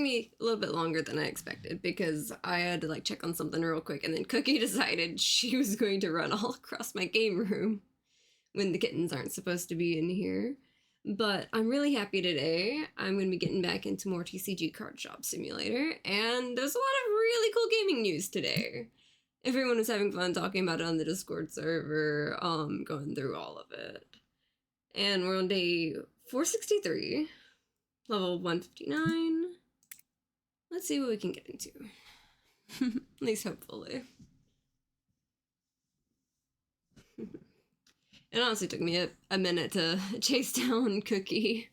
me a little bit longer than I expected because I had to like check on something real quick, and then Cookie decided she was going to run all across my game room when the kittens aren't supposed to be in here. But I'm really happy today. I'm going to be getting back into more TCG Card Shop Simulator, and there's a lot of really cool gaming news today. Everyone was having fun talking about it on the Discord server, going through all of it. And we're on day 463, level 159. Let's see what we can get into. At least hopefully. It honestly took me a minute to chase down Cookie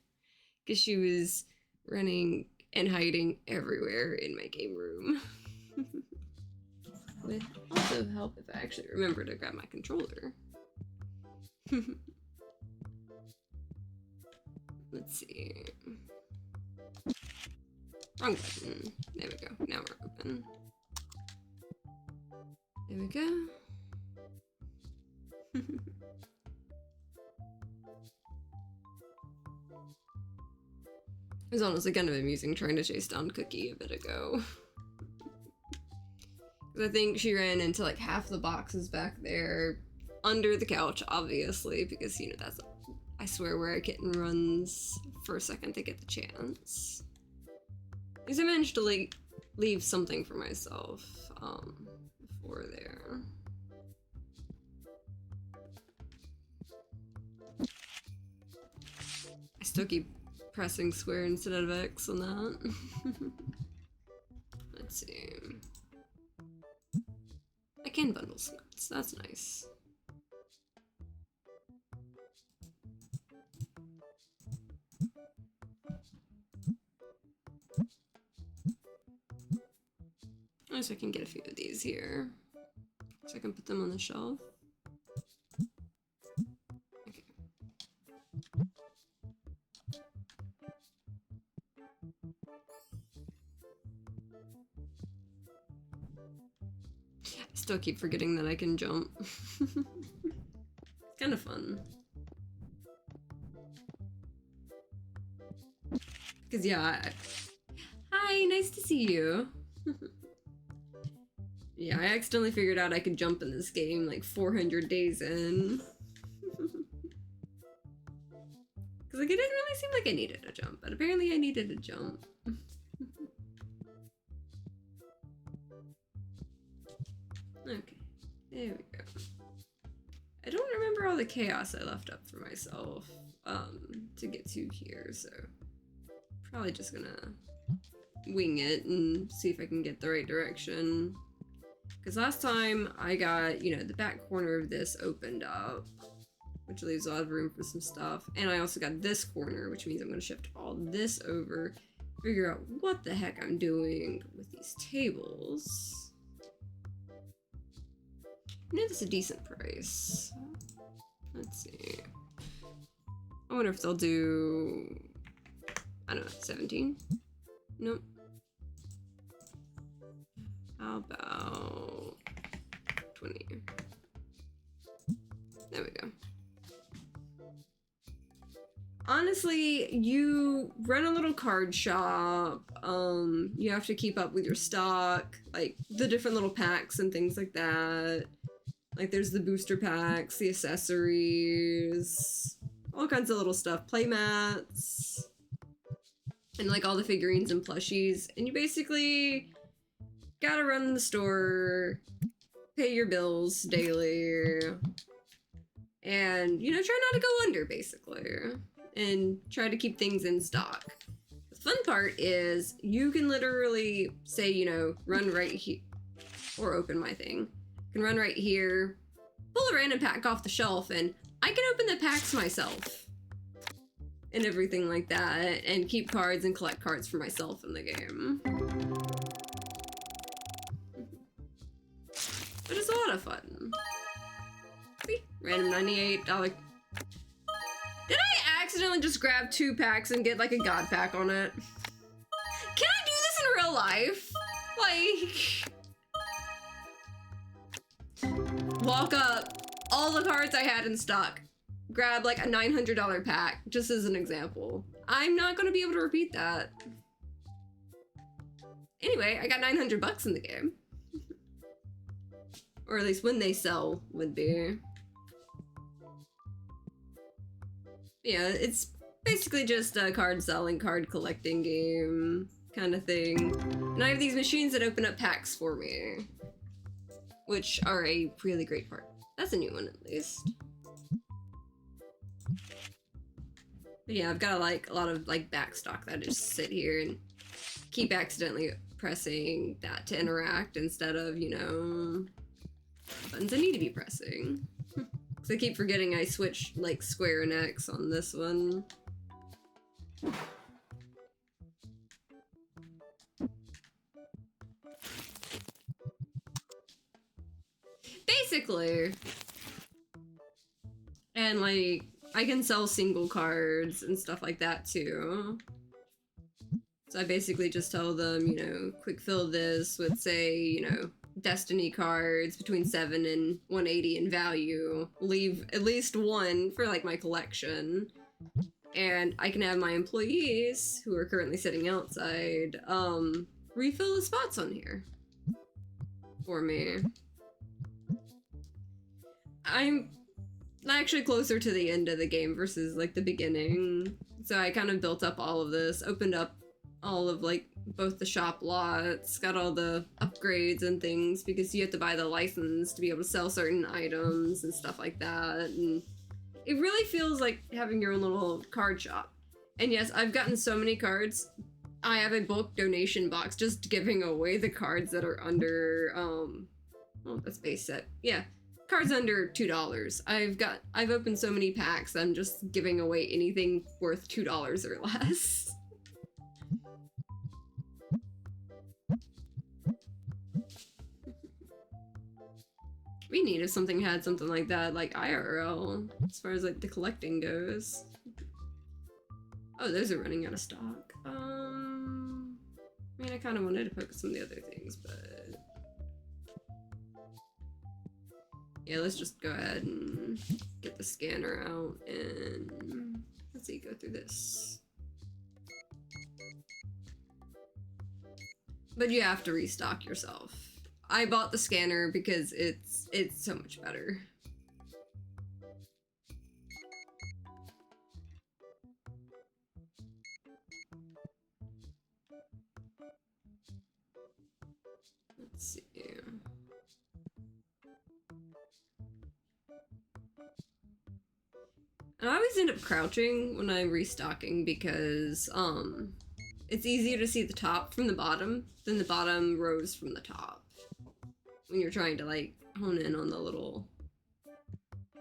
because she was running and hiding everywhere in my game room. Would also help if I actually remember to grab my controller. Let's see. Wrong button. There we go. Now we're open. There we go. It was honestly kind of amusing trying to chase down Cookie a bit ago. Because I think she ran into like half the boxes back there under the couch, obviously, because, you know, that's, I swear, where a kitten runs for a second to get the chance. Because I managed to like leave something for myself before there. I still keep pressing square instead of X on that. Let's see. I can bundle some notes, that's nice. At least I can get a few of these here, so I can put them on the shelf. Okay. I still keep forgetting that I can jump. It's kind of fun. Because yeah, hi, nice to see you. Yeah, I accidentally figured out I could jump in this game like 400 days in. Because like, it didn't really seem like I needed a jump, but apparently I needed a jump. Okay, there we go. I don't remember all the chaos I left up for myself to get to here, so probably just gonna wing it and see if I can get the right direction. Because last time I got, you know, the back corner of this opened up, which leaves a lot of room for some stuff. And I also got this corner, which means I'm going to shift all this over, figure out what the heck I'm doing with these tables. I know that's a decent price. Let's see. I wonder if they'll do, I don't know, 17? Nope. How about 20? There we go. Honestly, you run a little card shop. You have to keep up with your stock, like the different little packs and things like that. Like there's the booster packs, the accessories, all kinds of little stuff, play mats, and like all the figurines and plushies. And you basically gotta run the store, pay your bills daily, and, you know, try not to go under, basically, and try to keep things in stock. The fun part is you can literally say, you know, run right here, or open my thing. I can run right here, pull a random pack off the shelf, and I can open the packs myself. And everything like that, and keep cards and collect cards for myself in the game. But it's a lot of fun. See? Random $98. Did I accidentally just grab 2 packs and get like a god pack on it? Can I do this in real life? Like, walk up, all the cards I had in stock, grab like a $900 pack, just as an example. I'm not gonna be able to repeat that. Anyway, I got 900 bucks in the game. Or at least when they sell would be. Yeah, it's basically just a card selling, card collecting game kind of thing. And I have these machines that open up packs for me, which are a really great part. That's a new one at least. But yeah, I've got like a lot of like backstock that I just sit here and keep accidentally pressing that to interact instead of, you know, buttons I need to be pressing. Because I keep forgetting I switched like square and X on this one. Basically. And like, I can sell single cards and stuff like that too. So I basically just tell them, you know, quick fill this with, say, you know, Destiny cards between 7 and 180 in value. Leave at least one for like my collection. And I can have my employees, who are currently sitting outside, refill the spots on here for me. I'm actually closer to the end of the game versus like the beginning. So I kind of built up all of this, opened up all of like both the shop lots, got all the upgrades and things because you have to buy the license to be able to sell certain items and stuff like that. And it really feels like having your own little card shop. And yes, I've gotten so many cards. I have a bulk donation box just giving away the cards that are under, oh, that's base set. Yeah, cards under $2. I've opened so many packs, I'm just giving away anything worth $2 or less. It'd be neat if something had something like that, like IRL, as far as like the collecting goes. Oh, those are running out of stock. I mean, I kind of wanted to focus on the other things, but yeah, let's just go ahead and get the scanner out and let's see, go through this. But you have to restock yourself. I bought the scanner because it's so much better. Let's see. And I always end up crouching when I'm restocking because it's easier to see the top from the bottom than the bottom rows from the top when you're trying to like hone in on the little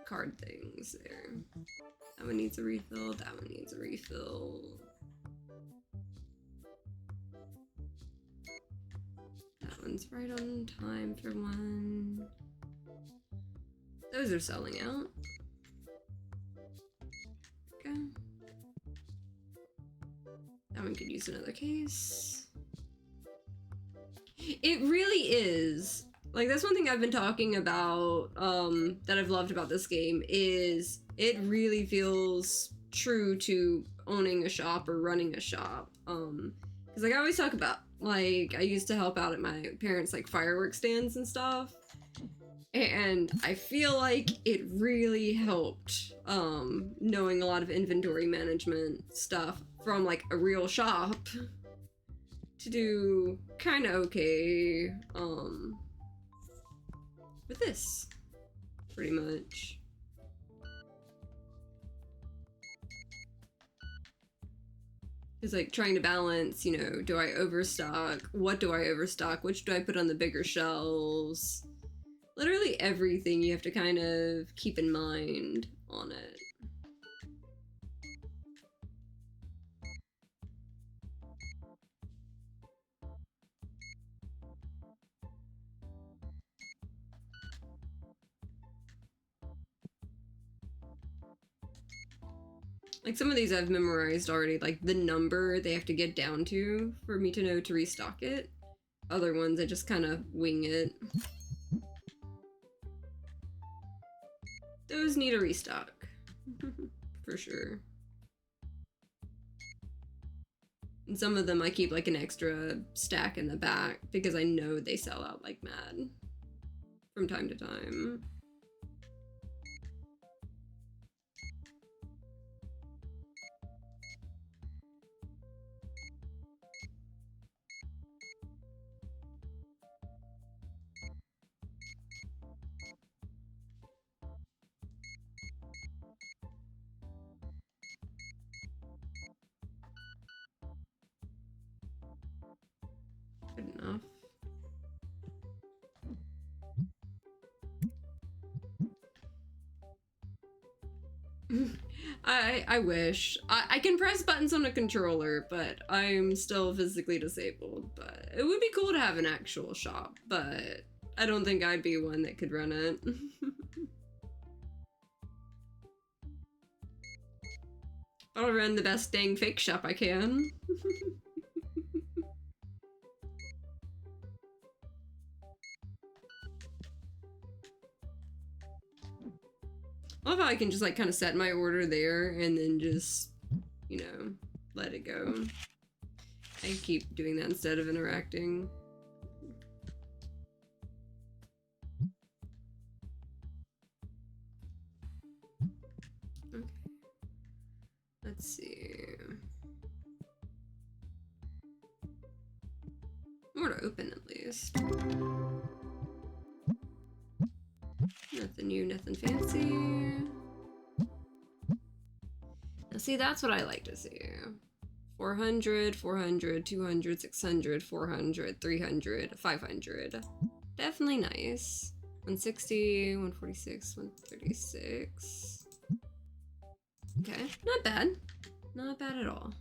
card things there. That one needs a refill, that one needs a refill. That one's right on time for one. Those are selling out. Okay. That one could use another case. It really is. Like, that's one thing I've been talking about, that I've loved about this game, is it really feels true to owning a shop or running a shop. Because, like, I always talk about, like, I used to help out at my parents' like, fireworks stands and stuff. And I feel like it really helped, knowing a lot of inventory management stuff from, like, a real shop to do kind of okay, with this, pretty much. It's like trying to balance, you know, do I overstock? What do I overstock? Which do I put on the bigger shelves? Literally everything you have to kind of keep in mind on it. Like, some of these I've memorized already, like the number they have to get down to for me to know to restock it. Other ones I just kind of wing it. Those need a restock. For sure. And some of them I keep like an extra stack in the back because I know they sell out like mad from time to time. Good enough. I wish. I can press buttons on a controller, but I'm still physically disabled. But it would be cool to have an actual shop, but I don't think I'd be one that could run it. I'll run the best dang fake shop I can. I love how I can just like kind of set my order there and then just, you know, let it go. I keep doing that instead of interacting. Okay. Let's see. More to open at least. Nothing new, nothing fancy. Now see, that's what I like to see. 400, 400, 200, 600, 400, 300, 500. Definitely nice. 160, 146, 136. Okay, not bad. Not bad at all.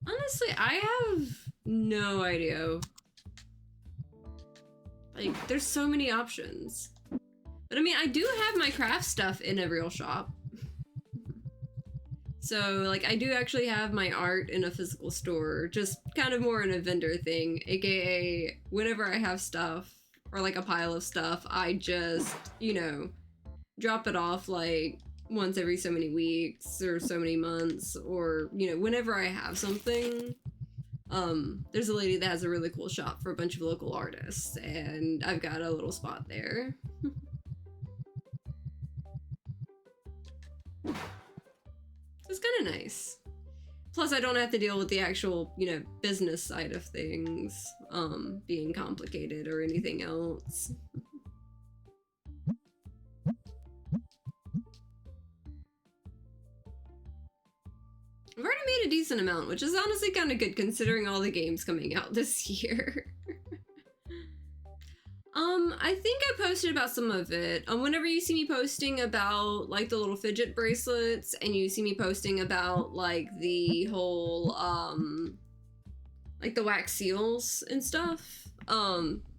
Honestly, I have no idea. Like, there's so many options. But I mean, I do have my craft stuff in a real shop. So, like, I do actually have my art in a physical store, just kind of more in a vendor thing, aka whenever I have stuff, or like a pile of stuff, I just, you know, drop it off like once every so many weeks or so many months, or, you know, whenever I have something. There's a lady that has a really cool shop for a bunch of local artists, and I've got a little spot there. It's kind of nice. Plus, I don't have to deal with the actual, you know, business side of things, being complicated or anything else. I've already made a decent amount, which is honestly kind of good considering all the games coming out this year. I think I posted about some of it. Whenever you see me posting about like the little fidget bracelets, and you see me posting about like the whole like the wax seals and stuff,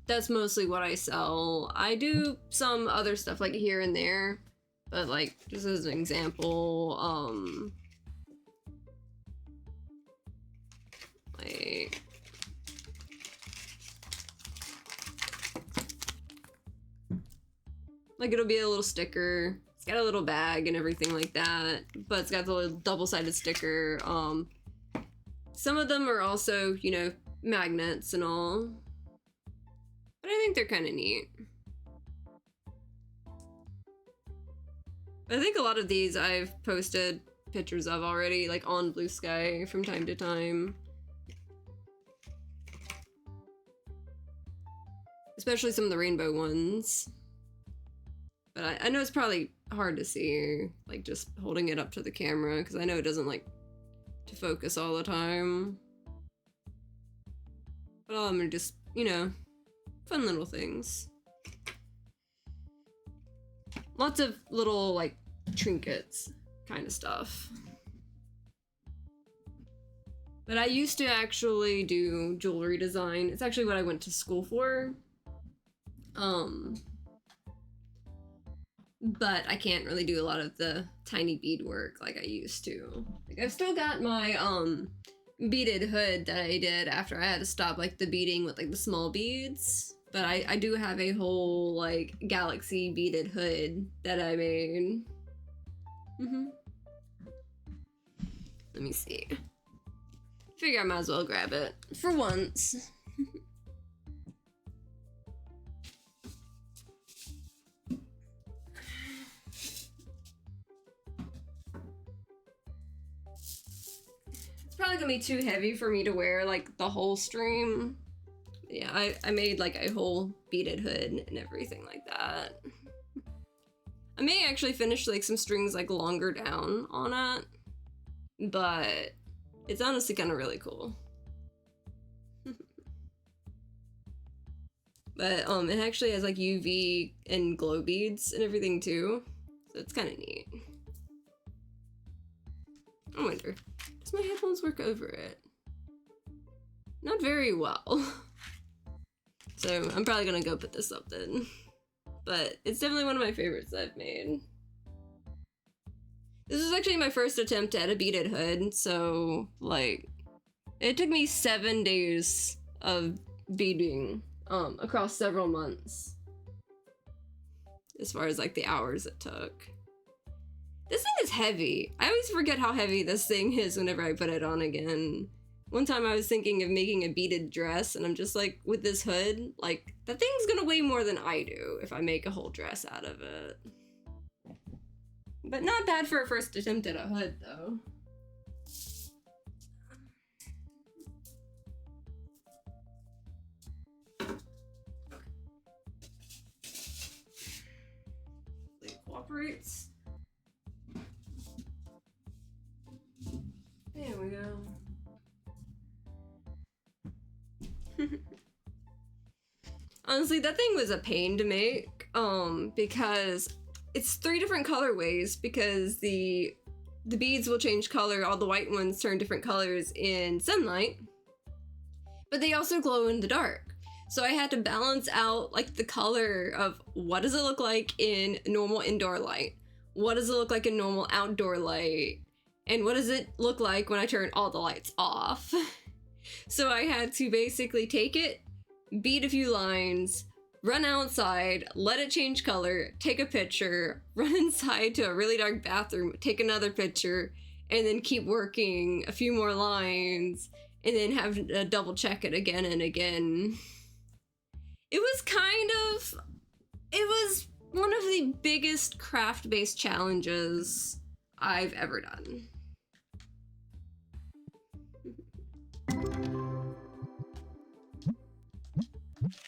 that's mostly what I sell. I do some other stuff like here and there, but like just as an example, like it'll be a little sticker. It's got a little bag and everything like that, but it's got the little double-sided sticker. Some of them are also, you know, magnets and all, but I think they're kind of neat. I think a lot of these I've posted pictures of already, like on Blue Sky from time to time. Especially some of the rainbow ones. But I know it's probably hard to see, like just holding it up to the camera, because I know it doesn't like to focus all the time. But all of them are just, you know, fun little things. Lots of little like trinkets kind of stuff. But I used to actually do jewelry design. It's actually what I went to school for. But I can't really do a lot of the tiny bead work like I used to. Like I've still got my beaded hood that I did after I had to stop like the beading with like the small beads. But I do have a whole like galaxy beaded hood that I made. Let me see. Figure I might as well grab it for once. It's probably gonna be too heavy for me to wear like the whole stream. Yeah, I made like a whole beaded hood and everything like that. I may actually finish like some strings like longer down on it, but it's honestly kind of really cool. But it actually has like UV and glow beads and everything too, so it's kind of neat. I wonder, does my headphones work over it? Not very well. So I'm probably gonna go put this up then. But it's definitely one of my favorites I've made. This is actually my first attempt at a beaded hood, so like it took me 7 days of beading across several months as far as like the hours it took. This thing is heavy. I always forget how heavy this thing is whenever I put it on again. One time I was thinking of making a beaded dress, and I'm just like, with this hood, like, that thing's gonna weigh more than I do if I make a whole dress out of it. But not bad for a first attempt at a hood, though. It cooperates. There we go. Honestly, that thing was a pain to make, because it's 3 different colorways, because the beads will change color, all the white ones turn different colors in sunlight, but they also glow in the dark. So I had to balance out like the color of what does it look like in normal indoor light, what does it look like in normal outdoor light, and what does it look like when I turn all the lights off. So I had to basically take it, bead a few lines, run outside, let it change color, take a picture, run inside to a really dark bathroom, take another picture, and then keep working a few more lines, and then have to double check it again and again. It was one of the biggest craft-based challenges I've ever done.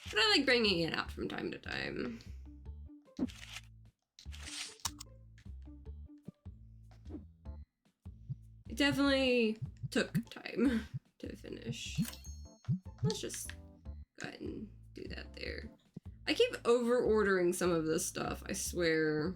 But I like bringing it out from time to time. It definitely took time to finish. Let's just go ahead and do that there. I keep over-ordering some of this stuff, I swear.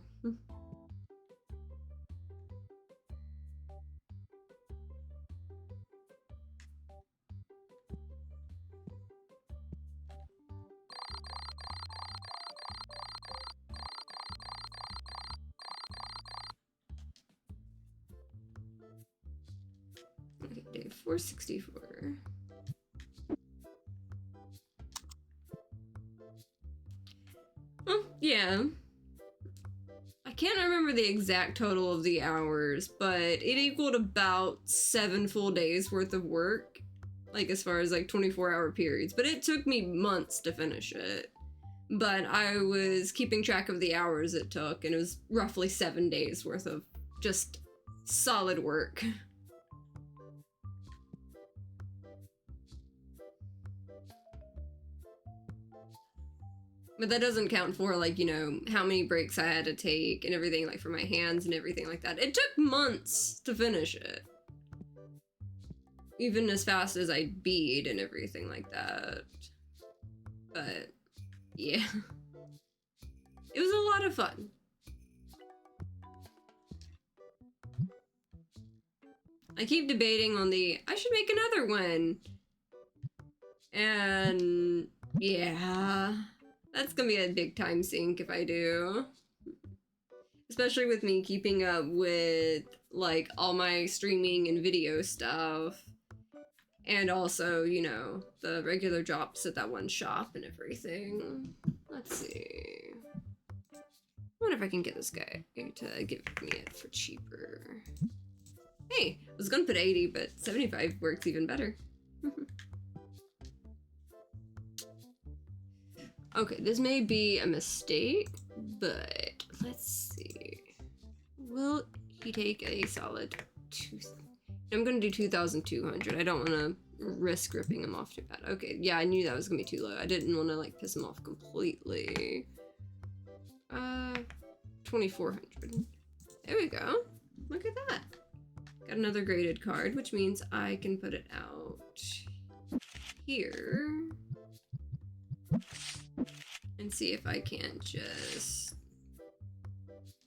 Okay, day 464. Oh, yeah. I can't remember the exact total of the hours, but it equaled about 7 full days worth of work. Like, as far as, like, 24-hour periods. But it took me months to finish it. But I was keeping track of the hours it took, and it was roughly 7 days worth of just solid work. But that doesn't count for, like, you know, how many breaks I had to take and everything, like, for my hands and everything like that. It took months to finish it. Even as fast as I bead and everything like that. But, yeah. It was a lot of fun. I keep debating on I should make another one. And, yeah. That's gonna be a big time sink if I do. Especially with me keeping up with, like, all my streaming and video stuff. And also, you know, the regular drops at that one shop and everything. Let's see. I wonder if if I can get this guy to give me it for cheaper. Hey, I was gonna put 80, but 75 works even better. Okay, this may be a mistake, but let's see. Will he take a solid 2? I'm gonna do 2,200. I don't wanna risk ripping him off too bad. Okay, yeah, I knew that was gonna be too low. I didn't wanna like piss him off completely. 2,400. There we go. Look at that. Got another graded card, which means I can put it out here and see if I can't just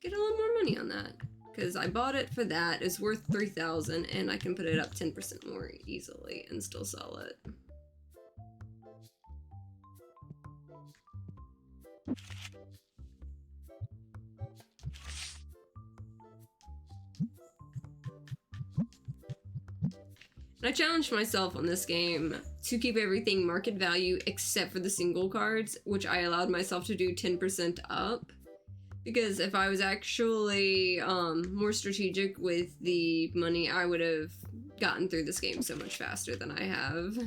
get a little more money on that. Because I bought it for that. It's worth 3,000 and I can put it up 10% more easily and still sell it. And I challenged myself on this game to keep everything market value except for the single cards, which I allowed myself to do 10% up. Because if I was actually more strategic with the money, I would have gotten through this game so much faster than I have.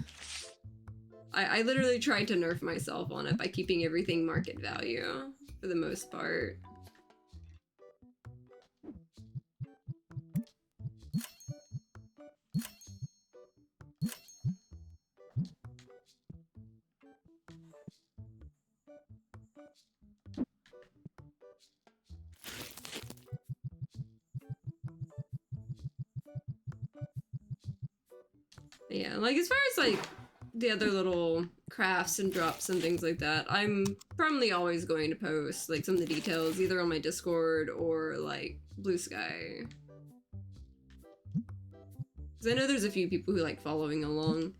I literally tried to nerf myself on it by keeping everything market value for the most part. Yeah, like as far as like the other little crafts and drops and things like that, I'm probably always going to post like some of the details either on my Discord or like Blue Sky. Because I know there's a few people who like following along.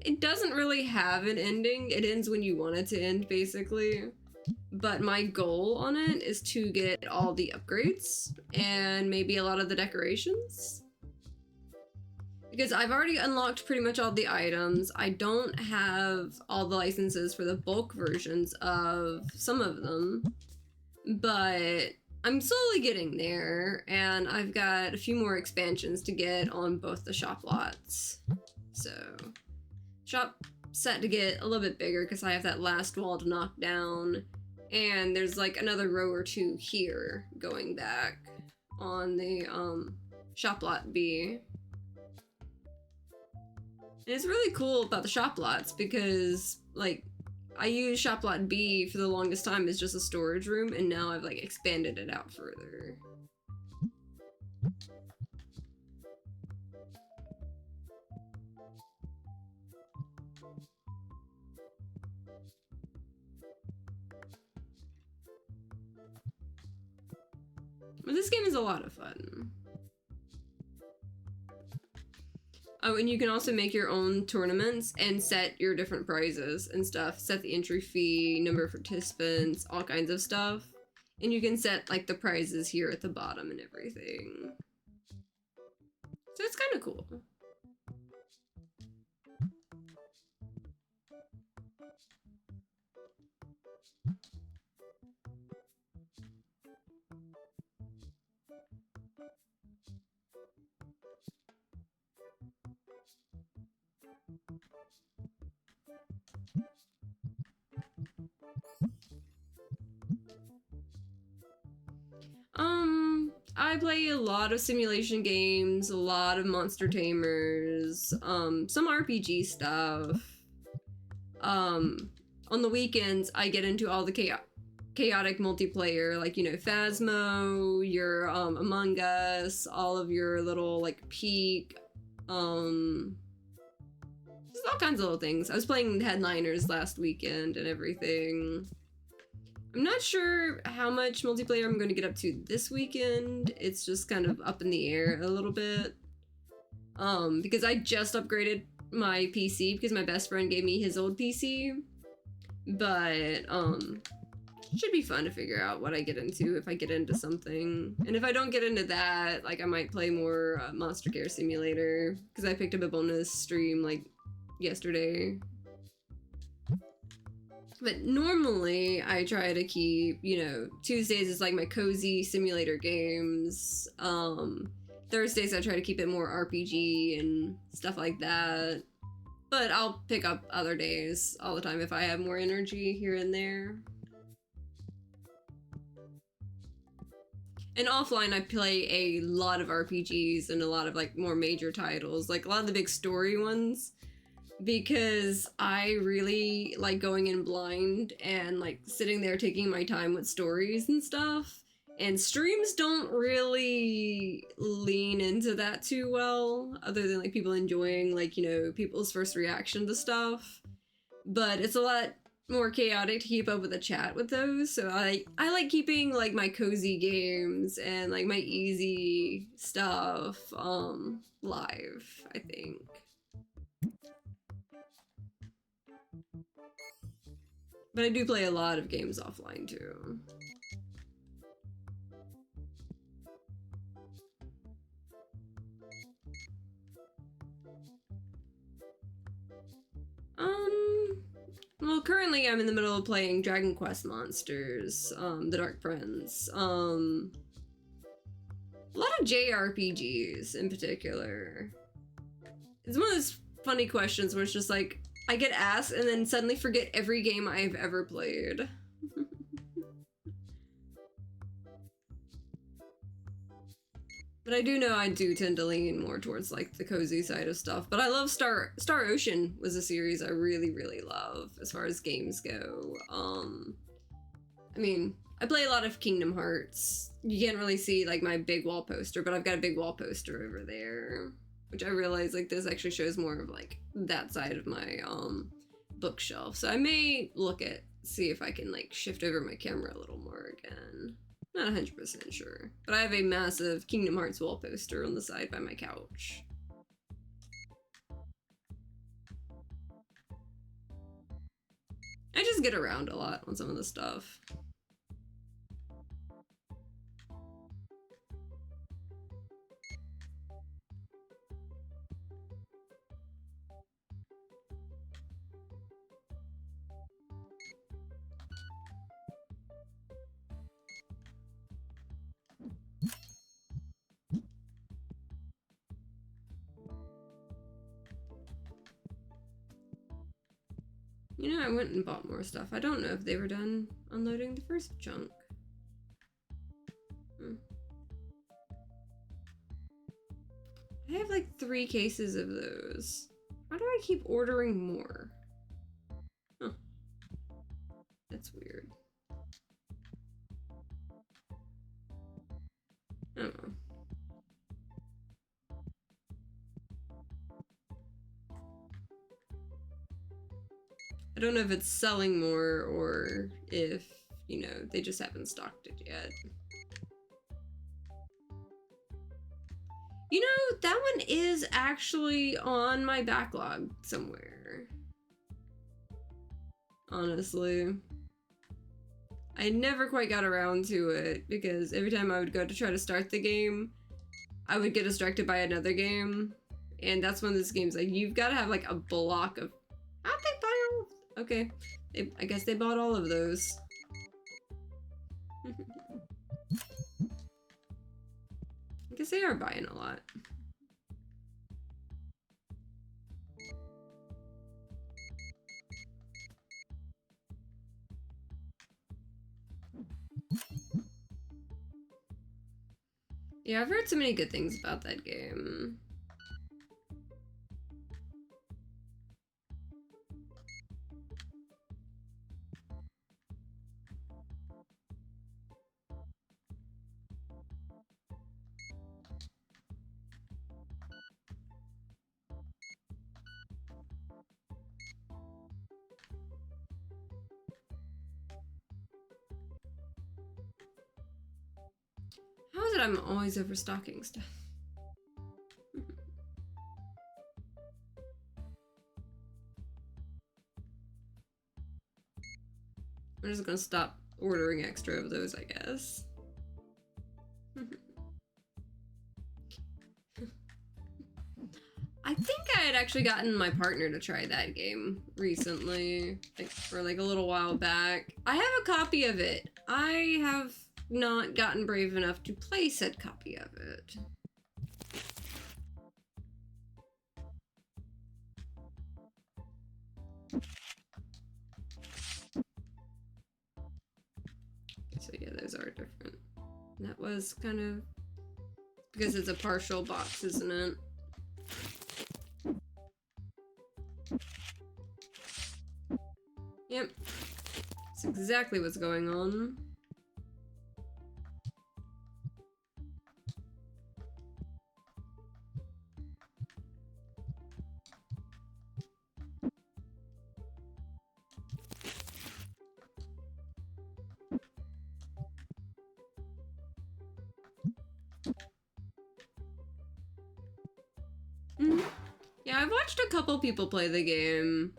It doesn't really have an ending. It ends when you want it to end, basically. But my goal on it is to get all the upgrades and maybe a lot of the decorations. Because I've already unlocked pretty much all the items. I don't have all the licenses for the bulk versions of some of them, but I'm slowly getting there, and I've got a few more expansions to get on both the shop lots. So, shop set to get a little bit bigger because I have that last wall to knock down, and there's like another row or two here going back on the shop lot B. And it's really cool about the shop lots because, like, I used shop lot B for the longest time as just a storage room, and now I've, like, expanded it out further. But this game is a lot of fun. Oh, and you can also make your own tournaments and set your different prizes and stuff. Set the entry fee, number of participants, all kinds of stuff. And you can set, like, the prizes here at the bottom and everything. So it's kind of cool. I play a lot of simulation games, a lot of monster tamers, some RPG stuff. On the weekends, I get into all the chaotic multiplayer, like, you know, Phasmo, your Among Us, all of your little, like, Peak, just all kinds of little things. I was playing Headliners last weekend and everything. I'm not sure how much multiplayer I'm going to get up to this weekend. It's just kind of up in the air a little bit. Because I just upgraded my PC because my best friend gave me his old PC. But, should be fun to figure out what I get into if I get into something. And if I don't get into that, like, I might play more Monster Care Simulator because I picked up a bonus stream, like, yesterday. But normally I try to keep, you know, Tuesdays is like my cozy simulator games. Thursdays I try to keep it more RPG and stuff like that. But I'll pick up other days all the time if I have more energy here and there. And offline I play a lot of RPGs and a lot of like more major titles, like a lot of the big story ones, because I really like going in blind and like sitting there taking my time with stories and stuff. And streams don't really lean into that too well, other than like people enjoying like, you know, people's first reaction to stuff. But it's a lot more chaotic to keep up with the chat with those. So I like keeping like my cozy games and like my easy stuff live, I think. But I do play a lot of games offline too. Well, currently I'm in the middle of playing Dragon Quest Monsters, The Dark Prince. A lot of JRPGs in particular. It's one of those funny questions where it's just like, I get asked and then suddenly forget every game I've ever played. But I do know I do tend to lean more towards like the cozy side of stuff. But I love Star Ocean was a series I really, really love as far as games go. I mean, I play a lot of Kingdom Hearts. You can't really see like my big wall poster, but I've got a big wall poster over there, which I realize like this actually shows more of like that side of my bookshelf. So I may see if I can like shift over my camera a little more again. Not 100% sure, but I have a massive Kingdom Hearts wall poster on the side by my couch. I just get around a lot on some of the stuff. You know, I went and bought more stuff. I don't know if they were done unloading the first chunk. I have like 3 cases of those. How do I keep ordering more? Huh. That's weird. I don't know. I don't know if it's selling more or if, you know, they just haven't stocked it yet. You know, that one is actually on my backlog somewhere. Honestly. I never quite got around to it because every time I would go to try to start the game, I would get distracted by another game. And that's one of those games, like, you've got to have like a block of... How'd they buy all... Okay, I guess they bought all of those. I guess they are buying a lot. Yeah, I've heard so many good things about that game. How is it I'm always overstocking stuff? I'm just gonna stop ordering extra of those, I guess. I think I had actually gotten my partner to try that game recently, like for like a little while back. I have a copy of it. I have not gotten brave enough to play said copy of it. So yeah, those are different. And that was kind of because it's a partial box, isn't it? Yep. That's exactly what's going on. Yeah, I've watched a couple people play the game.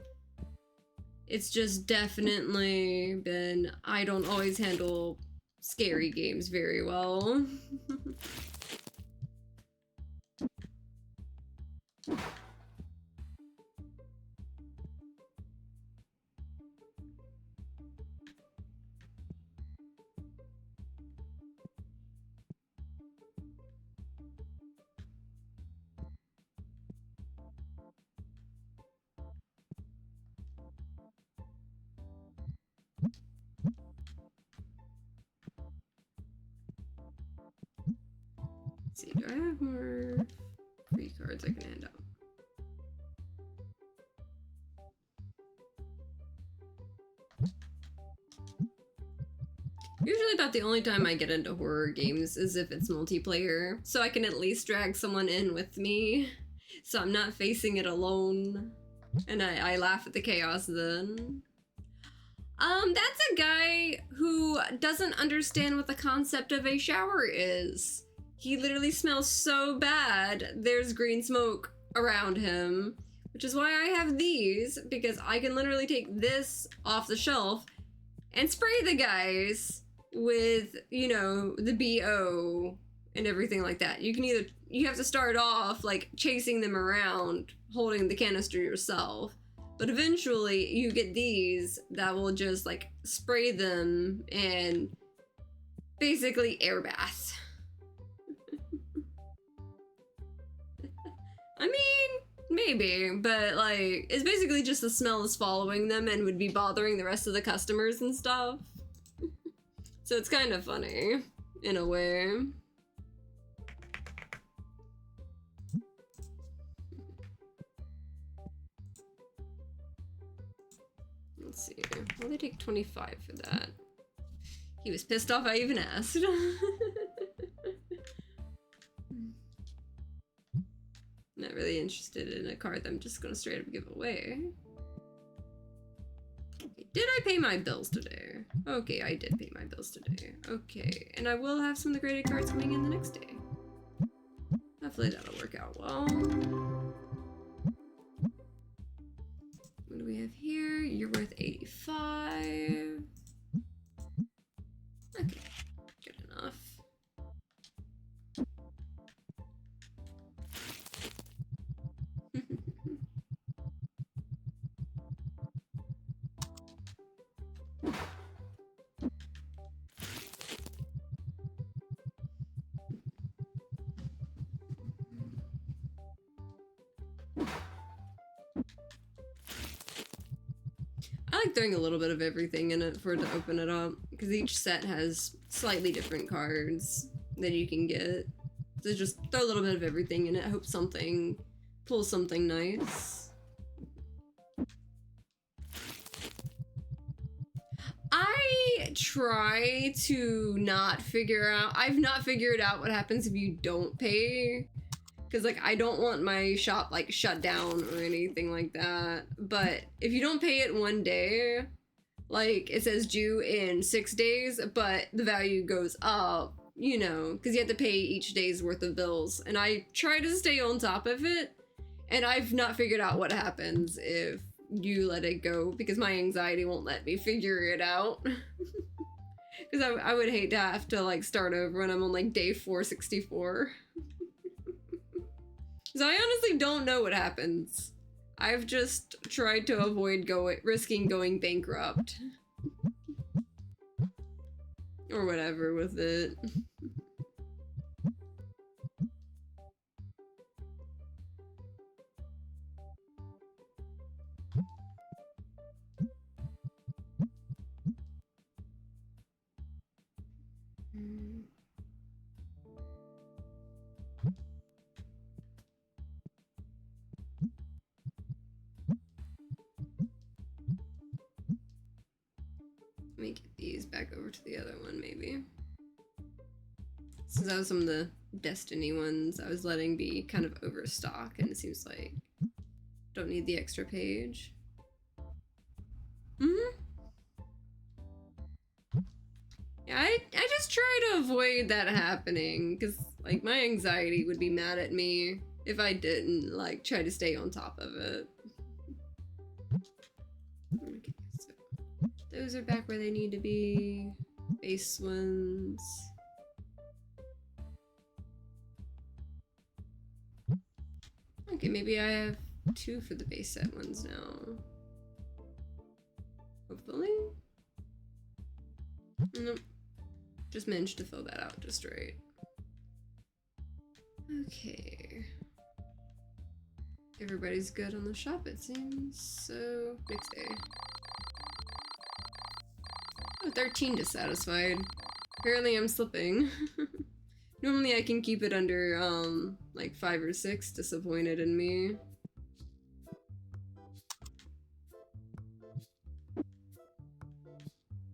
It's just definitely been, I don't always handle scary games very well. Let's see, do I have more free cards I can hand out? Usually about the only time I get into horror games is if it's multiplayer, so I can at least drag someone in with me, so I'm not facing it alone, and I laugh at the chaos then. That's a guy who doesn't understand what the concept of a shower is. He literally smells so bad, there's green smoke around him, which is why I have these, because I can literally take this off the shelf and spray the guys with, you know, the BO and everything like that. You can either, you have to start off like chasing them around, holding the canister yourself, but eventually you get these that will just like spray them and basically air bath. I mean, maybe, but like, it's basically just the smell is following them and would be bothering the rest of the customers and stuff. So it's kind of funny, in a way. Let's see, well, they take 25 for that. He was pissed off I even asked. Not really interested in a card that I'm just gonna straight up give away. Okay, did I pay my bills today? Okay, I did pay my bills today. Okay, and I will have some of the graded cards coming in the next day. Hopefully that'll work out well. What do we have here? You're worth 85. Okay, good enough. I like throwing a little bit of everything in it for it to open it up, because each set has slightly different cards that you can get. So just throw a little bit of everything in it, hope something pulls something nice. I try to not figure out, I've not figured out what happens if you don't pay. Because, like, I don't want my shop, like, shut down or anything like that. But if you don't pay it one day, like, it says due in 6 days, but the value goes up, you know, because you have to pay each day's worth of bills. And I try to stay on top of it, and I've not figured out what happens if you let it go, because my anxiety won't let me figure it out. Because I would hate to have to, like, start over when I'm on, like, day 464. So I honestly don't know what happens. I've just tried to avoid risking going bankrupt. Or whatever with it. Let me get these back over to the other one, maybe. Since that was some of the Destiny ones I was letting be kind of overstock, and it seems like don't need the extra page. Yeah, I just try to avoid that happening, because like my anxiety would be mad at me if I didn't like try to stay on top of it. Okay, so those are back where they need to be. Base ones. Okay, maybe I have 2 for the base set ones now. Hopefully. Nope. Just managed to fill that out just right. Okay. Everybody's good on the shop, it seems. So, next day. Oh, 13 dissatisfied. Apparently I'm slipping. Normally I can keep it under, like 5 or 6 disappointed in me.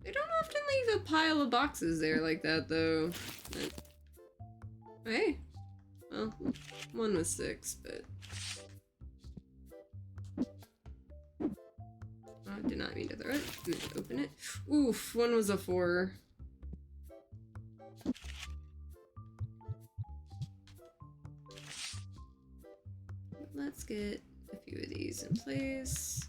They don't often leave a pile of boxes there like that, though. But, hey. Well, one was 6, but... I did not mean to throw it. I meant to open it. Oof, one was a 4. Let's get a few of these in place.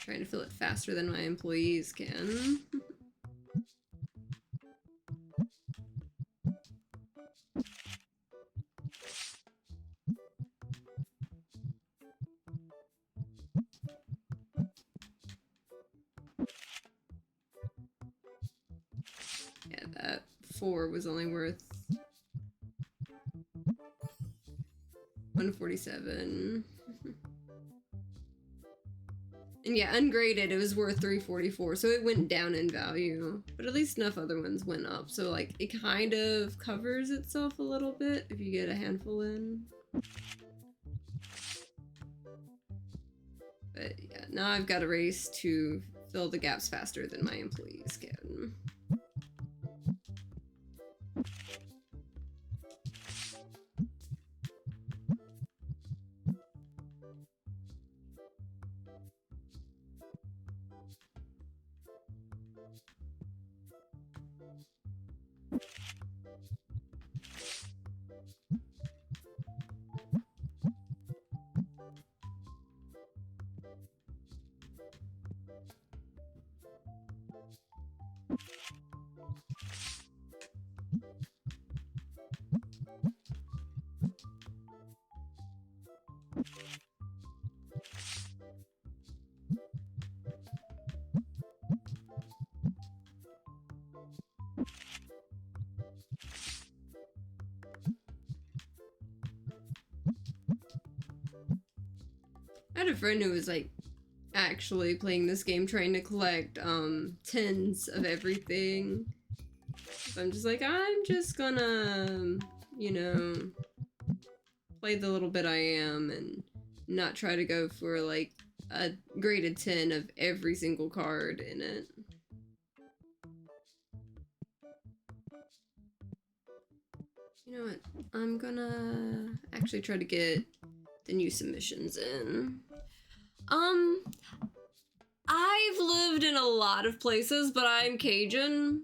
Trying to fill it faster than my employees can. Yeah, that 4 was only worth 147. And yeah, ungraded, it was worth 344, so it went down in value. But at least enough other ones went up, so like it kind of covers itself a little bit if you get a handful in. But yeah, now I've got a race to fill the gaps faster than my employees can. I had a friend who was like actually playing this game trying to collect tins of everything. So I'm just like, I'm just gonna, you know, play the little bit I am and not try to go for like a graded 10 of every single card in it. You know what? I'm gonna actually try to get the new submissions in. I've lived in a lot of places, but I'm Cajun.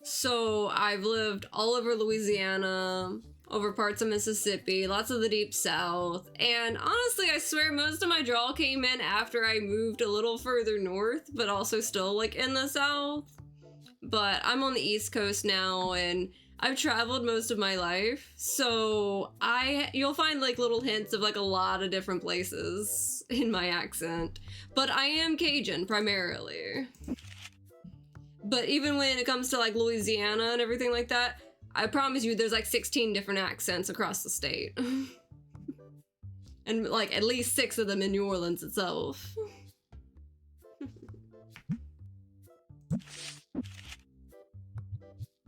So I've lived all over Louisiana, over parts of Mississippi, lots of the deep south. And honestly, I swear most of my draw came in after I moved a little further north, but also still like in the south. But I'm on the East Coast now and I've traveled most of my life. So you'll find like little hints of like a lot of different places in my accent. But I am Cajun primarily. But even when it comes to like Louisiana and everything like that, I promise you there's like 16 different accents across the state. And like at least 6 of them in New Orleans itself.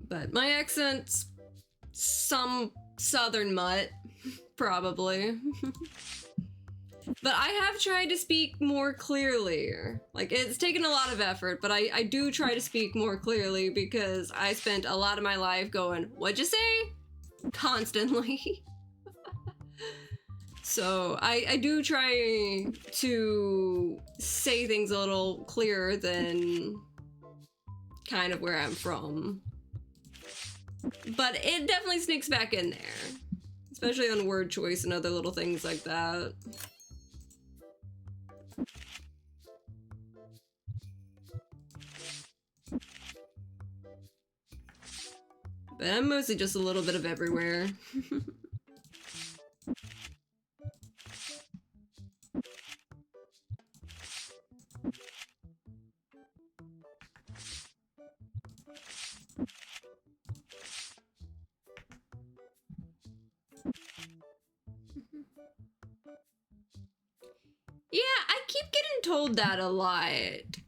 But my accent's some southern mutt, probably. But I have tried to speak more clearly. Like, it's taken a lot of effort, but I do try to speak more clearly because I spent a lot of my life going, "What'd you say?" Constantly. So I do try to say things a little clearer than kind of where I'm from. But it definitely sneaks back in there. Especially on word choice and other little things like that. But I'm mostly just a little bit of everywhere. Yeah, I keep getting told that a lot.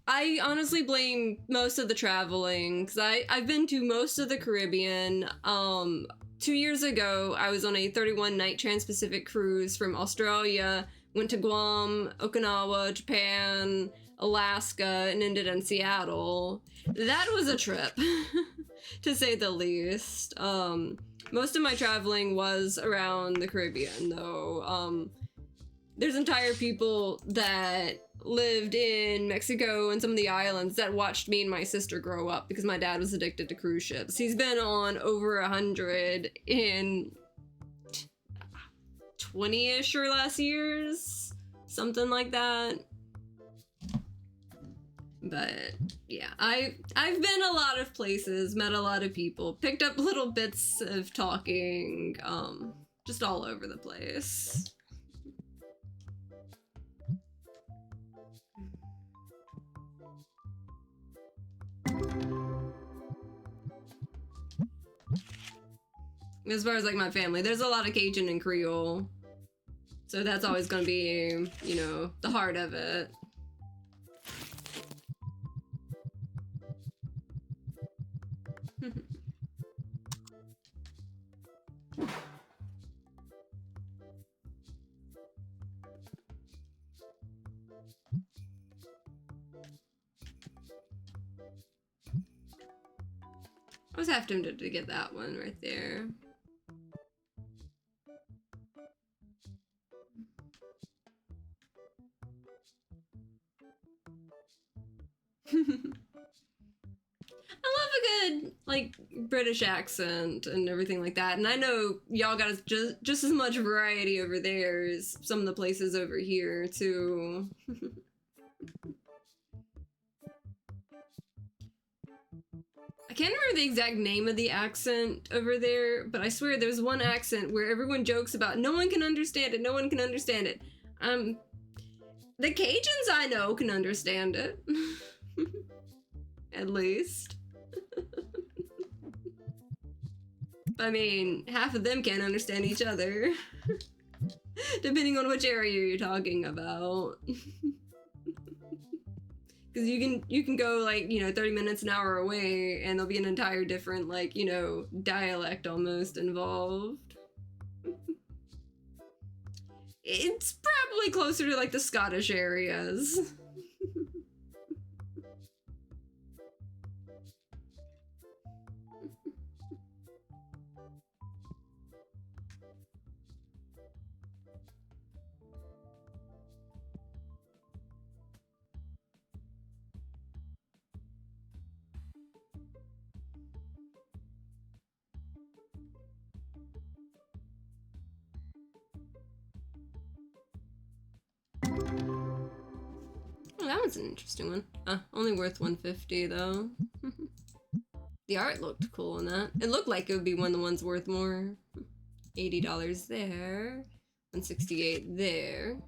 I honestly blame most of the traveling because I've been to most of the Caribbean. 2 years ago, I was on a 31-night Trans-Pacific cruise from Australia, went to Guam, Okinawa, Japan, Alaska, and ended in Seattle. That was a trip, to say the least. Most of my traveling was around the Caribbean, though. There's entire people that lived in Mexico and some of the islands that watched me and my sister grow up because my dad was addicted to cruise ships. He's been on over 100 in 20-ish or less years, something like that. But yeah, I've been a lot of places, met a lot of people, picked up little bits of talking, just all over the place. As far as like my family, there's a lot of Cajun and Creole. So that's always gonna be, you know, the heart of it. I was half tempted to get that one right there. I love a good, like, British accent and everything like that. And I know y'all got just as much variety over there as some of the places over here, too. I can't remember the exact name of the accent over there, but I swear there's one accent where everyone jokes about no one can understand it, no one can understand it. The Cajuns I know can understand it. At least. I mean, half of them can't understand each other. Depending on which area you're talking about. Because you can go like, you know, 30 minutes an hour away and there'll be an entire different, like, you know, dialect almost involved. It's probably closer to like the Scottish areas. was an interesting one. Only worth 150 though. The art looked cool in that. It looked like it would be one of the ones worth more. $80 there. 168 there.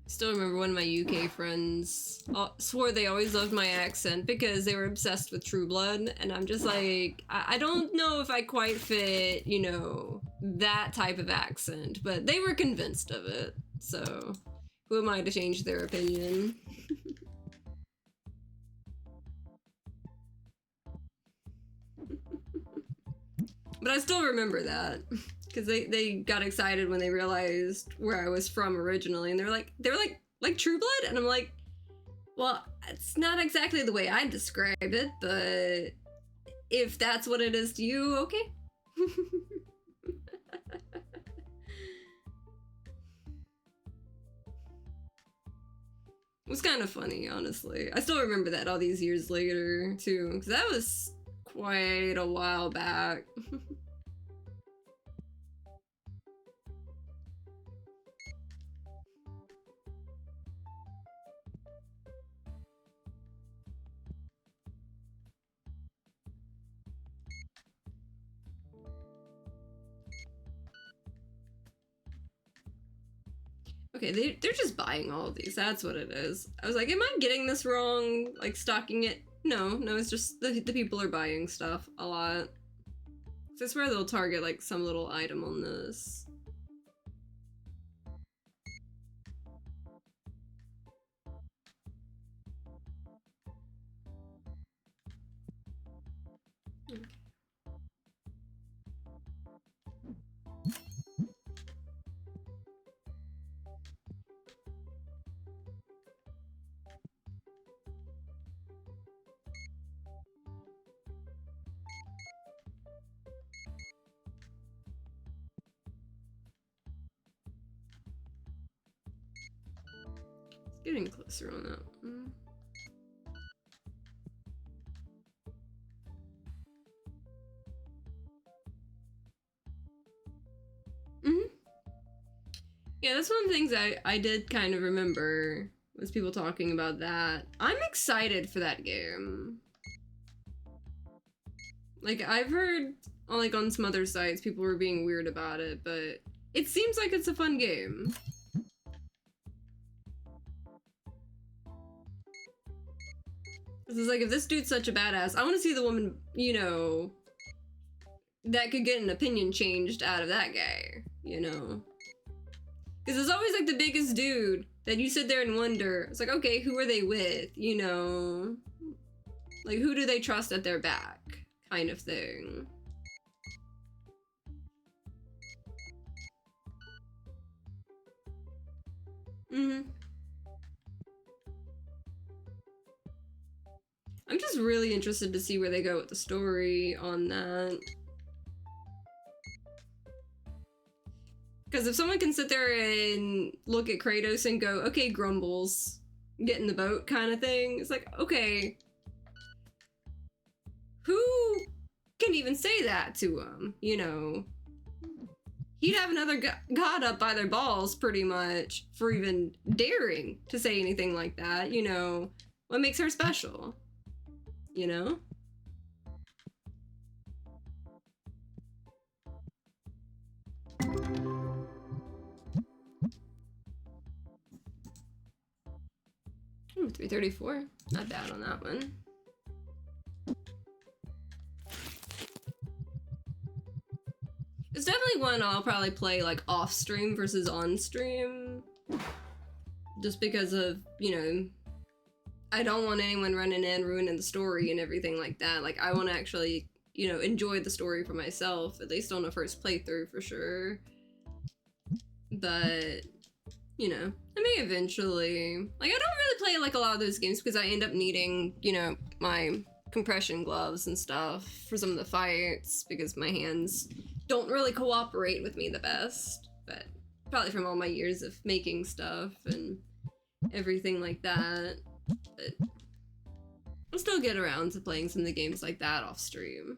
Still remember one of my UK friends swore they always loved my accent because they were obsessed with True Blood, and I'm just like, I don't know if I quite fit, you know, that type of accent, but they were convinced of it, so who am I to change their opinion? But I still remember that. Because they got excited when they realized where I was from originally, and they were like True Blood? And I'm like, well, it's not exactly the way I describe it, but if that's what it is to you, okay. It was kind of funny, honestly. I still remember that all these years later, too, because that was quite a while back. Okay, they're just buying all of these. That's what it is. I was like, am I getting this wrong? Like, stocking it? No, it's just the people are buying stuff a lot. So I swear they'll target, like, some little item on this. Okay. It's getting closer on that one. Yeah, that's one of the things I did kind of remember was people talking about that. I'm excited for that game. Like, I've heard, like, on some other sites, people were being weird about it, but it seems like it's a fun game. This is like, if this dude's such a badass, I want to see the woman, you know, that could get an opinion changed out of that guy, you know? Because it's always like the biggest dude that you sit there and wonder, it's like, okay, who are they with, you know? Like, who do they trust at their back, kind of thing. I'm just really interested to see where they go with the story on that. Because if someone can sit there and look at Kratos and go, okay, Grumbles, get in the boat kind of thing, it's like, okay, who can even say that to him, you know? He'd have another god up by their balls, pretty much, for even daring to say anything like that, you know? What makes her special, you know? Ooh, 334. Not bad on that one. It's definitely one I'll probably play like off stream versus on stream. Just because of, you know, I don't want anyone running in, ruining the story and everything like that. Like, I want to actually, you know, enjoy the story for myself, at least on a first playthrough for sure. But you know, I may eventually, like, I don't really play like a lot of those games because I end up needing, you know, my compression gloves and stuff for some of the fights because my hands don't really cooperate with me the best, but probably from all my years of making stuff and everything like that. But I'll still get around to playing some of the games like that off stream.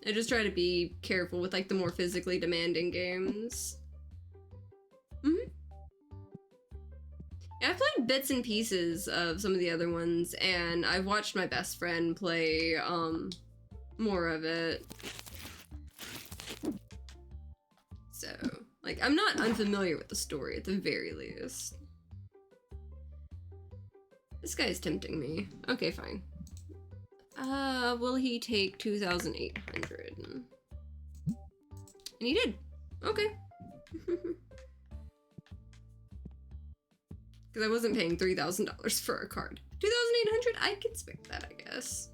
I just try to be careful with like the more physically demanding games. Yeah, I've played bits and pieces of some of the other ones, and I've watched my best friend play more of it. So, like, I'm not unfamiliar with the story at the very least. This guy's tempting me. Okay, fine. Will he take 2,800? And he did. Okay. Because I wasn't paying $3,000 for a card. 2,800? I can spare that, I guess.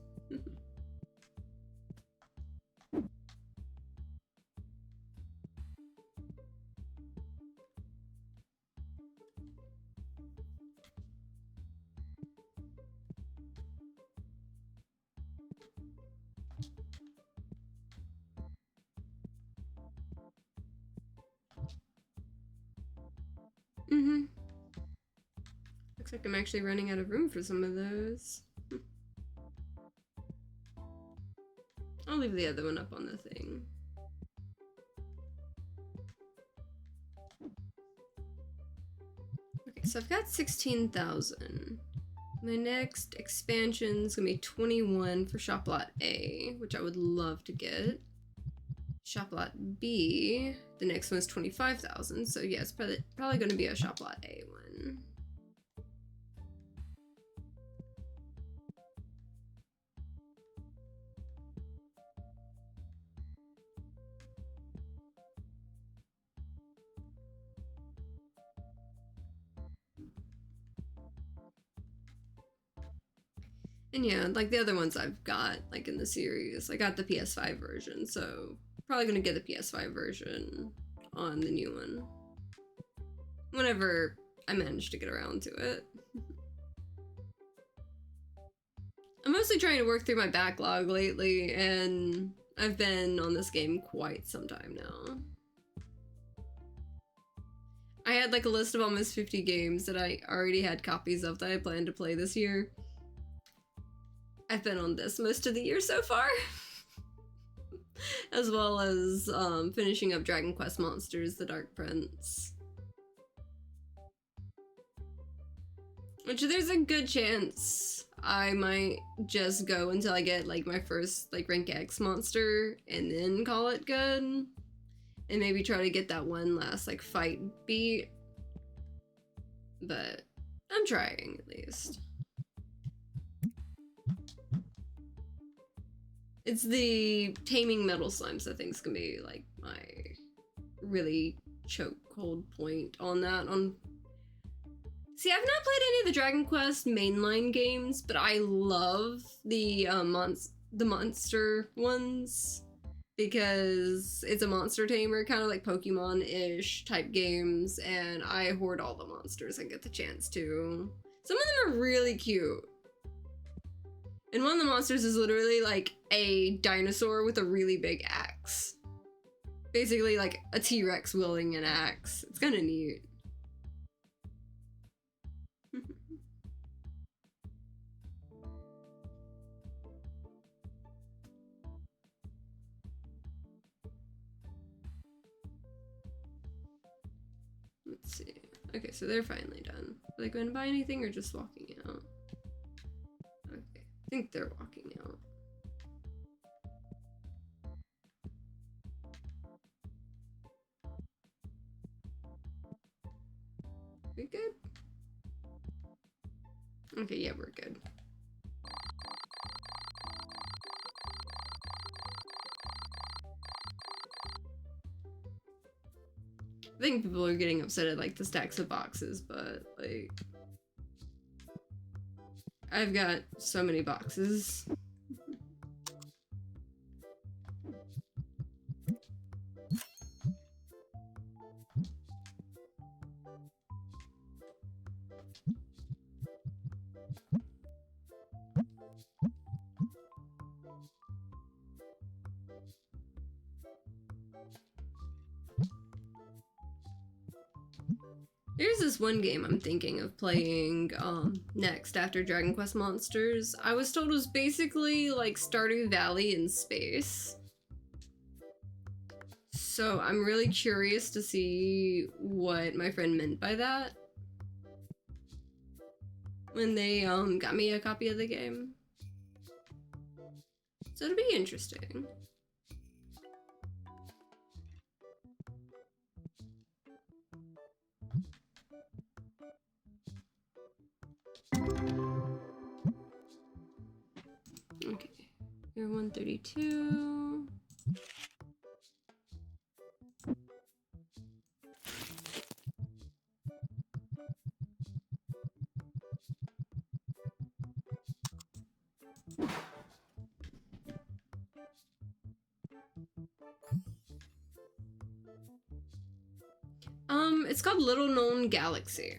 Looks like I'm actually running out of room for some of those. I'll leave the other one up on the thing. Okay, so I've got 16,000. My next expansion's gonna be 21 for Shop Lot A, which I would love to get. Shop Lot B, the next one's 25,000, so yeah, it's probably gonna be a Shop Lot A one. And yeah, like the other ones I've got, like in the series, I got the PS5 version, so probably gonna get the PS5 version on the new one. Whenever I manage to get around to it. I'm mostly trying to work through my backlog lately, and I've been on this game quite some time now. I had like a list of almost 50 games that I already had copies of that I planned to play this year. I've been on this most of the year so far. As well as finishing up Dragon Quest Monsters, The Dark Prince. Which there's a good chance I might just go until I get like my first like rank X monster and then call it good. And maybe try to get that one last like fight beat. But I'm trying at least. It's the taming metal slimes I think is gonna be like my really chokehold point on that. See, I've not played any of the Dragon Quest mainline games, but I love the monster ones because it's a monster tamer, kind of like Pokemon-ish type games, and I hoard all the monsters I get the chance to. Some of them are really cute. And one of the monsters is literally like a dinosaur with a really big axe. Basically like a T-Rex wielding an axe. It's kind of neat. Let's see. Okay, so they're finally done. Are they going to buy anything or just walking out? Okay, I think they're walking out. We good? Okay, yeah, we're good. I think people are getting upset at like the stacks of boxes, but like I've got so many boxes. There's this one game I'm thinking of playing next after Dragon Quest Monsters. I was told it was basically like Stardew Valley in space. So I'm really curious to see what my friend meant by that when they got me a copy of the game. So it'll be interesting. Okay, you're 132. It's called Little Known Galaxy.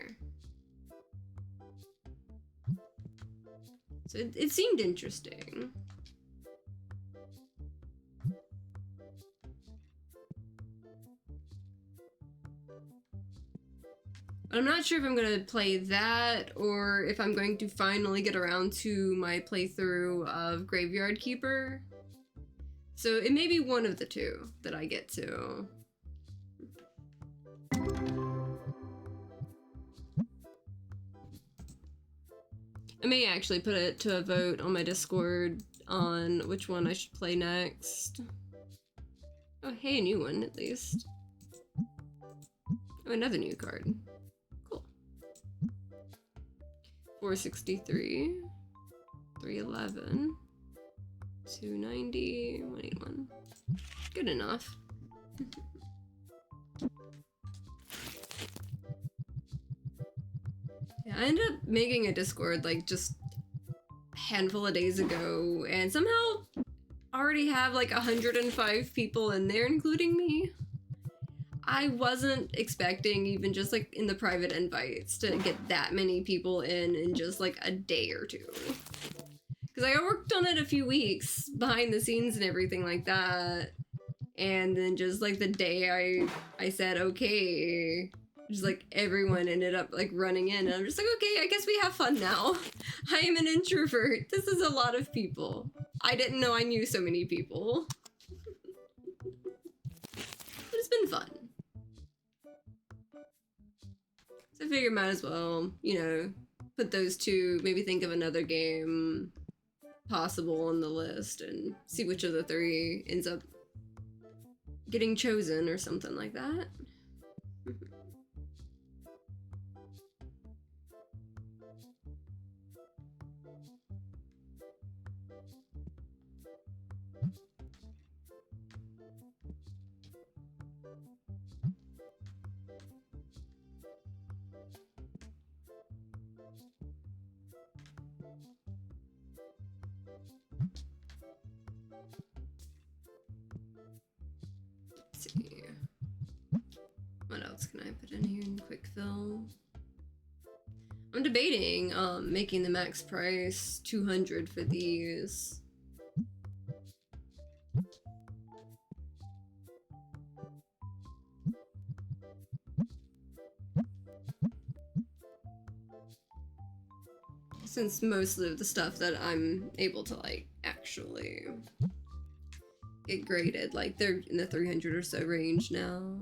So it seemed interesting. But I'm not sure if I'm gonna play that or if I'm going to finally get around to my playthrough of Graveyard Keeper. So it may be one of the two that I get to. I may actually put it to a vote on my Discord on which one I should play next. Oh, hey, a new one at least. Oh, another new card. Cool. 463, 311, 290, 181. Good enough. Yeah, I ended up making a Discord like just a handful of days ago and somehow already have like 105 people in there, including me. I wasn't expecting even just like in the private invites to get that many people in just like a day or two. Because I worked on it a few weeks behind the scenes and everything like that. And then just like the day I said okay, just like everyone ended up like running in and I'm just like, okay, I guess we have fun now. I am an introvert. This is a lot of people. I didn't know I knew so many people. But it's been fun. So I figured might as well, you know, put those two, maybe think of another game possible on the list and see which of the three ends up getting chosen or something like that. Let's see. What else can I put in here in quick fill? I'm debating making the max price 200 for these. Since most of the stuff that I'm able to like actually get graded, like they're in the 300 or so range now.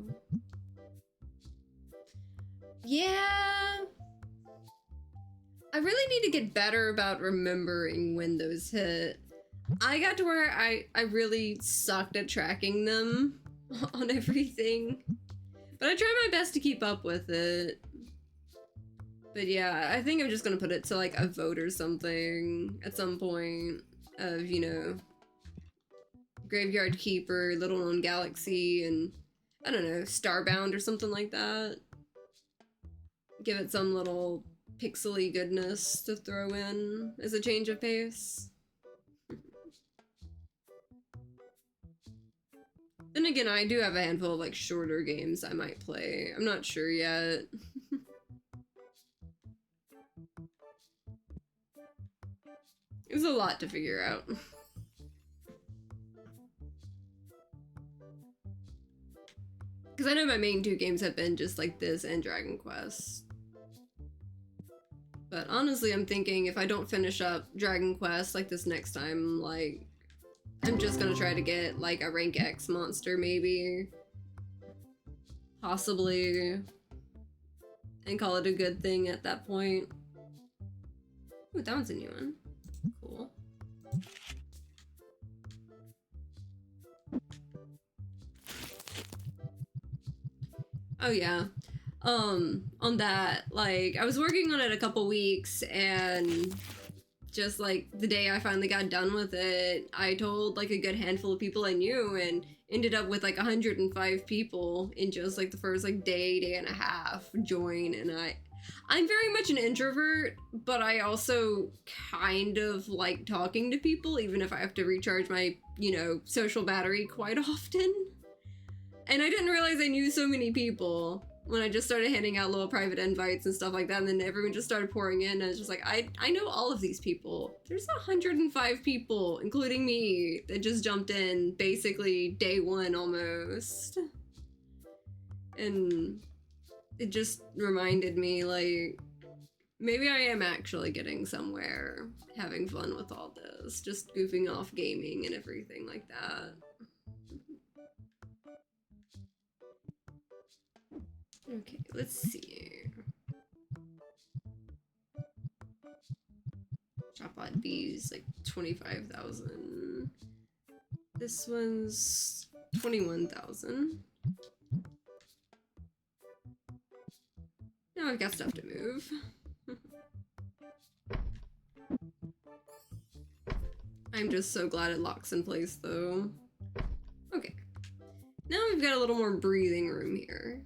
Yeah, I really need to get better about remembering when those hit. I got to where I really sucked at tracking them on everything, but I try my best to keep up with it. But yeah, I think I'm just gonna put it to like a vote or something at some point of, you know, Graveyard Keeper, Little Known Galaxy, and I don't know, Starbound or something like that. Give it some little pixely goodness to throw in as a change of pace. Then again, I do have a handful of like shorter games I might play. I'm not sure yet. It's a lot to figure out. Because I know my main 2 games have been just like this and Dragon Quest. But honestly, I'm thinking if I don't finish up Dragon Quest like this next time, like, I'm just gonna try to get like a rank X monster maybe. Possibly. And call it a good thing at that point. Ooh, that one's a new one. Cool. Oh yeah. On that, like, I was working on it a couple weeks, and just like the day I finally got done with it, I told like a good handful of people I knew, and ended up with like 105 people in just like the first like day and a half join. And I'm very much an introvert, but I also kind of like talking to people, even if I have to recharge my, you know, social battery quite often. And I didn't realize I knew so many people when I just started handing out little private invites and stuff like that, and then everyone just started pouring in, and it's just like, I know all of these people. There's 105 people, including me, that just jumped in basically day 1 almost. And it just reminded me, like, maybe I am actually getting somewhere, having fun with all this, just goofing off gaming and everything like that. Okay, let's see. Shop on B's like 25,000. This one's 21,000. Now I've got stuff to move. I'm just so glad it locks in place though. Okay. Now we've got a little more breathing room here.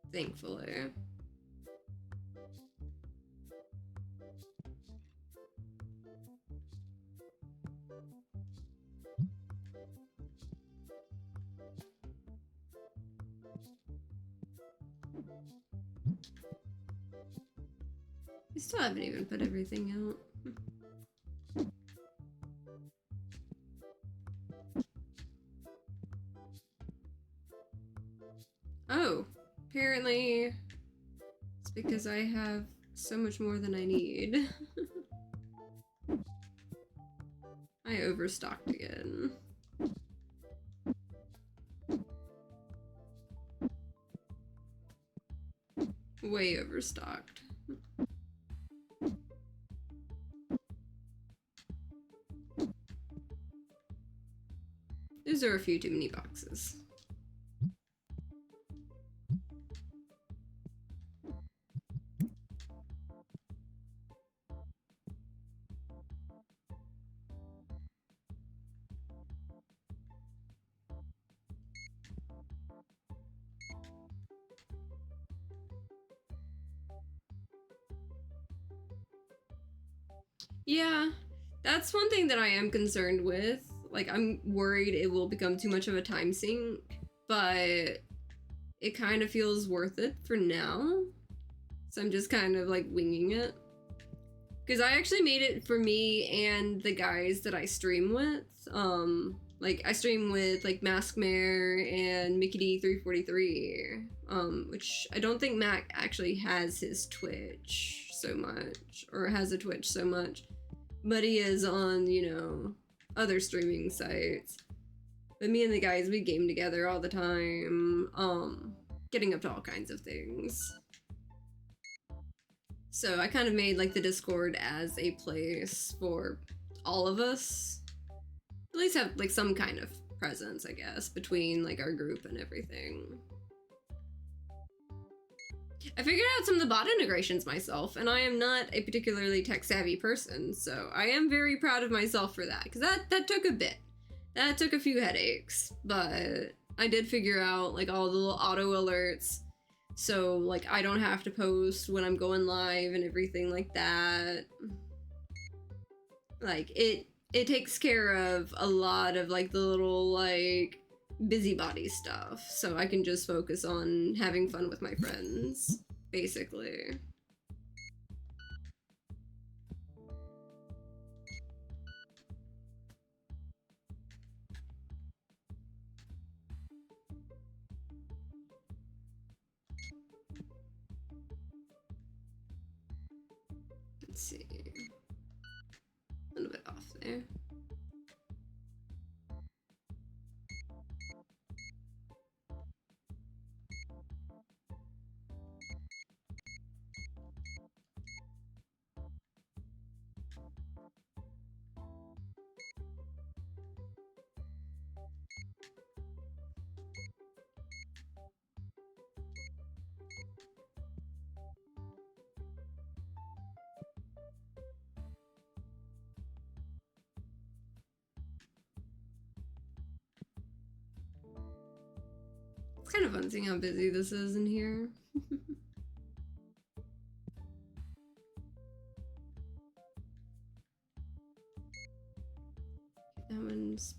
Thankfully. We still haven't even put everything out. Oh, apparently it's because I have so much more than I need. I overstocked again. Way overstocked. Those are a few too many boxes. Yeah, that's one thing that I am concerned with. Like, I'm worried it will become too much of a time sink, but it kind of feels worth it for now. So I'm just kind of like winging it. Because I actually made it for me and the guys that I stream with. Like, I stream with like Maskmare and Mickey D343, which I don't think Mac actually has his Twitch so much, or has a Twitch so much. But he is on, you know, other streaming sites. But me and the guys, we game together all the time, getting up to all kinds of things. So I kind of made like the Discord as a place for all of us. At least have like some kind of presence, I guess, between like our group and everything. I figured out some of the bot integrations myself, and I am not a particularly tech-savvy person, so I am very proud of myself for that, because that took a bit. That took a few headaches, but I did figure out, like, all the little auto alerts, so, like, I don't have to post when I'm going live and everything like that. Like, it takes care of a lot of, like, the little, like, busybody stuff, so I can just focus on having fun with my friends, basically. Let's see. A little bit off there. It's kind of fun seeing how busy this is in here. That one's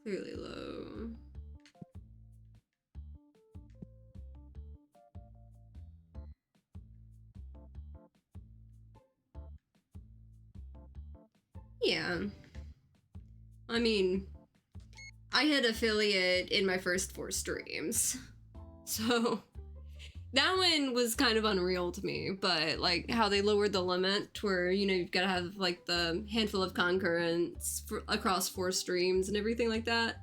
clearly low. Yeah. I mean, I hit affiliate in my first 4 streams. So that one was kind of unreal to me, but like how they lowered the limit where, you know, you've got to have like the handful of concurrents across 4 streams and everything like that.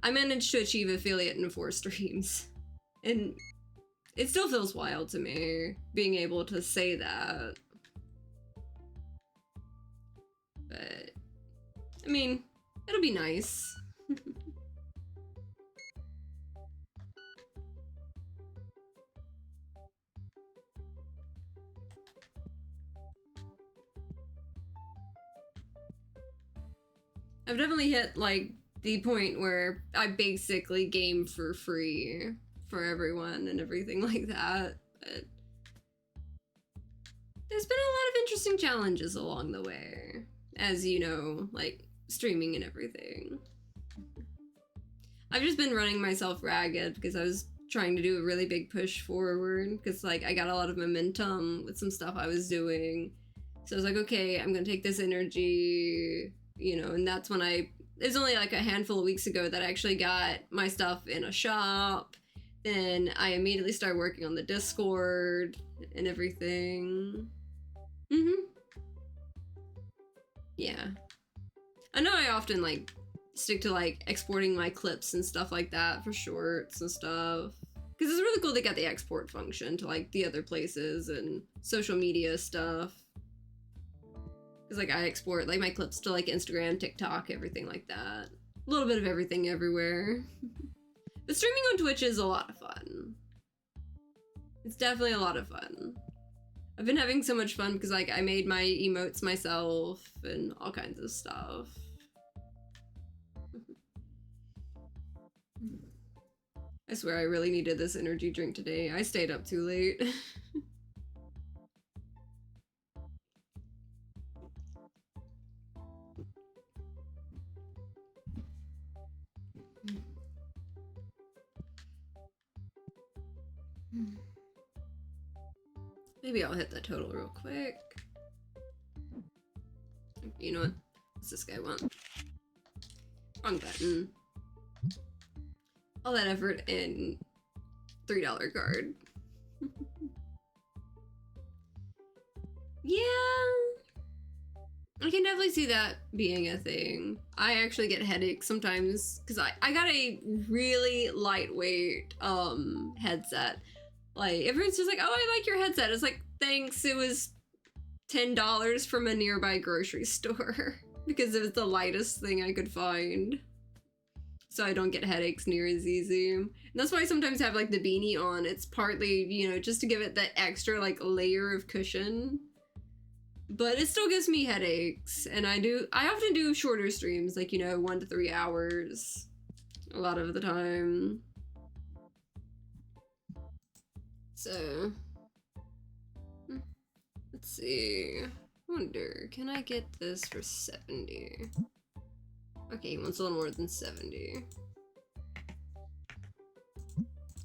I managed to achieve affiliate in 4 streams. And it still feels wild to me being able to say that. But I mean, it'll be nice. I've definitely hit like the point where I basically game for free for everyone and everything like that. But there's been a lot of interesting challenges along the way, as you know, like streaming and everything. I've just been running myself ragged because I was trying to do a really big push forward because like I got a lot of momentum with some stuff I was doing. So I was like, okay, I'm gonna take this energy, you know, and that's when it was only like a handful of weeks ago that I actually got my stuff in a shop. Then I immediately started working on the Discord and everything. Yeah. I know I often like stick to like exporting my clips and stuff like that for shorts and stuff. Because it's really cool they got the export function to like the other places and social media stuff. Because like I export like my clips to like Instagram, TikTok, everything like that. A little bit of everything everywhere. But streaming on Twitch is a lot of fun. It's definitely a lot of fun. I've been having so much fun because like I made my emotes myself and all kinds of stuff. I swear I really needed this energy drink today. I stayed up too late. Maybe I'll hit the total real quick. You know what? What's this guy want? Wrong button. All that effort in $3 card. Yeah. I can definitely see that being a thing. I actually get headaches sometimes because I got a really lightweight headset. Like everyone's just like, oh, I like your headset. It's like, thanks, it was $10 from a nearby grocery store because it was the lightest thing I could find. So I don't get headaches near as easy. And that's why I sometimes have like the beanie on. It's partly, you know, just to give it that extra like layer of cushion. But it still gives me headaches. And I often do shorter streams, like, you know, 1 to 3 hours a lot of the time. So let's see. I wonder, can I get this for 70? Okay, he wants a little more than 70.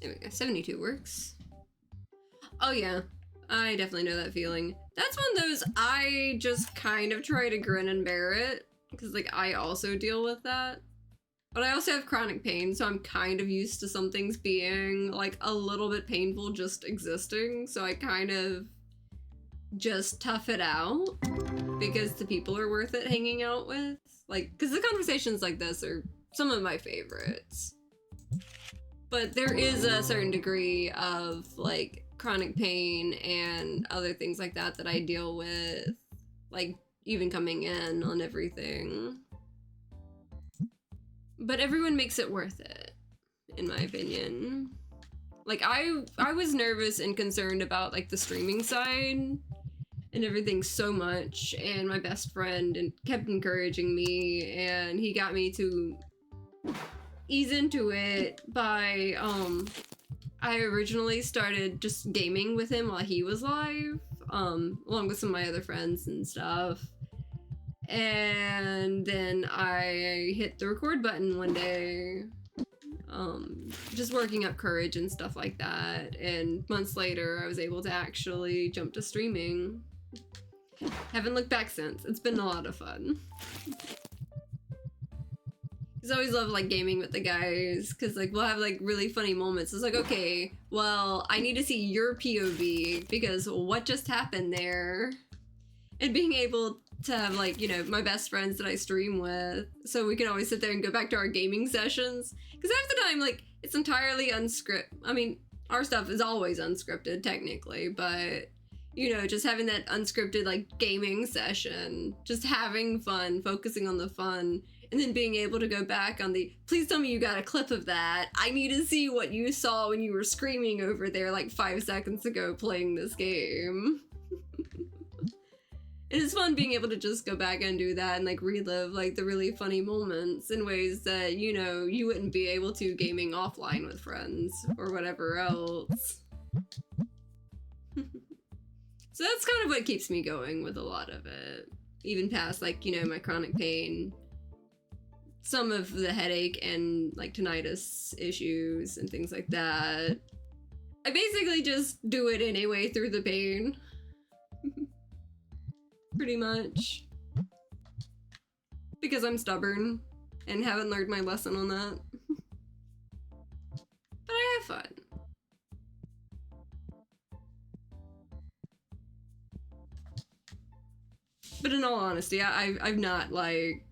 There we go. 72 works. Oh yeah, I definitely know that feeling. That's one of those I just kind of try to grin and bear it, because like I also deal with that. But I also have chronic pain, so I'm kind of used to some things being like a little bit painful just existing, so I kind of just tough it out because the people are worth it hanging out with. Like, because the conversations like this are some of my favorites. But there is a certain degree of, like, chronic pain and other things like that that I deal with, like, even coming in on everything. But everyone makes it worth it, in my opinion. Like, I was nervous and concerned about, like, the streaming side and everything so much, and my best friend kept encouraging me, and he got me to ease into it by, I originally started just gaming with him while he was live, along with some of my other friends and stuff. And then I hit the record button one day, just working up courage and stuff like that. And months later, I was able to actually jump to streaming. Haven't looked back since. It's been a lot of fun. Cause I always love like gaming with the guys, cause like we'll have like really funny moments. It's like, okay, well, I need to see your POV because what just happened there? And being able to have like, you know, my best friends that I stream with, so we can always sit there and go back to our gaming sessions. Cause half the time, like, it's entirely unscripted. I mean, our stuff is always unscripted technically, but you know, just having that unscripted like gaming session, just having fun, focusing on the fun, and then being able to go back on the, please tell me you got a clip of that. I need to see what you saw when you were screaming over there like 5 seconds ago playing this game. It is fun being able to just go back and do that and like relive like the really funny moments in ways that, you know, you wouldn't be able to gaming offline with friends or whatever else. So that's kind of what keeps me going with a lot of it. Even past like, you know, my chronic pain, some of the headache and like tinnitus issues and things like that. I basically just do it anyway through the pain. Pretty much. Because I'm stubborn and haven't learned my lesson on that. But I have fun. But in all honesty, I've not, like,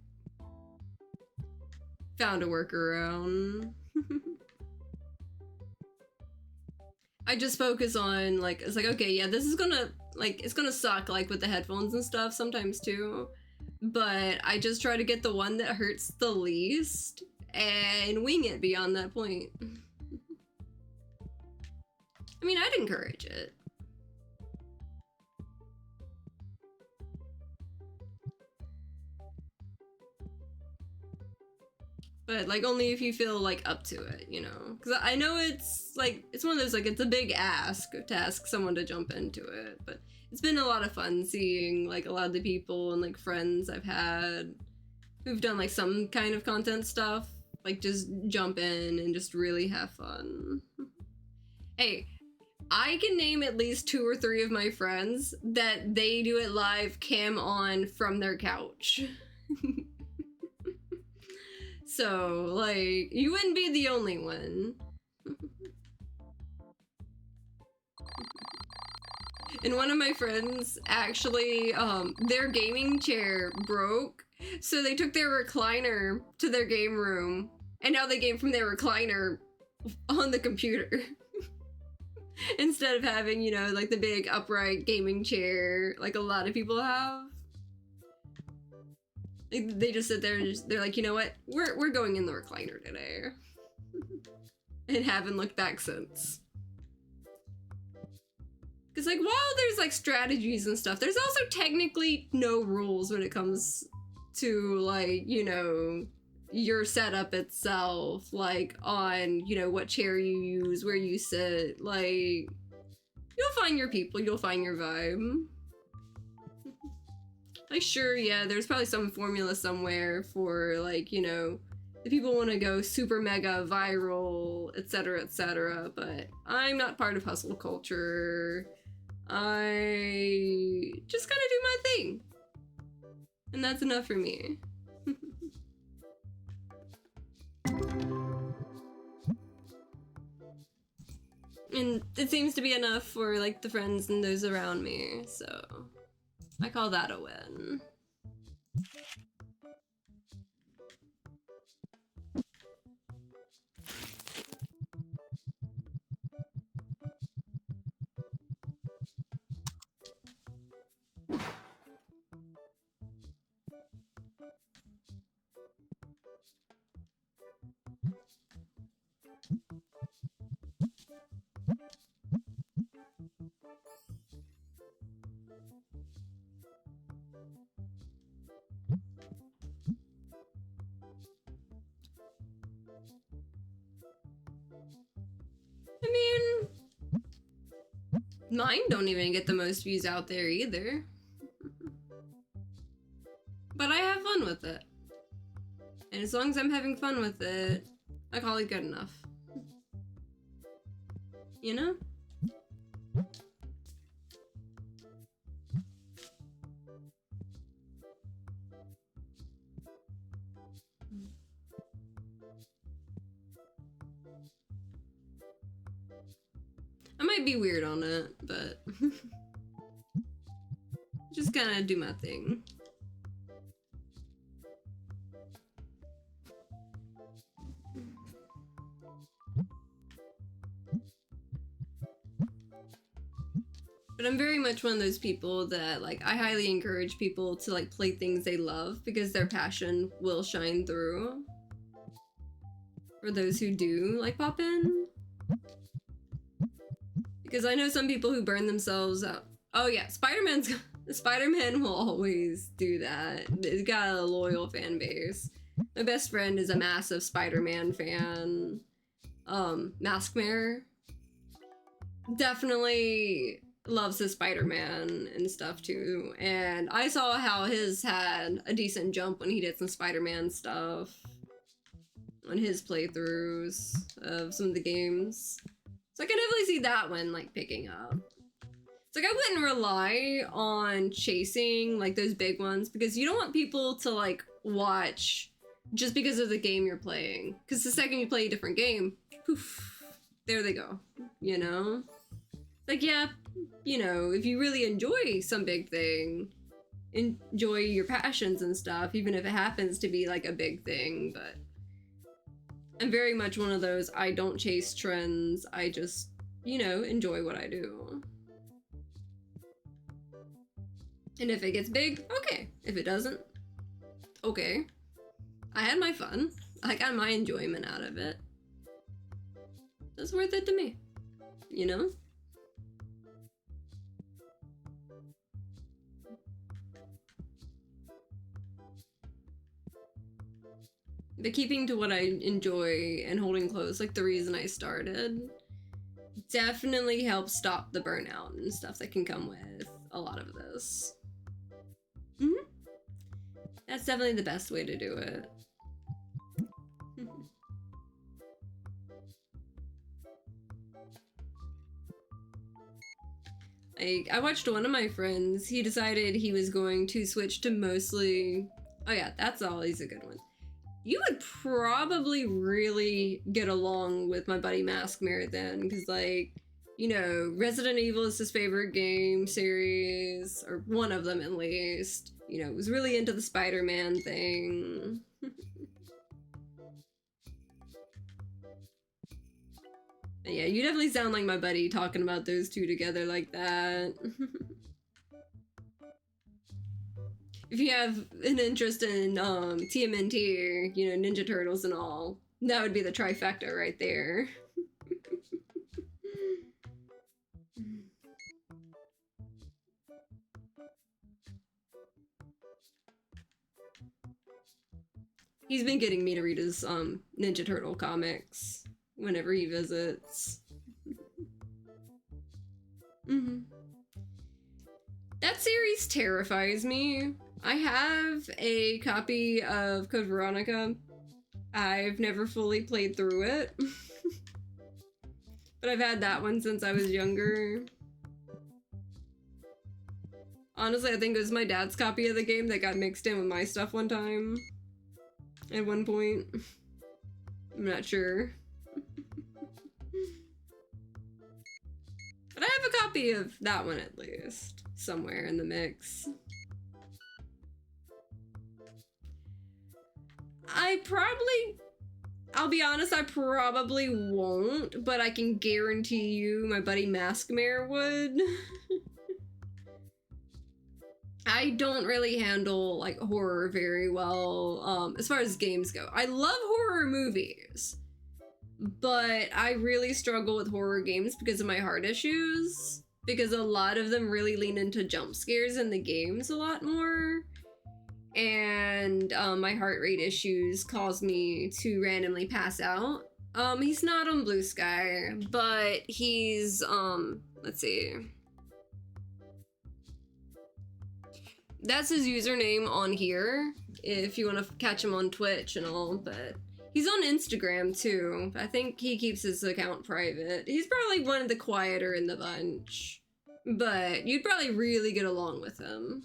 found a workaround. I just focus on, like, it's like, okay, yeah, this is gonna, like, it's gonna suck, like, with the headphones and stuff sometimes, too. But I just try to get the one that hurts the least and wing it beyond that point. I mean, I'd encourage it. But, like, only if you feel, like, up to it, you know? Because I know it's, like, it's one of those, like, it's a big ask to ask someone to jump into it. But it's been a lot of fun seeing, like, a lot of the people and, like, friends I've had who've done, like, some kind of content stuff. Like, just jump in and just really have fun. Hey, I can name at least 2 or 3 of my friends that they do it live cam on from their couch. So, like, you wouldn't be the only one. And one of my friends actually, their gaming chair broke, so they took their recliner to their game room, and now they game from their recliner on the computer. Instead of having, you know, like the big upright gaming chair like a lot of people have. They just sit there and they're like, you know what? We're going in the recliner today. And haven't looked back since. Because, like, while there's, like, strategies and stuff, there's also technically no rules when it comes to, like, you know, your setup itself. Like, on, you know, what chair you use, where you sit. Like, you'll find your people, you'll find your vibe. Like, sure, yeah, there's probably some formula somewhere for, like, you know, the people want to go super mega viral, etc., but I'm not part of hustle culture. I just gotta do my thing. And that's enough for me. And it seems to be enough for like the friends and those around me, so I call that a win. I mean, mine don't even get the most views out there either. But I have fun with it. And as long as I'm having fun with it, I call it good enough. You know? I might be weird on it, but just kind of do my thing. But I'm very much one of those people that, like, I highly encourage people to, like, play things they love because their passion will shine through. For those who do, like, pop in. Because I know some people who burn themselves out. Oh yeah, Spider-Man will always do that. It's got a loyal fan base. My best friend is a massive Spider-Man fan. Maskmare definitely loves his Spider-Man and stuff too. And I saw how his had a decent jump when he did some Spider-Man stuff on his playthroughs of some of the games. So I can definitely see that one like picking up. It's like I wouldn't rely on chasing like those big ones because you don't want people to like watch just because of the game you're playing. Because the second you play a different game, poof, there they go, you know? Like, yeah, you know, if you really enjoy some big thing, enjoy your passions and stuff, even if it happens to be like a big thing, but I'm very much one of those, I don't chase trends, I just, you know, enjoy what I do. And if it gets big, okay. If it doesn't, okay. I had my fun. I got my enjoyment out of it. That's worth it to me, you know? But keeping to what I enjoy and holding close, like the reason I started, definitely helps stop the burnout and stuff that can come with a lot of this. Mm-hmm. That's definitely the best way to do it. I watched one of my friends, he decided he was going to switch to mostly... Oh yeah, that's always a good one. You would probably really get along with my buddy Maskmare then, because like, you know, Resident Evil is his favorite game series, or one of them at least. You know, was really into the Spider-Man thing. Yeah, you definitely sound like my buddy talking about those two together like that. If you have an interest in TMNT, you know, Ninja Turtles and all, that would be the trifecta right there. He's been getting me to read his Ninja Turtle comics whenever he visits. Mm-hmm. That series terrifies me. I have a copy of Code Veronica. I've never fully played through it. But I've had that one since I was younger. Honestly, I think it was my dad's copy of the game that got mixed in with my stuff one time. At one point. I'm not sure. copy of that one at least, somewhere in the mix. I'll be honest, I probably won't, but I can guarantee you my buddy Maskmare would. I don't really handle like horror very well, as far as games go. I love horror movies, but I really struggle with horror games because of my heart issues, because a lot of them really lean into jump scares in the games a lot more. And my heart rate issues cause me to randomly pass out. He's not on Blue Sky, but he's, let's see. That's his username on here, if you want to catch him on Twitch and all, but he's on Instagram too. I think he keeps his account private. He's probably one of the quieter in the bunch, but you'd probably really get along with him.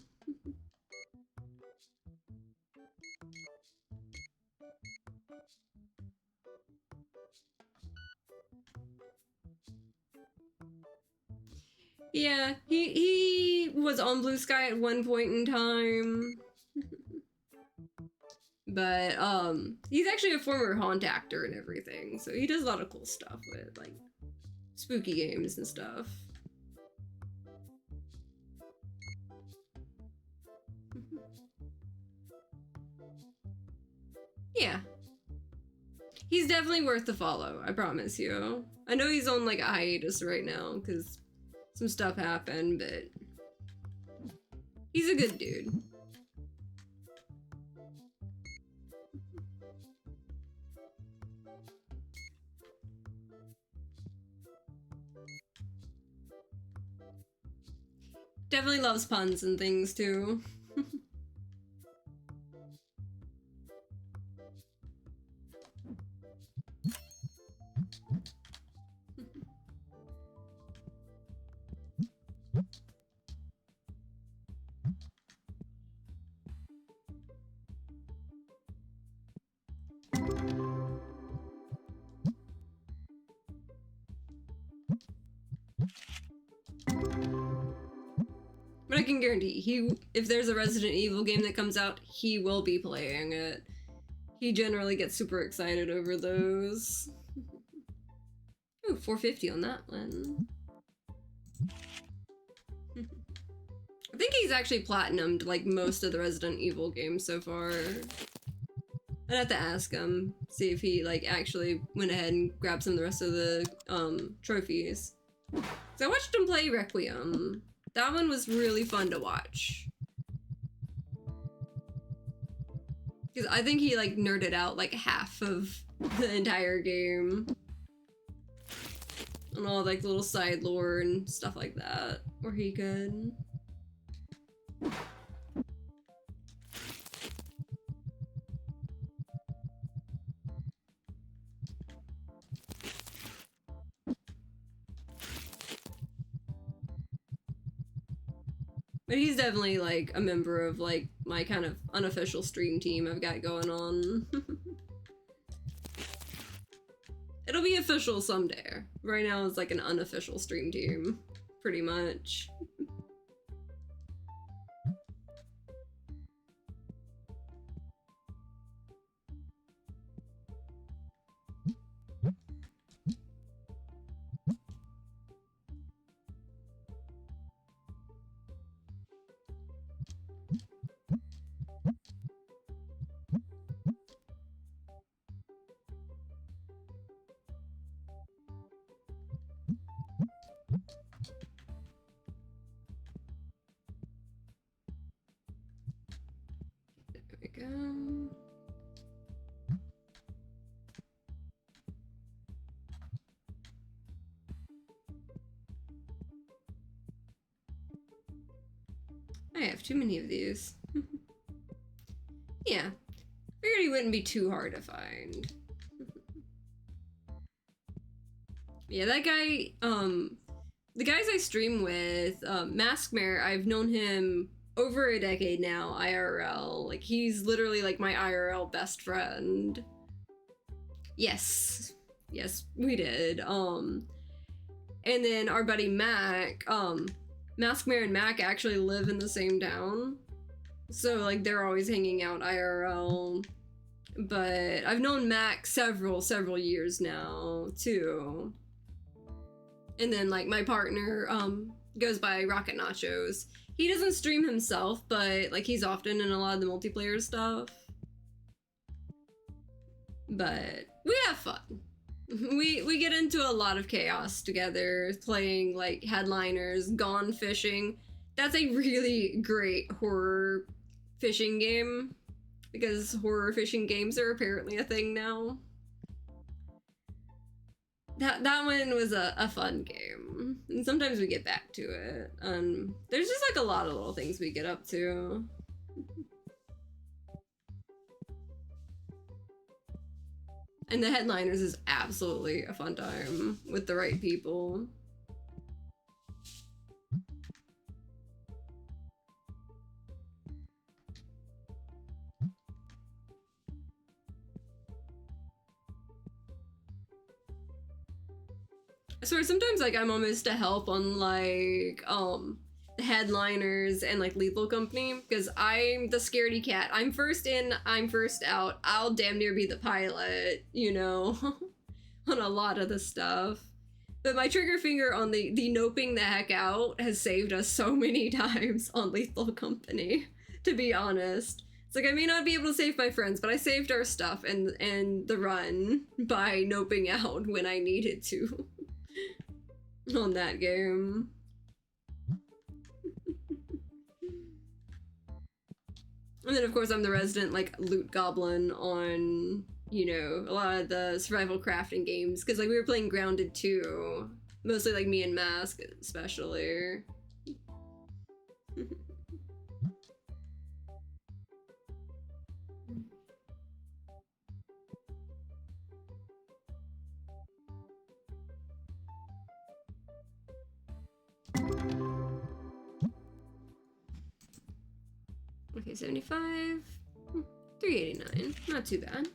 Yeah, he was on Blue Sky at one point in time. But he's actually a former Haunt actor and everything, so he does a lot of cool stuff with like spooky games and stuff. Yeah. He's definitely worth the follow, I promise you. I know he's on like a hiatus right now because some stuff happened, but he's a good dude. Definitely loves puns and things too. But I can guarantee if there's a Resident Evil game that comes out, he will be playing it. He generally gets super excited over those. Ooh, 450 on that one. I think he's actually platinumed like most of the Resident Evil games so far. I'd have to ask him, see if he like actually went ahead and grabbed some of the rest of the trophies. So I watched him play Requiem. That one was really fun to watch. Because I think he like nerded out like half of the entire game. And all like little side lore and stuff like that, where he could. But he's definitely like a member of like my kind of unofficial stream team I've got going on. It'll be official someday. Right now it's like an unofficial stream team, pretty much. Go. I have too many of these. Yeah, figured he wouldn't be too hard to find. Yeah, that guy, the guys I stream with, Maskmare, I've known him over a decade now, IRL. Like, he's literally like my IRL best friend. Yes, we did. And then our buddy Mac, Maskmare and Mac actually live in the same town. So like they're always hanging out IRL. But I've known Mac several years now too. And then like my partner goes by Rocket Nachos. He doesn't stream himself, but like he's often in a lot of the multiplayer stuff. But we have fun. We get into a lot of chaos together, playing like Headliners, Gone Fishing. That's a really great horror fishing game, because horror fishing games are apparently a thing now. That one was a fun game, and sometimes we get back to it. There's just like a lot of little things we get up to. And the Headliners is absolutely a fun time with the right people. I swear sometimes like I'm almost a help on like the Headliners and like Lethal Company, because I'm the scaredy cat. I'm first in, I'm first out. I'll damn near be the pilot, you know, on a lot of the stuff. But my trigger finger on the noping the heck out has saved us so many times on Lethal Company, to be honest. It's like I may not be able to save my friends, but I saved our stuff and the run by noping out when I needed to on that game. And then of course I'm the resident like loot goblin on, you know, a lot of the survival crafting games, because like we were playing Grounded too, mostly like me and Mask especially. Okay, 75, 389, not too bad.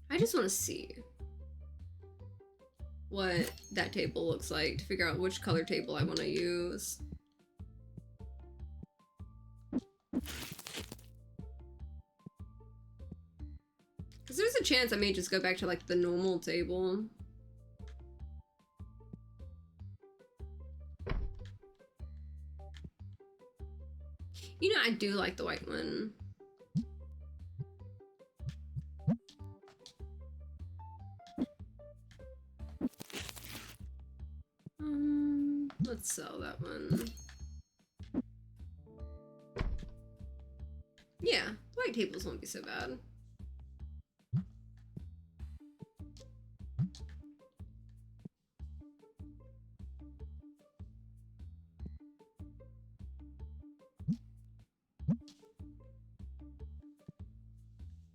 I just want to see what that table looks like to figure out which color table I want to use. Because there's a chance I may just go back to like the normal table. You know, I do like the white one. Let's sell that one. Yeah, white tables won't be so bad.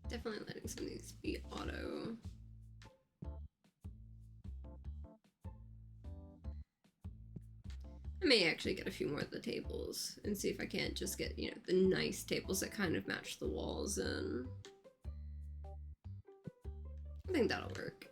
Definitely letting some of these be auto. I may actually get a few more of the tables and see if I can't just get, you know, the nice tables that kind of match the walls in. I think that'll work.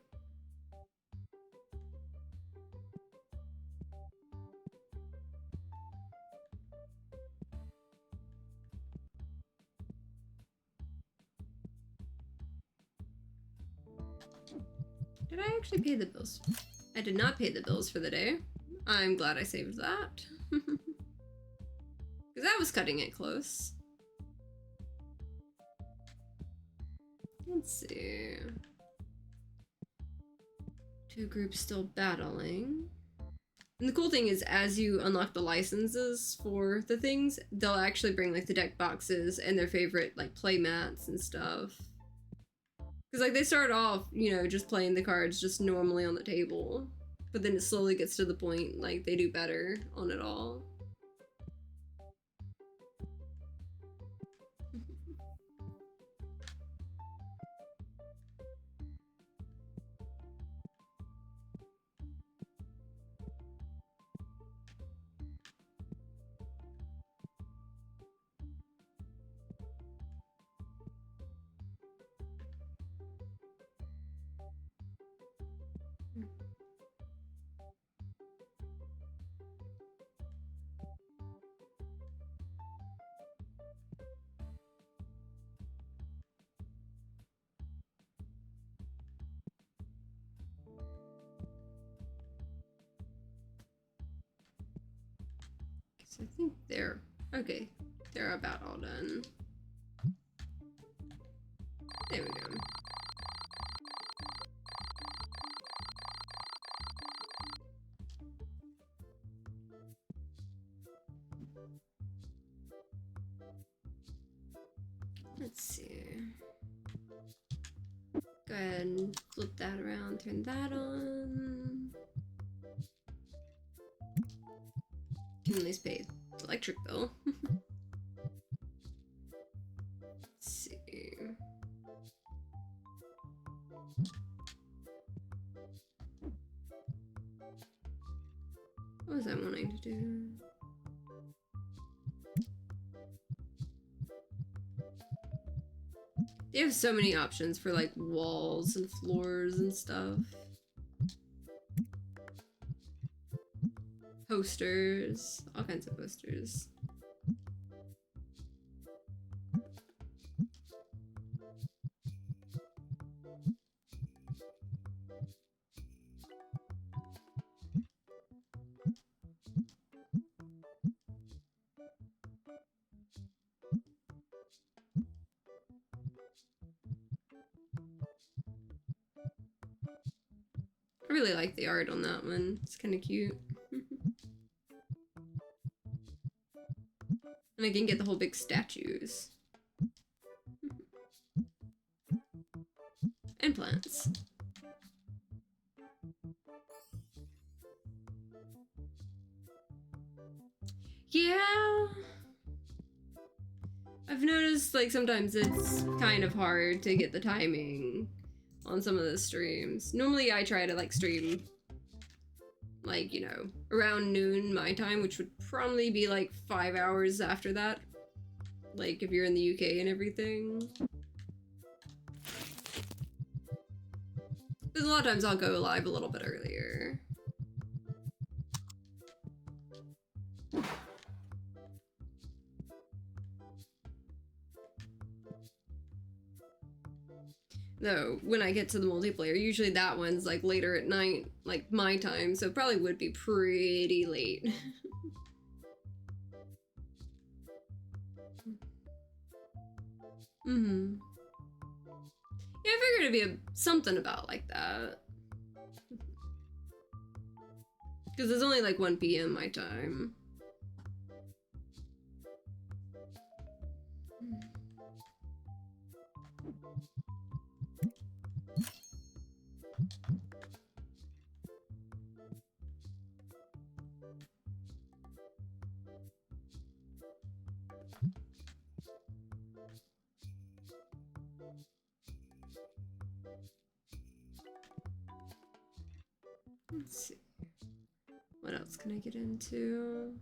Did I actually pay the bills? I did not pay the bills for the day. I'm glad I saved that. Because that was cutting it close. Let's see. Two groups still battling. And the cool thing is, as you unlock the licenses for the things, they'll actually bring like the deck boxes and their favorite like play mats and stuff. Because, like, they start off, you know, just playing the cards just normally on the table. But then it slowly gets to the point, like, they do better on it all. I think they're okay. They're about all done. There we go. Let's see. Go ahead and flip that around, turn that on. Can at least pay the electric bill. Let's see. What was I wanting to do? They have so many options for like walls and floors and stuff. Posters, all kinds of posters. I really like the art on that one. It's kind of cute. And I can get the whole big statues. And plants. Yeah. I've noticed like sometimes it's kind of hard to get the timing on some of the streams. Normally I try to like stream like, you know, around noon my time, which would probably be like 5 hours after that. Like if you're in the UK and everything. Because a lot of times I'll go live a little bit earlier. Though, when I get to the multiplayer, usually that one's like later at night, like my time, so it probably would be pretty late. Mm-hmm. Yeah, I figured it'd be something about like that. Because it's only like 1 p.m. my time. Let's see. What else can I get into?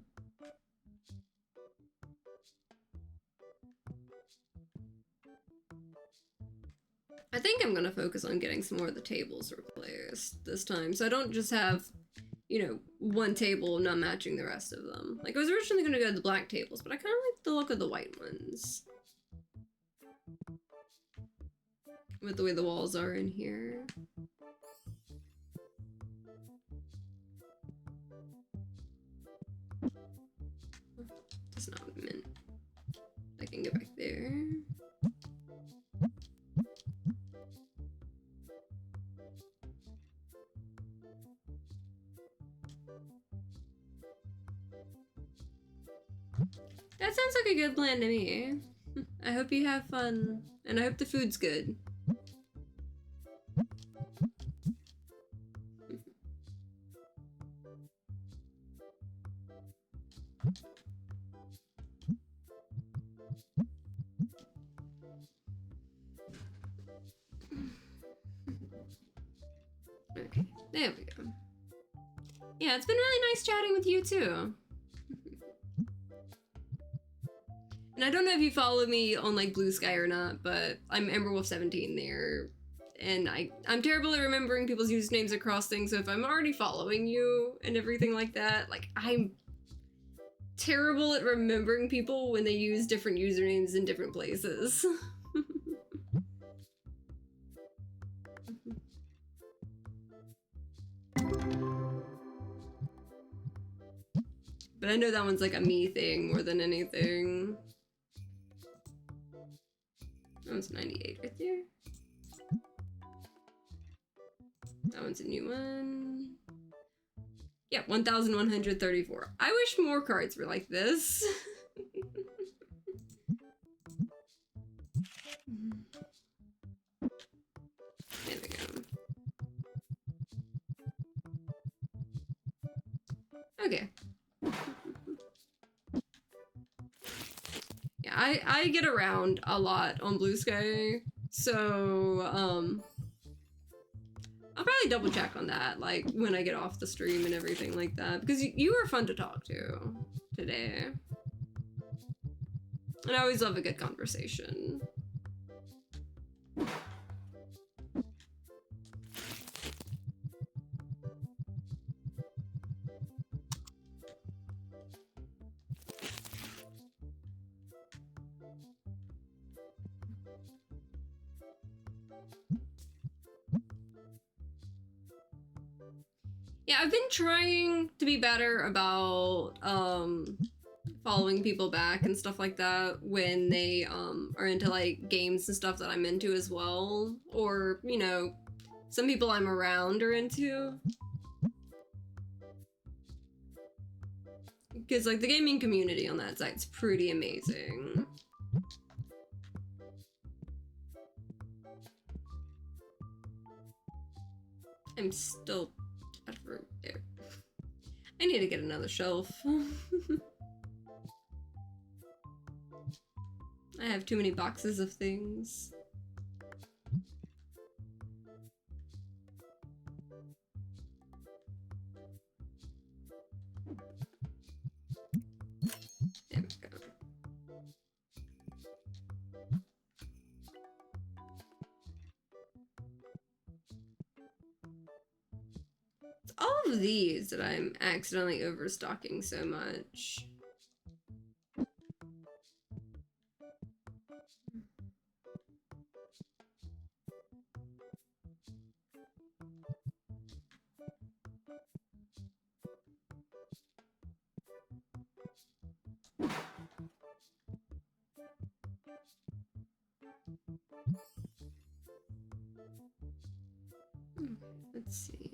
I think I'm gonna focus on getting some more of the tables replaced this time, so I don't just have, you know, one table not matching the rest of them. Like, I was originally gonna go to the black tables, but I kind of like the look of the white ones. With the way the walls are in here. That's not what I meant. I can go back there. That sounds like a good plan to me. I hope you have fun, and I hope the food's good. Okay, there we go. Yeah, it's been really nice chatting with you too. And I don't know if you follow me on like Blue Sky or not, but I'm Emberwolf17 there. And I'm terrible at remembering people's usernames across things, so if I'm already following you and everything like that, like I'm terrible at remembering people when they use different usernames in different places. But I know that one's like a me thing more than anything. That one's 98 right there. That one's a new one. Yeah, 1,134. I wish more cards were like this. There we go. Okay. Yeah, I get around a lot on Blue Sky, so I'll probably double check on that, like when I get off the stream and everything like that, because you were fun to talk to today, and I always love a good conversation. Yeah, I've been trying to be better about following people back and stuff like that when they are into like games and stuff that I'm into as well, or you know, some people I'm around are into. Because like the gaming community on that site's pretty amazing. I'm still out of room there. I need to get another shelf. I have too many boxes of things. There we go. It's all of these that I'm accidentally overstocking so much. Let's see.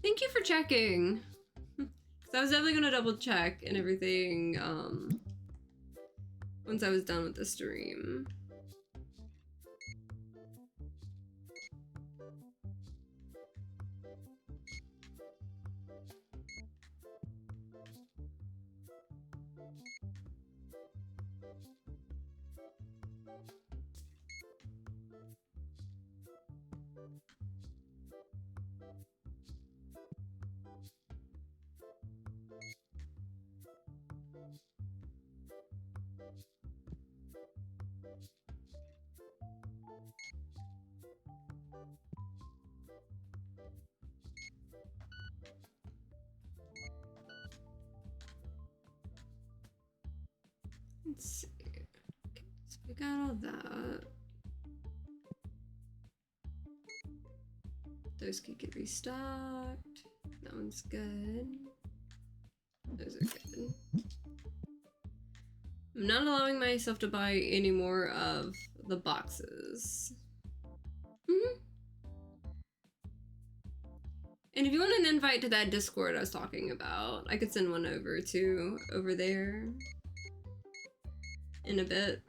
Thank you for checking. I was definitely gonna double check and everything once I was done with the stream. Let's see. Okay, so we got all that. Those could get restocked. That one's good. Those are good. I'm not allowing myself to buy any more of the boxes. And if you want an invite to that Discord I was talking about, I could send one over to over there in a bit.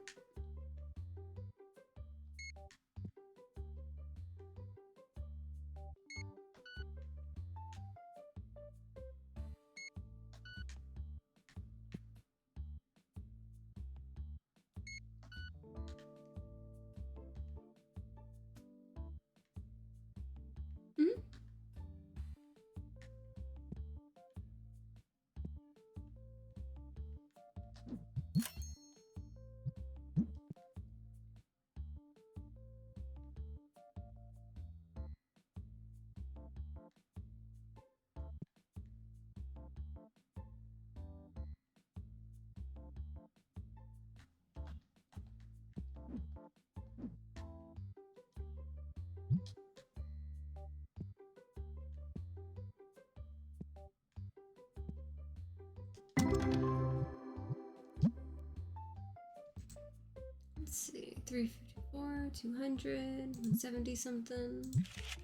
354, 200, 170 something.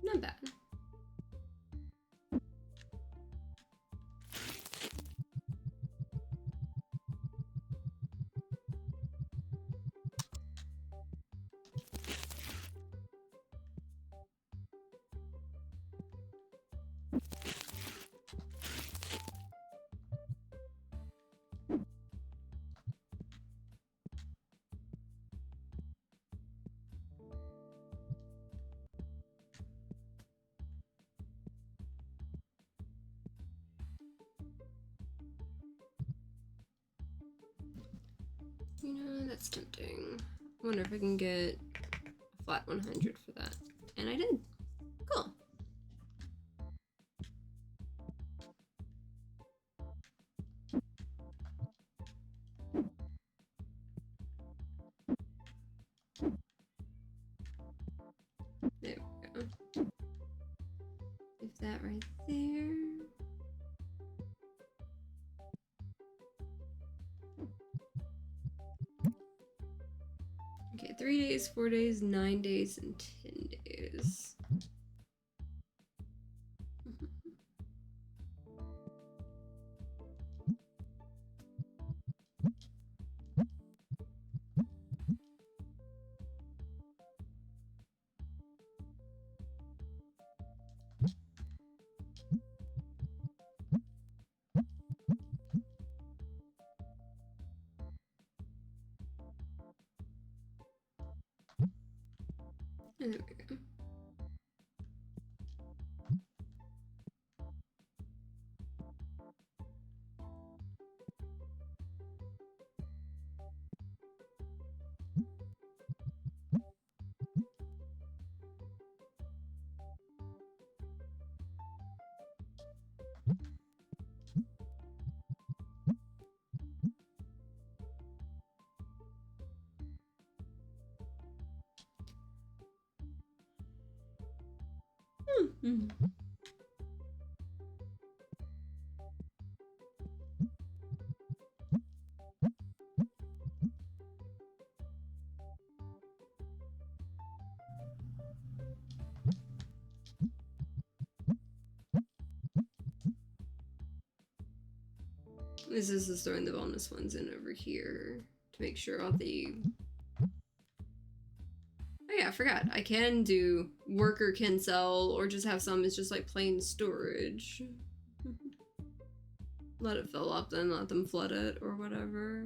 Not bad. You know, that's tempting. I wonder if I can get a flat 100 for that. And I did. Cool. There we go. Leave that right there. Okay, 3 days, 4 days, 9 days, and 10 days. And there we go. Mm-hmm. This is just throwing the bonus ones in over here to make sure all the... Oh yeah, I forgot. I can do worker can sell or just have some as just like plain storage. Let it fill up, then let them flood it or whatever.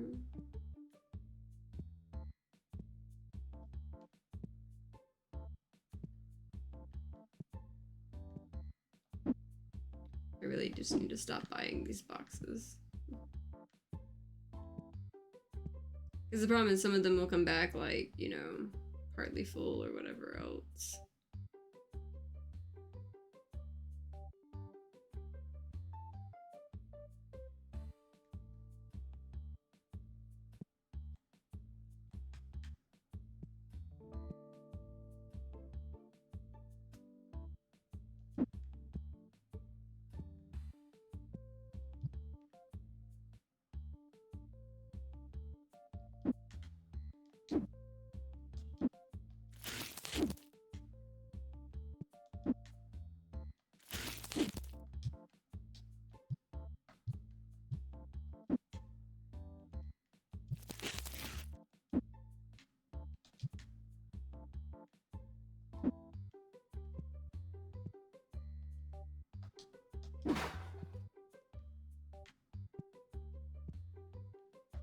I really just need to stop buying these boxes. Because the problem is some of them will come back like, you know, partly full or whatever else.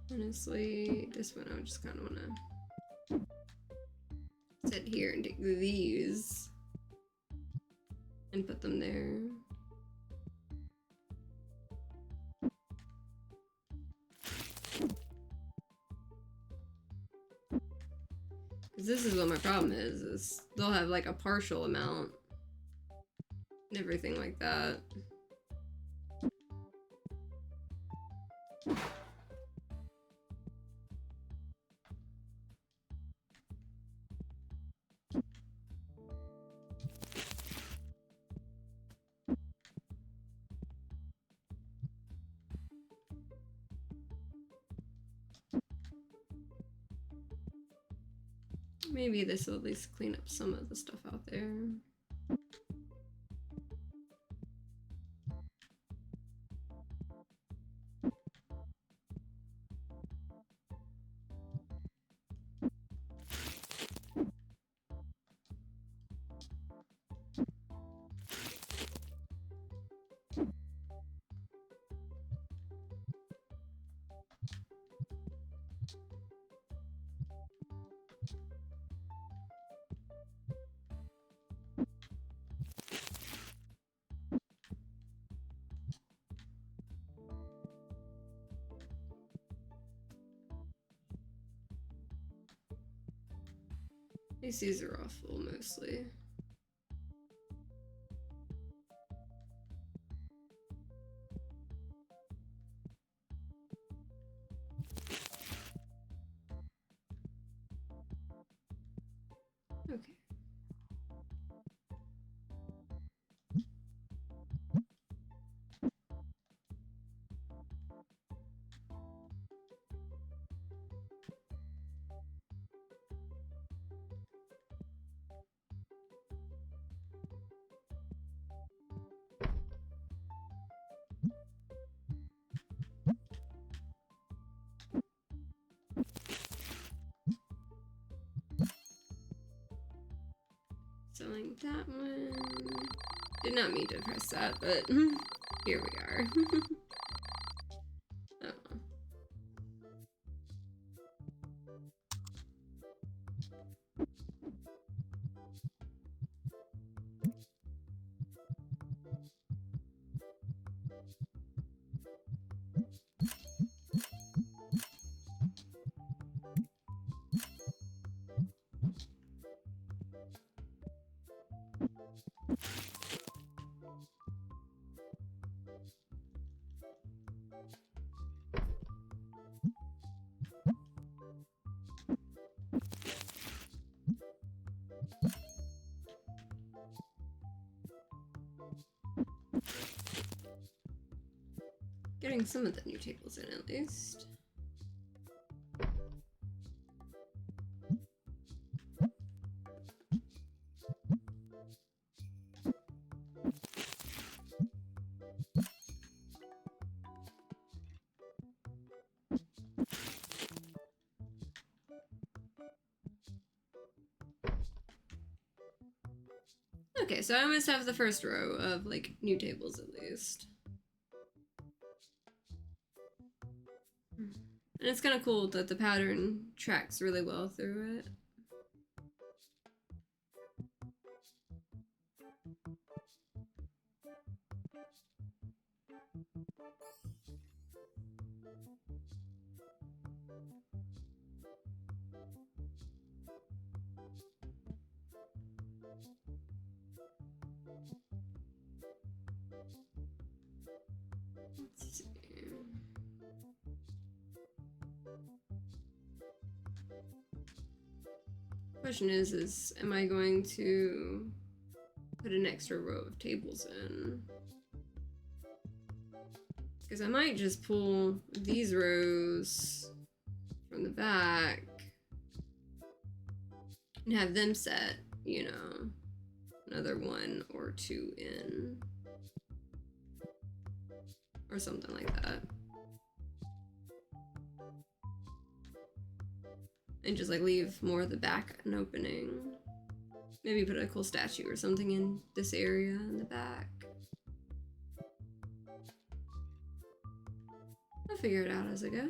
Honestly, this one I would just kind of want to sit here and take these and put them there. Because this is what my problem is they'll have like a partial amount and everything like that. maybe this will at least clean up some of the stuff out there. These are all full mostly. Okay. Selling that one. Did not mean to press that, but here we are. Oh. Getting some of the new tables in at least. Okay, so I almost have the first row of like new tables at least. And it's kind of cool that the pattern tracks really well through it. Let's see. Question is am I going to put an extra row of tables in? Because I might just pull these rows from the back and have them set, you know, another 1 or 2 in. Or something like that. And just like leave more of the back an opening. Maybe put a cool statue or something in this area in the back. I'll figure it out as I go.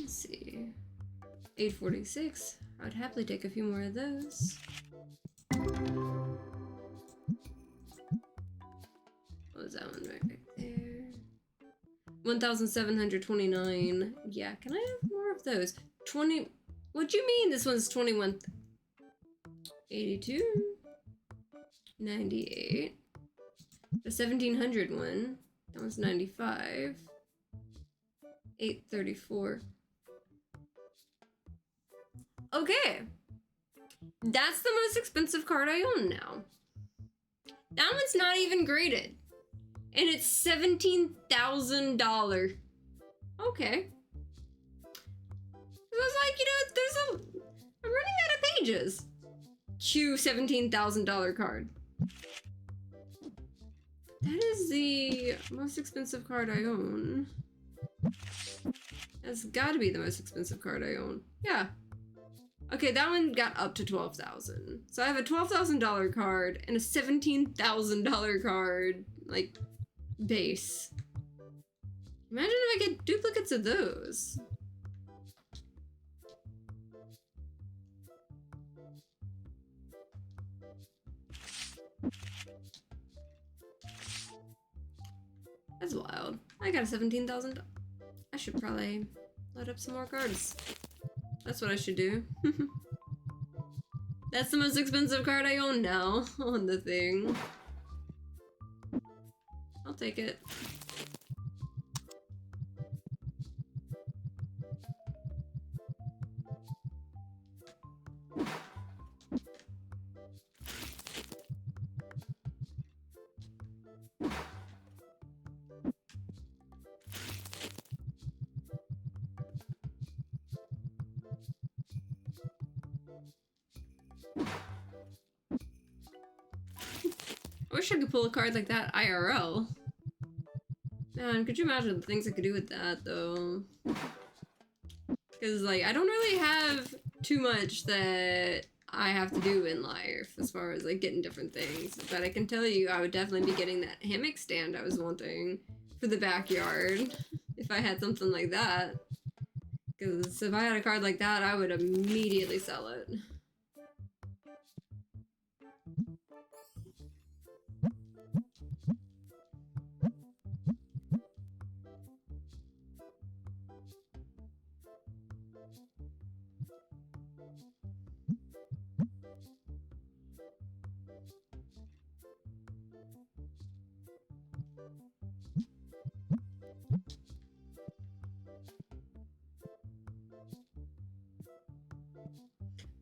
Let's see. 846. I would happily take a few more of those. What was that one right there? 1,729. Yeah, can I have more of those? 20. What do you mean this one's 21? 82. 98. The 1,700 one. That one's 95. 834. Okay. That's the most expensive card I own now. That one's not even graded. And it's $17,000. Okay. I was like, you know, I'm running out of pages. Q $17,000 card. That is the most expensive card I own. That's gotta be the most expensive card I own. Yeah. Okay, that one got up to $12,000. So I have a $12,000 card and a $17,000 card, like, base. Imagine if I get duplicates of those. That's wild. I got a $17,000. I should probably load up some more cards. That's what I should do. That's the most expensive card I own now on the thing. I'll take it. I wish I could pull a card like that IRL. Man, could you imagine the things I could do with that, though? Because, like, I don't really have too much that I have to do in life as far as, like, getting different things. But I can tell you I would definitely be getting that hammock stand I was wanting for the backyard if I had something like that. Because if I had a card like that, I would immediately sell it.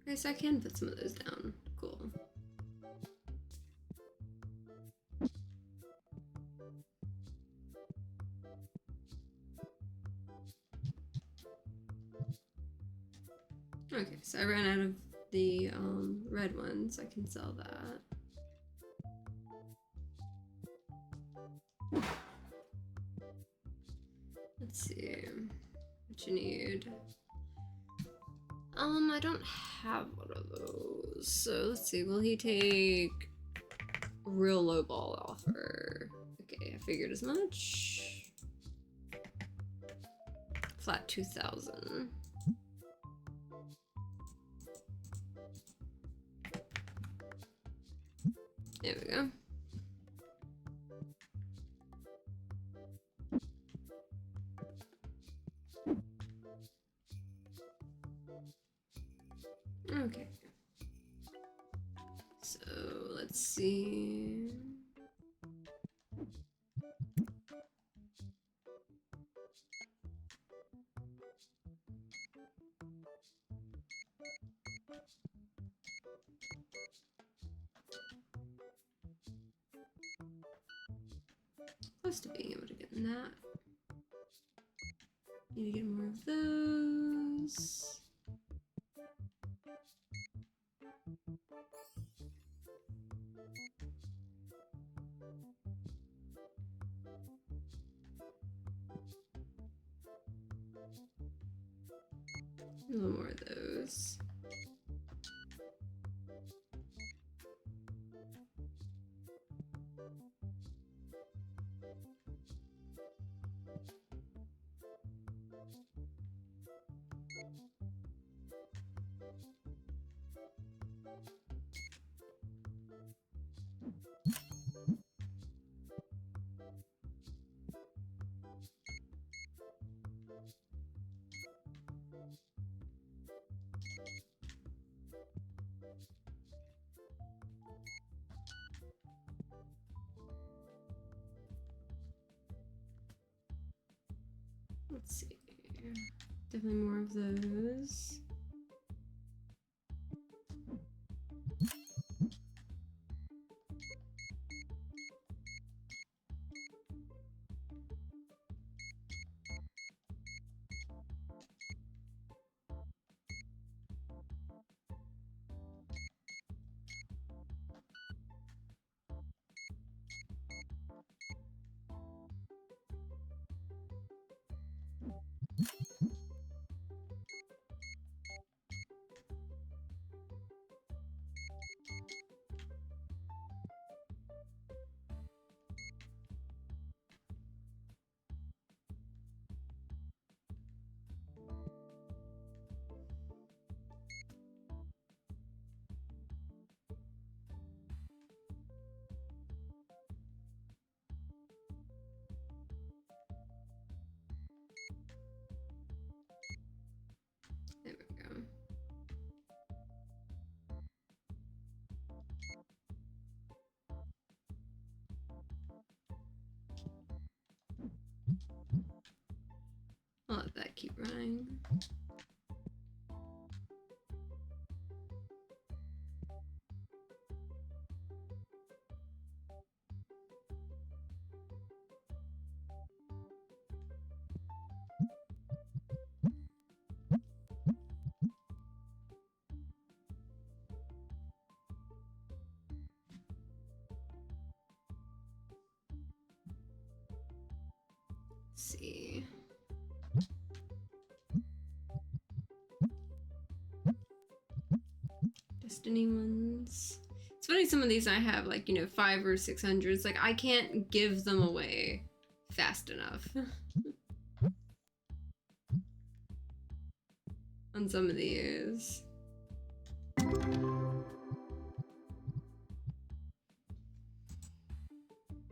Okay, so I can put some of those down. Cool. Okay, so I ran out of the red ones. I can sell that. Let's see what you need. I don't have one of those. So let's see. Will he take real low ball offer? Okay, I figured as much. Flat 2,000. There we go. Okay. So let's see. Close to being able to get in that. Need to get more of those. A little more of those. Let's see. Definitely more of those. keep running. See. Destiny ones. It's funny, some of these I have like, you know, 500 or 600s. Like, I can't give them away fast enough. On some of these.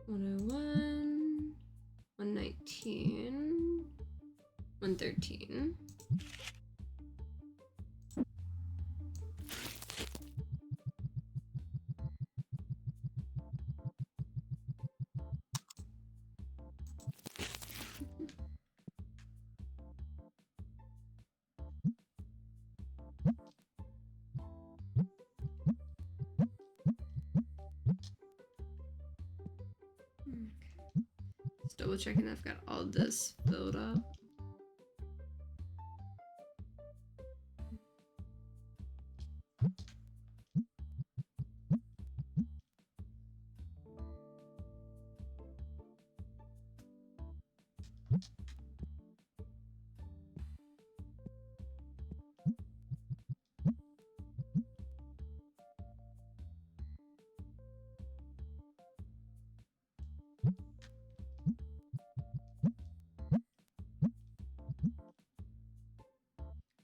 101, 119, 113. Just double checking I've got all this filled up.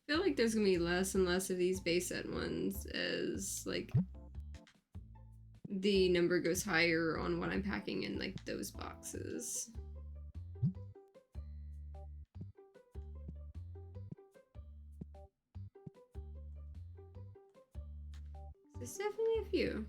I feel like there's gonna be less and less of these base set ones as like the number goes higher on what I'm packing in like those boxes. There's definitely a few.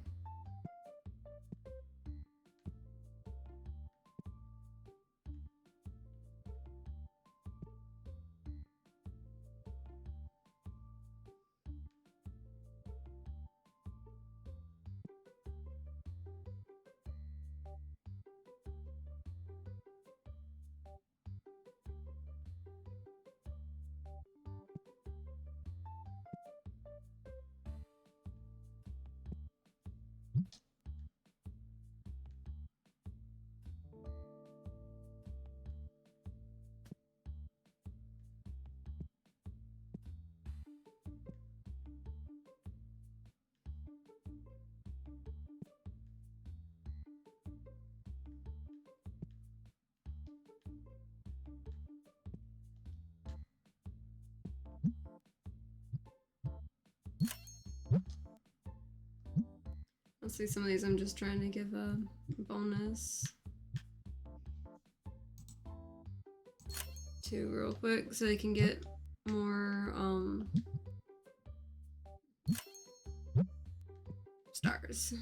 Honestly, some of these I'm just trying to give a bonus to real quick so they can get more stars.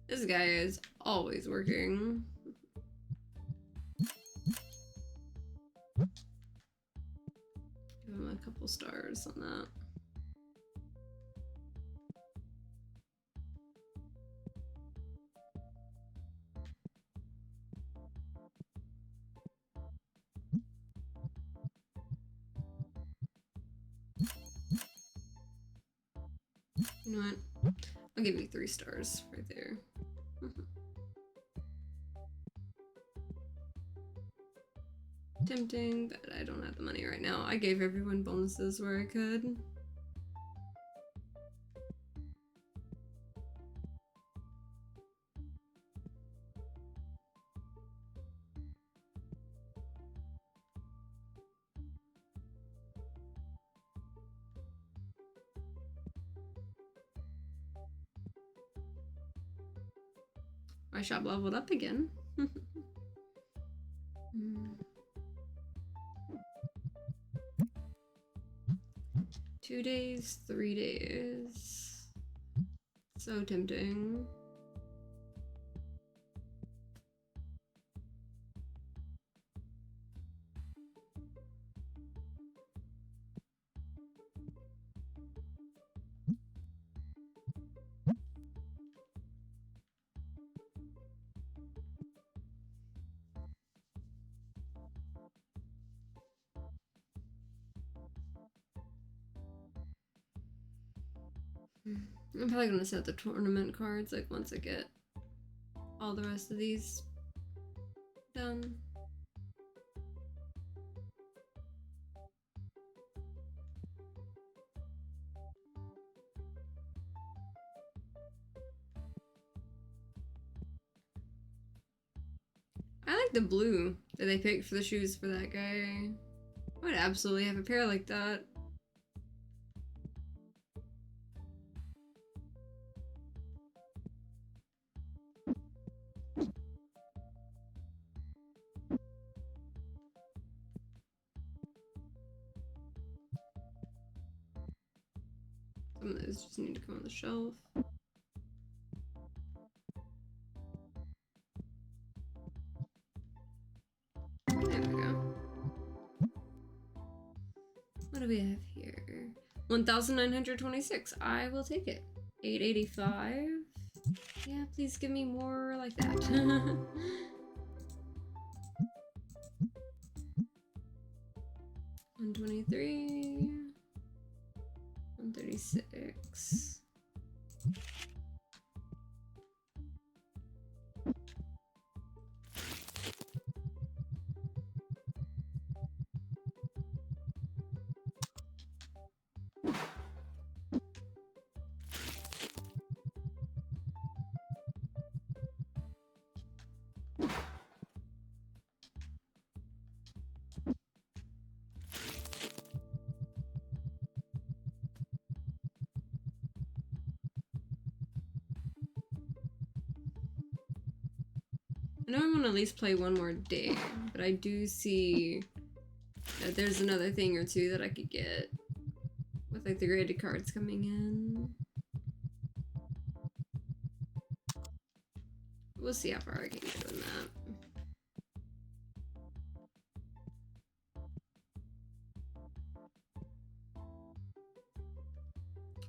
This guy is always working. Give him a couple stars on that. You know what? I'll give you 3 stars right there. Tempting, but I don't have the money right now. I gave everyone bonuses where I could. My shop leveled up again. 2 days, 3 days. So tempting. I'm probably gonna set the tournament cards like once I get all the rest of these done. I like the blue that they picked for the shoes for that guy. I would absolutely have a pair like that. Some of those just need to come on the shelf. There we go. What do we have here? 1,926. I will take it. 885. Yeah, please give me more like that. 123. 136. I know I'm gonna at least play one more day, but I do see that there's another thing or two that I could get with like the graded cards coming in. We'll see how far I can get in that.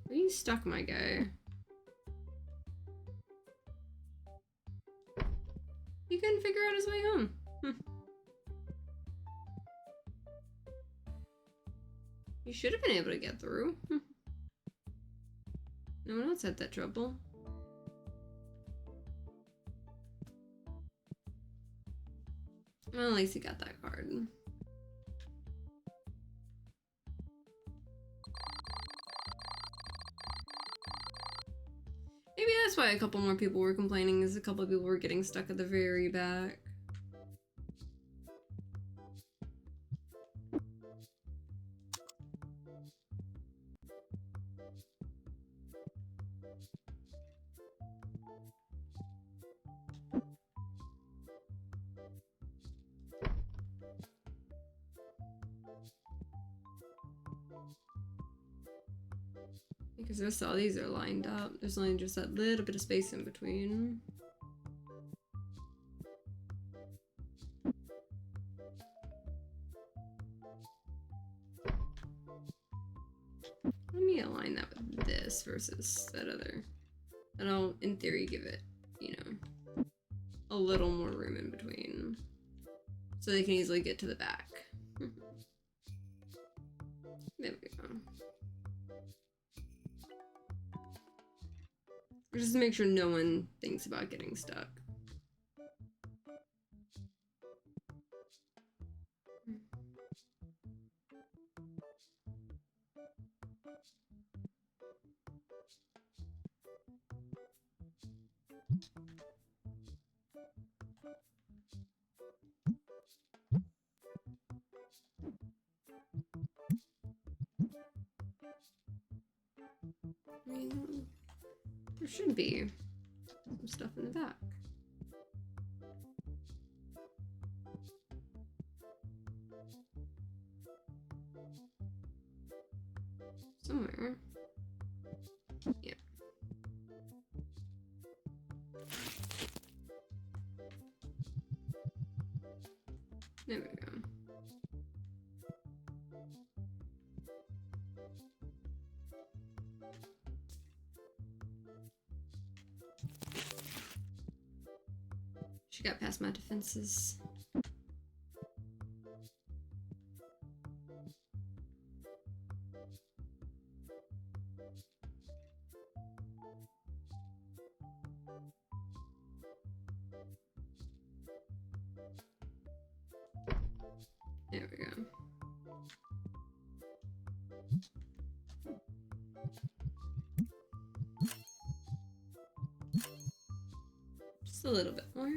Are you stuck, my guy? He couldn't figure out his way home. You should have been able to get through. No one else had that trouble. Well, at least he got that card. Maybe that's why a couple more people were complaining, is a couple of people were getting stuck at the very back. Because the rest of all these are lined up. There's only just that little bit of space in between. Let me align that with this versus that other. That'll, in theory, give it, you know, a little more room in between. So they can easily get to the back. There we go. Just to make sure no one thinks about getting stuck. There should be some stuff in the back. somewhere. Yep. There we go. She got past my defenses. There we go. Just a little bit more.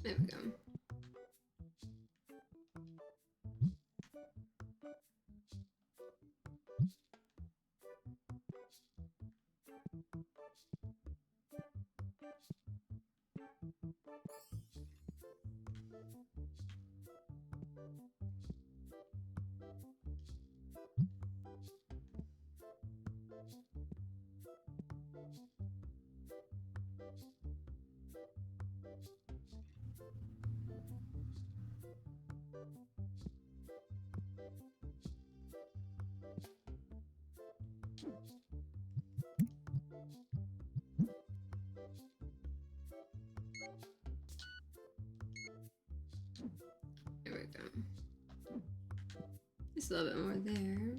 There we go. There we go. Just a little bit more there.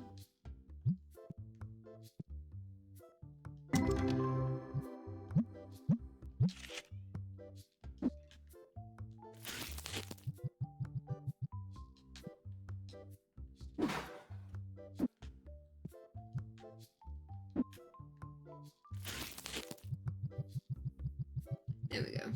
There we go.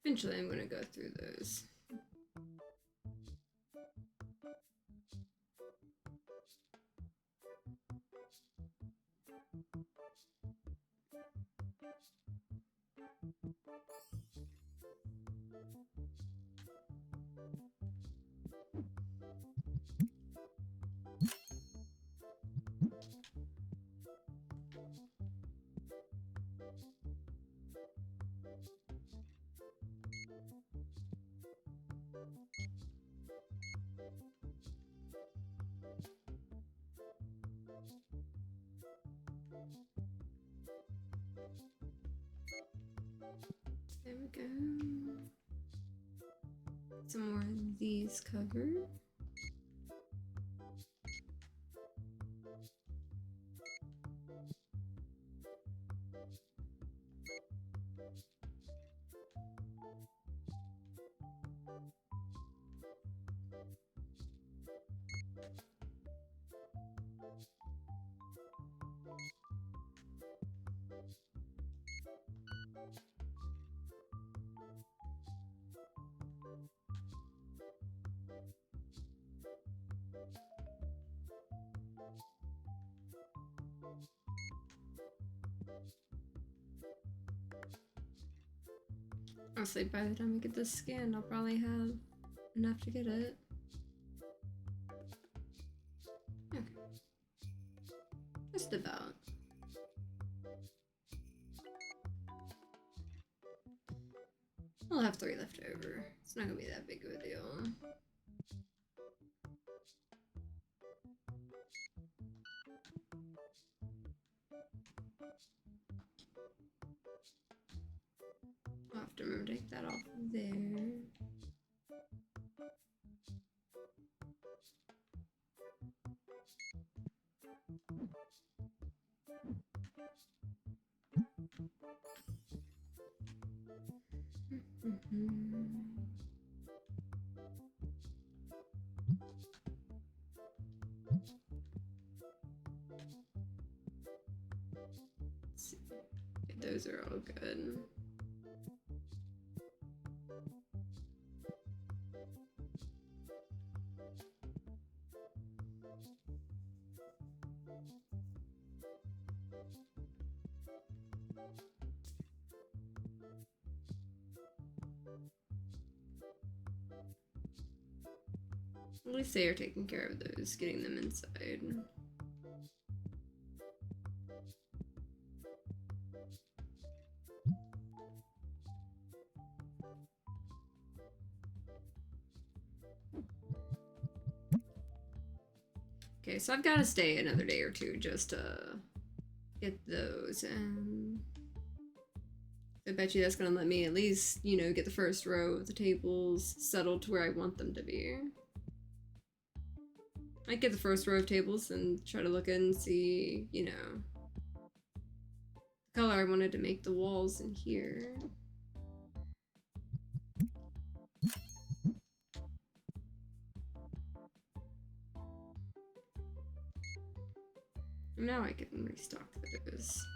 Eventually I'm gonna go through those. There we go. Some more of these covered. Honestly, by the time I get this scanned, I'll probably have enough to get it. Okay. Just about. I'll have 3 left over. It's not gonna be that big of a deal. I'll have to remember to take that off of there. Let's see. Okay, those are all good. At least they are taking care of those, getting them inside. Okay, so I've got to stay another day or two just to get those, and I bet you that's gonna let me at least, you know, get the first row of the tables settled to where I want them to be. Might get the first row of tables and try to look and see, you know, the color I wanted to make the walls in here. Now I can restock those.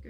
Go.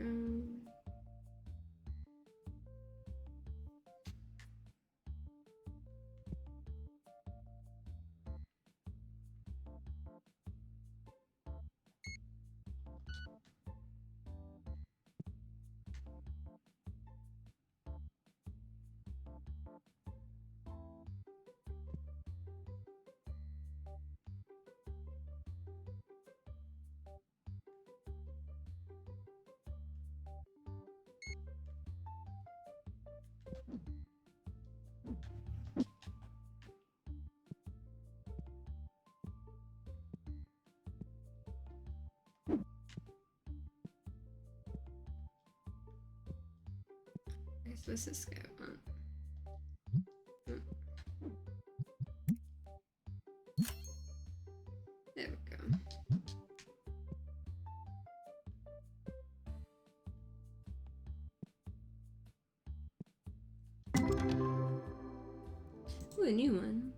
Okay, so what's this go? There we go. Ooh, a new one.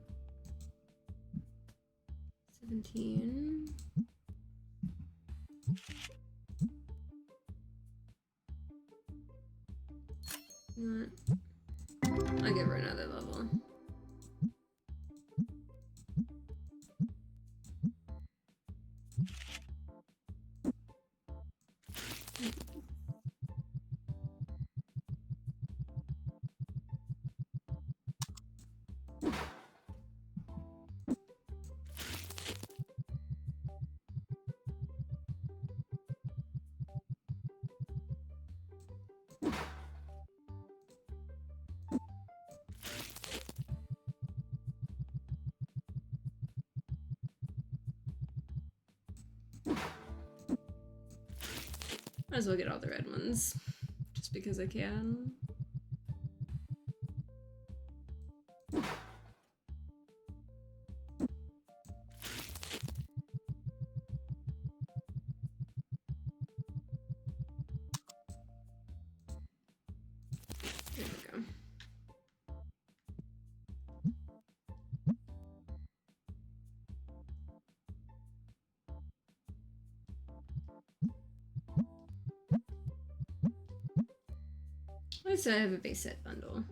17. I'll give her another level. Might as well get all the red ones, just because I can. There we go. Let's say I have a base set bundle.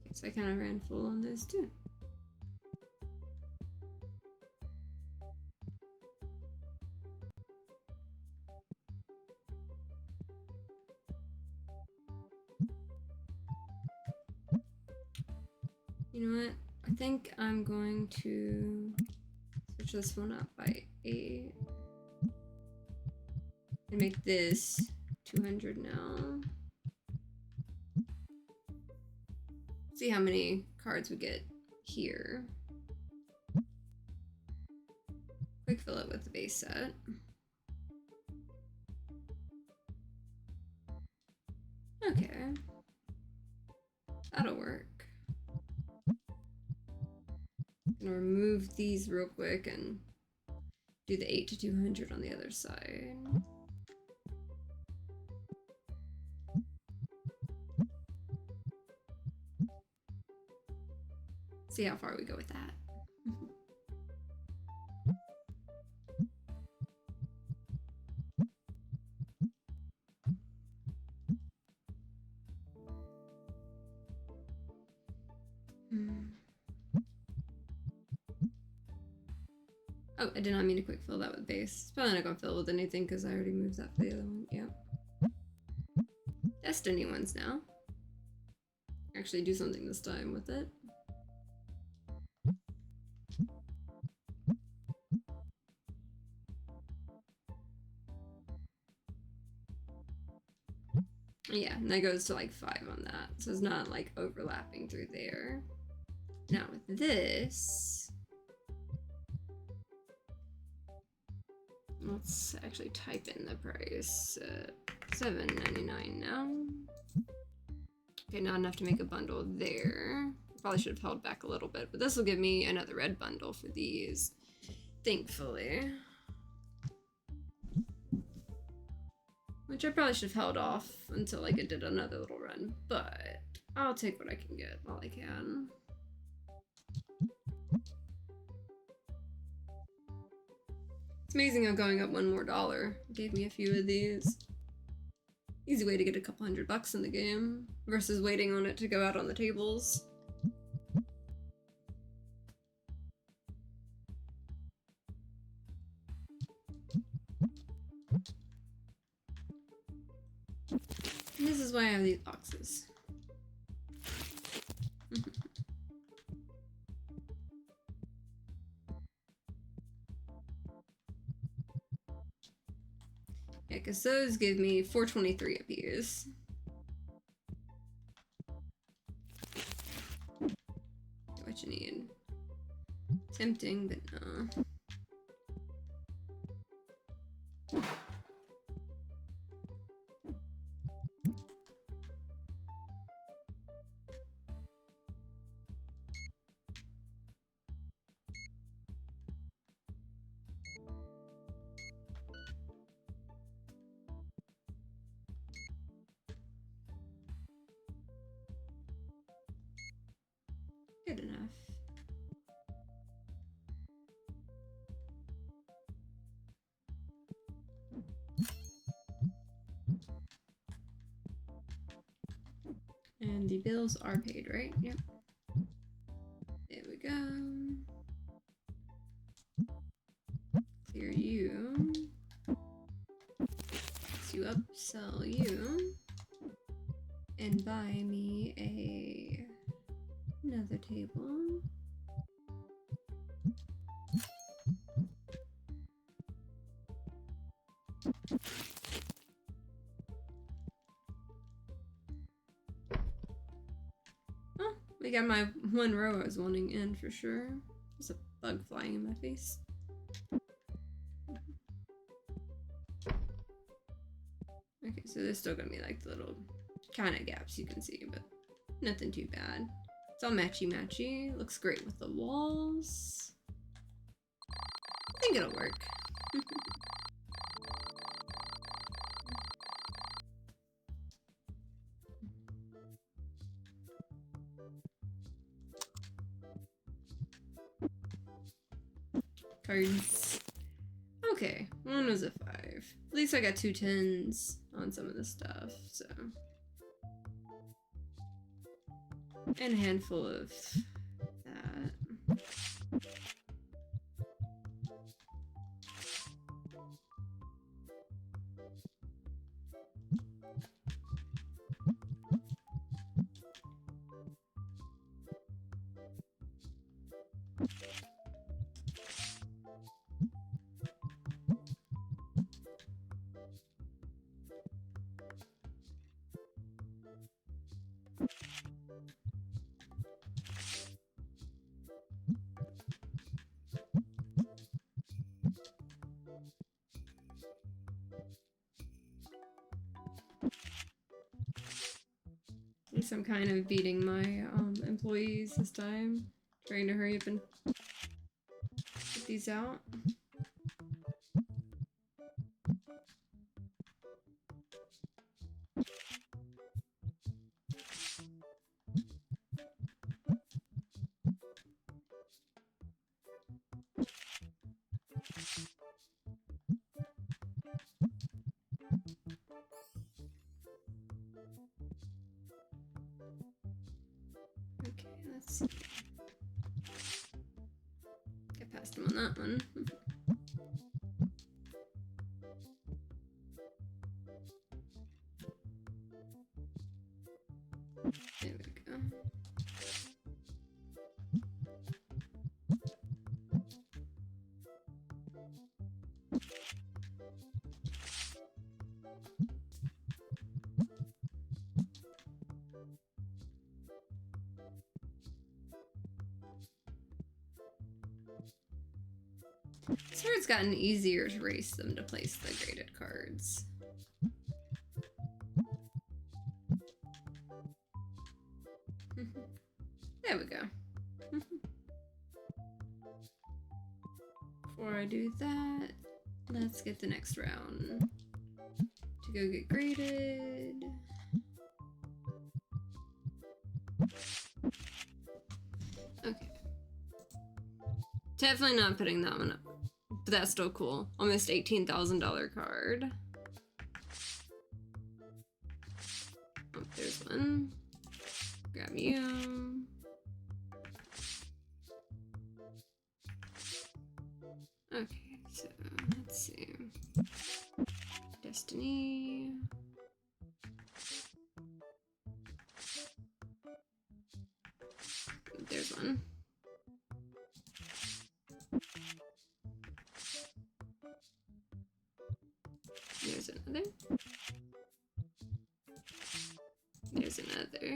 Okay, so I kind of ran full on those too. You know what? I think I'm going to switch this one up by 8 and make this 200 now. See how many cards we get here. Quick fill it with the base set. Okay. That'll work. Gonna remove these real quick and do the 8 to 200 on the other side. See how far we go with that. Oh, I did not mean to quick fill that with base. It's probably not gonna fill with anything because I already moved that for the other one. Yeah. Destiny ones now. Actually do something this time with it. Yeah, and that goes to like 5 on that. So it's not like overlapping through there. Now with this, let's actually type in the price. $7.99 now. Okay, not enough to make a bundle there. Probably should have held back a little bit, but this will give me another red bundle for these, thankfully. Which I probably should have held off until like it did another little run, but I'll take what I can get while I can. It's amazing how going up $1 more gave me a few of these. Easy way to get a couple $100 in the game versus waiting on it to go out on the tables. And this is why I have these boxes. Yeah, because those give me $4.23 apiece. What you need. Tempting, but no. Good enough. And the bills are paid, right? Yep. There we go. Clear you. Fix you up, sell you. And buy me another table. Oh, we got my one row I was wanting in for sure. There's a bug flying in my face. Okay, so there's still gonna be like the little kind of gaps you can see, but nothing too bad. It's all matchy-matchy. Looks great with the walls. I think it'll work. cards. Okay, one was a 5. At least I got 2 10s on some of the stuff, so. And a handful of that. At least I'm kind of beating my employees this time. Trying to hurry up and get these out. Okay, let's see. Get past him on that one. There we go. This where it's gotten easier to race them to place the graded cards. There we go. Before I do that, let's get the next round to go get graded. Okay. Definitely not putting that one up, but that's still cool. Almost $18,000 card. Oh, there's one. Grab you. Okay, so let's see. Destiny. There's one. There's another. There's another.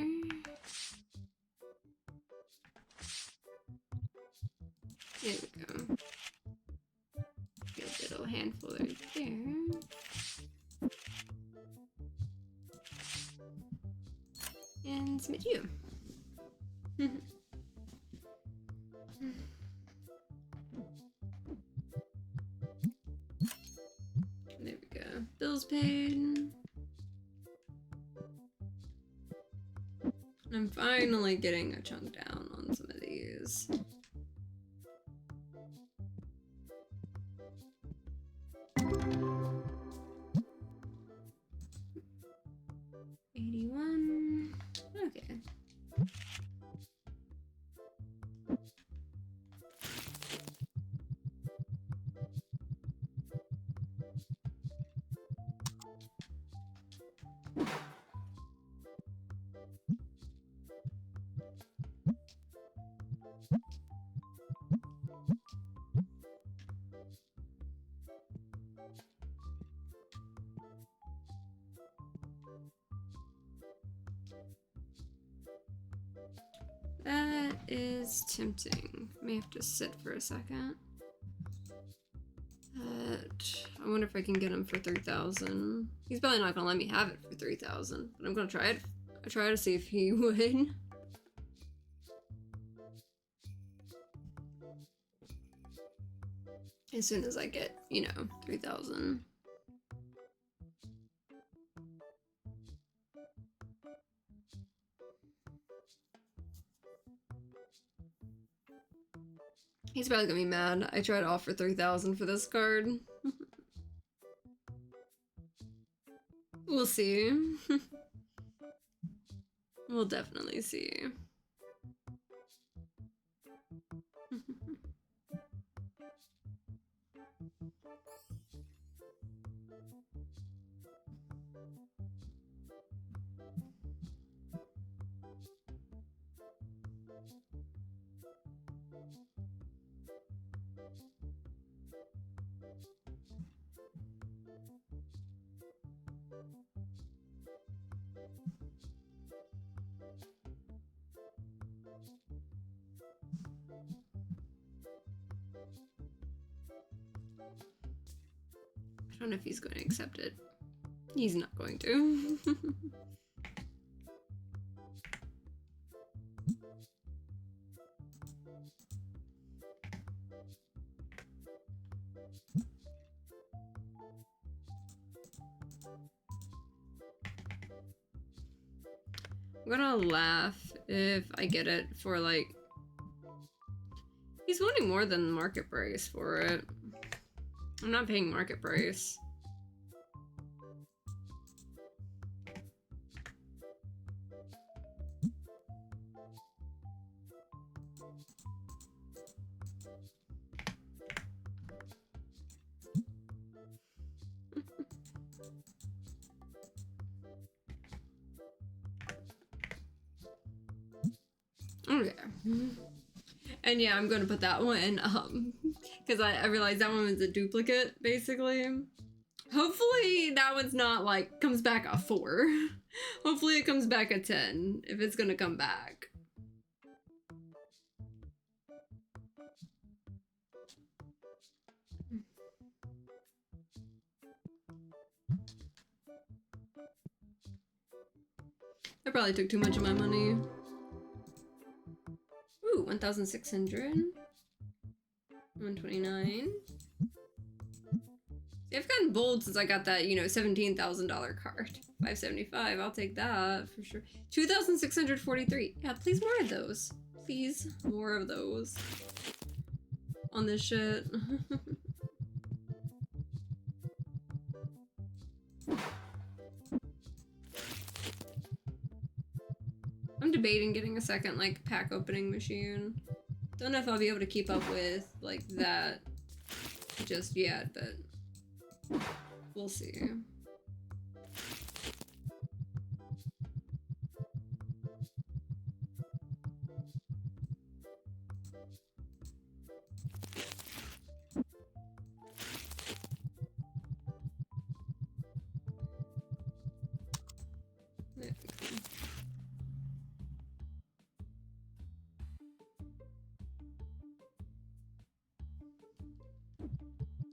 There we go. Good little handful right there. And submit you. There we go. Bills paid. I'm finally getting a chunk down on some of these. $81. Okay. That is tempting. May have to sit for a second. But I wonder if I can get him for 3,000. He's probably not gonna let me have it for 3,000, but I'm gonna try it. I try to see if he would. As soon as I get, 3,000. He's probably gonna be mad. I tried to offer 3,000 for this card. We'll see. We'll definitely see. I don't know if he's going to accept it. He's not going to. I'm gonna laugh if I get it for like... He's wanting more than market price for it. I'm not paying market price. Okay. And yeah, I'm gonna put that one, because I realized that one was a duplicate, basically. Hopefully that one's not, like, comes back a 4. Hopefully it comes back a 10, if it's gonna come back. I probably took too much of my money. Ooh, 1,600. 129. See, I've gotten bold since I got that, you know, $17,000 card. 575, I'll take that for sure. 2,643. Yeah, please more of those. Please, more of those. On this shit. I'm debating getting a second, like, pack opening machine. Don't know if I'll be able to keep up with, like, that just yet, but we'll see.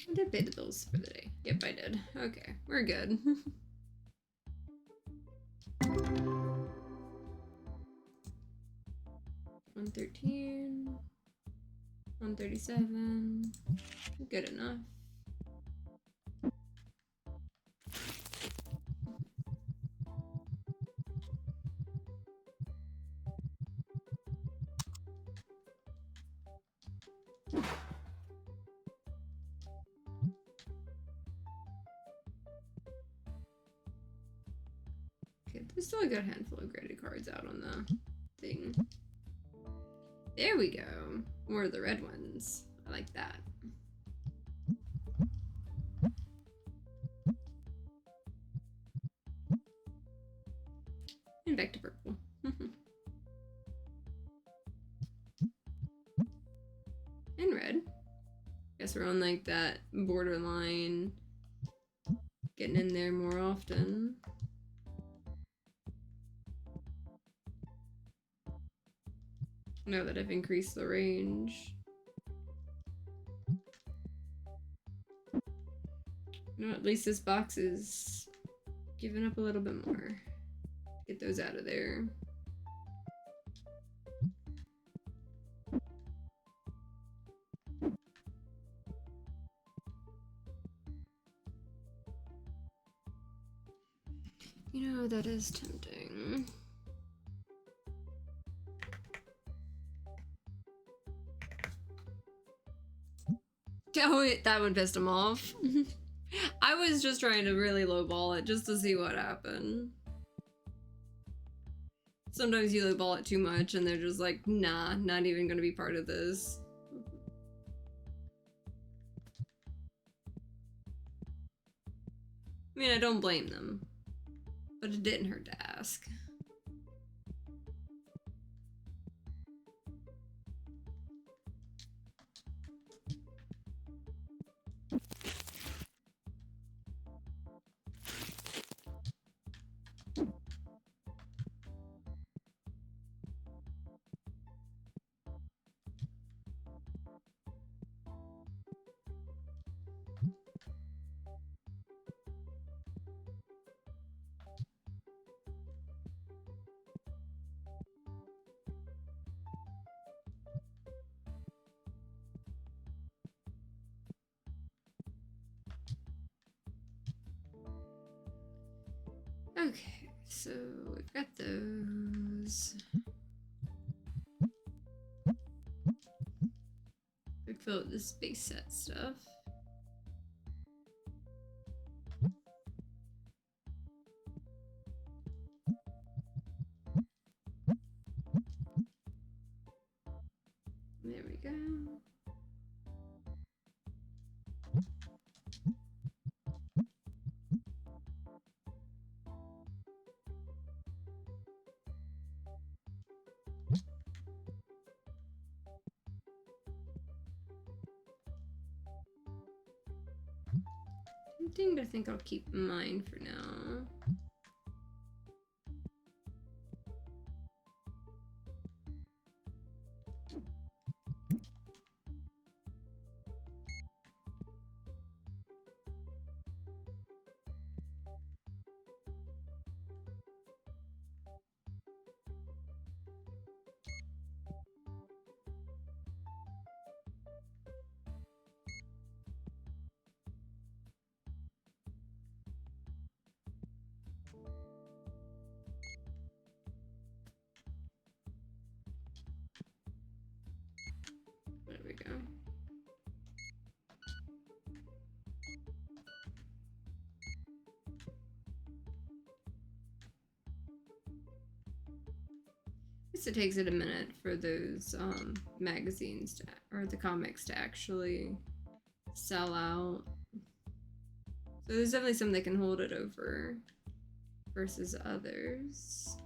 I did pay the bills for the day. Yep, I did. Okay, we're good. $113, $137. Good enough. Okay, there's still a good handful of graded cards out on the thing. There we go. More of the red ones. I like that. And back to purple. And red. Guess we're on like that borderline. Getting in there more often. Now that I've increased the range. You know, at least this box is giving up a little bit more. Get those out of there. You know, that is tempting. Oh, that one pissed him off. I was just trying to really lowball it just to see what happened. Sometimes you lowball it too much and they're just like, nah, not even gonna be part of this. I mean, I don't blame them, but it didn't hurt to ask. Okay, so we've got those. We fill out this base set stuff. There we go. Tempting to think I'll keep mine for now. There we go. I guess it takes it a minute for those magazines to, or the comics to actually sell out. So there's definitely some that can hold it over versus others.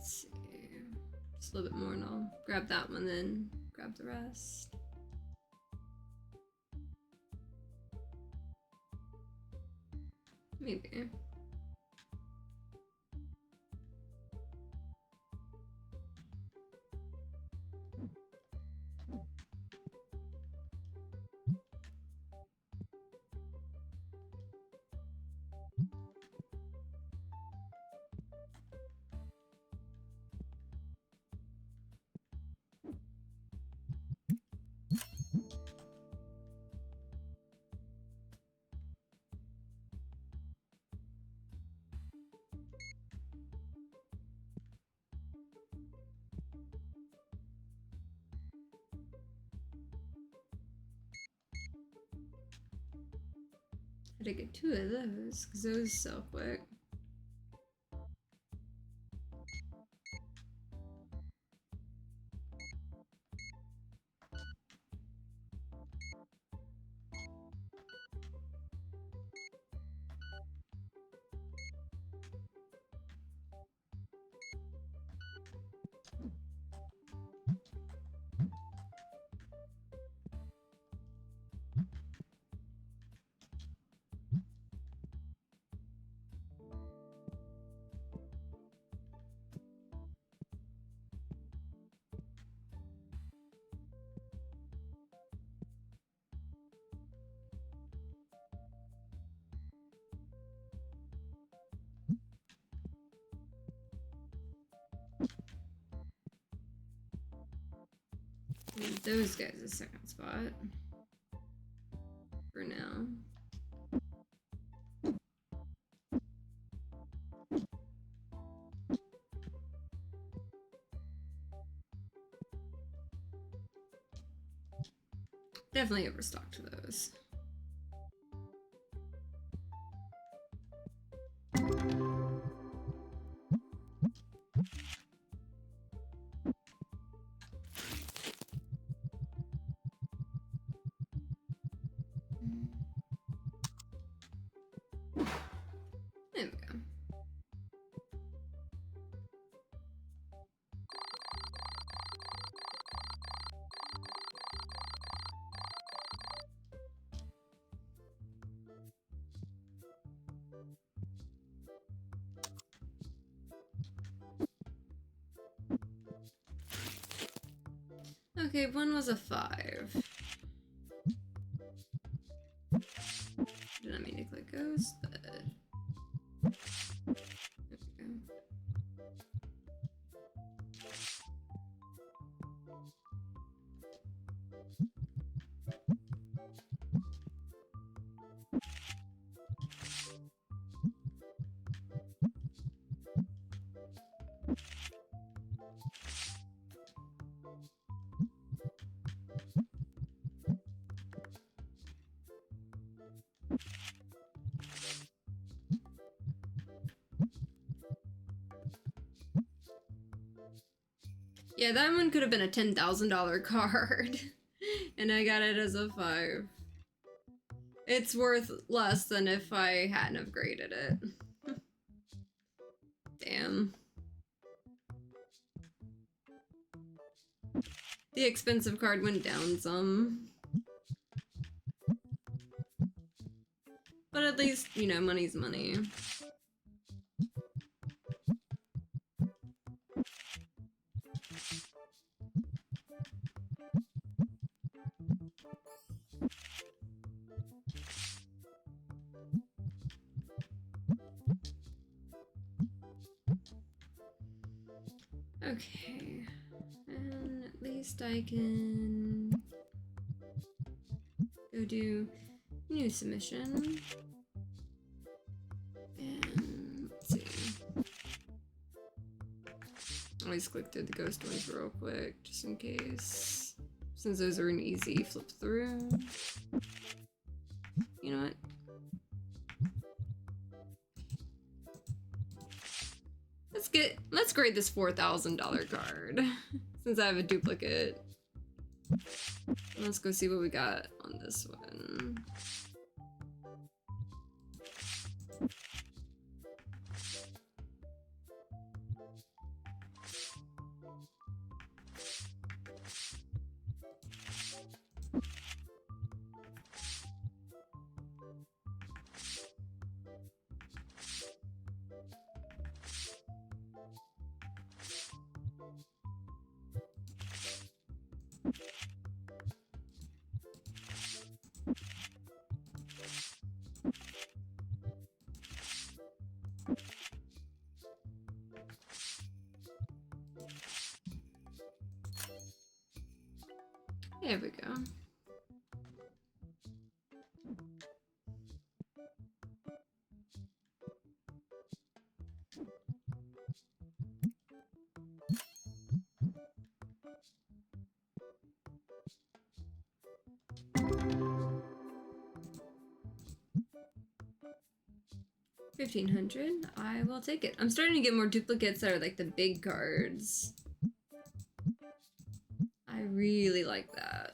Let's see. Just a little bit more and I'll grab that one, then grab the rest. Maybe. Had to get 2 of those because those sell quick. Give those guys a second spot. For now. Definitely overstocked those. There we go. Okay, one was a 5. Did not mean to click ghost, but there we go. Yeah, that one could have been a $10,000 card, and I got it as a 5. It's worth less than if I hadn't upgraded it. Damn. The expensive card went down some. But at least, you know, money's money. Okay, and at least I can go do new submission. And let's see. Always click through the ghost ones real quick, just in case. Since those are an easy flip through. You know what? Let's grade this $4,000 card since I have a duplicate. Let's go see what we got on this one. There we go. $1,500. I will take it. I'm starting to get more duplicates that are like the big cards. I really like that.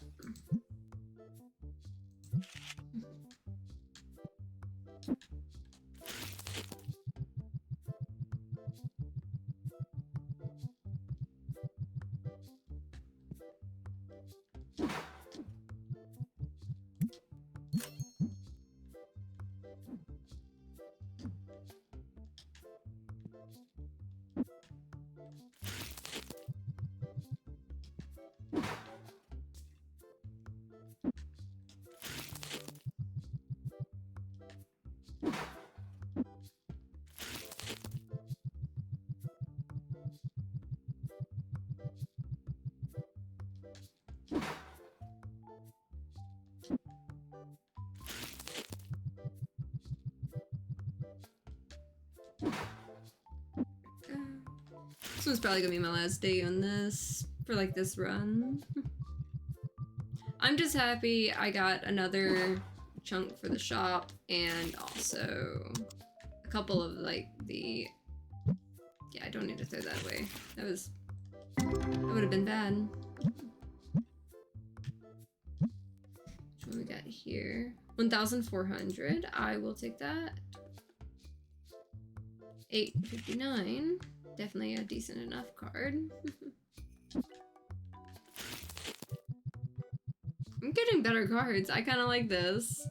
This one's probably gonna be my last day on this for like this run. I'm just happy I got another chunk for the shop and also a couple of like the, yeah, I don't need to throw that away. That would have been bad. Which one we got here? 1,400. I will take that. 859. Definitely a decent enough card. I'm getting better cards. I kind of like this.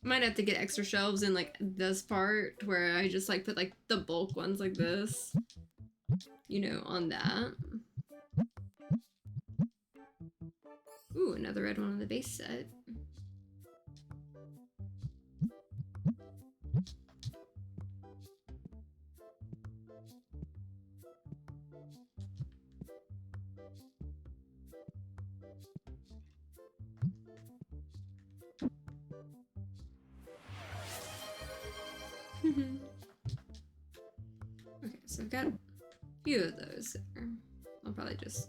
Might have to get extra shelves in like this part where I just like put like the bulk ones like this, you know, on that. Ooh, another red one on the base set. Okay, so I've got a few of those there. I'll probably just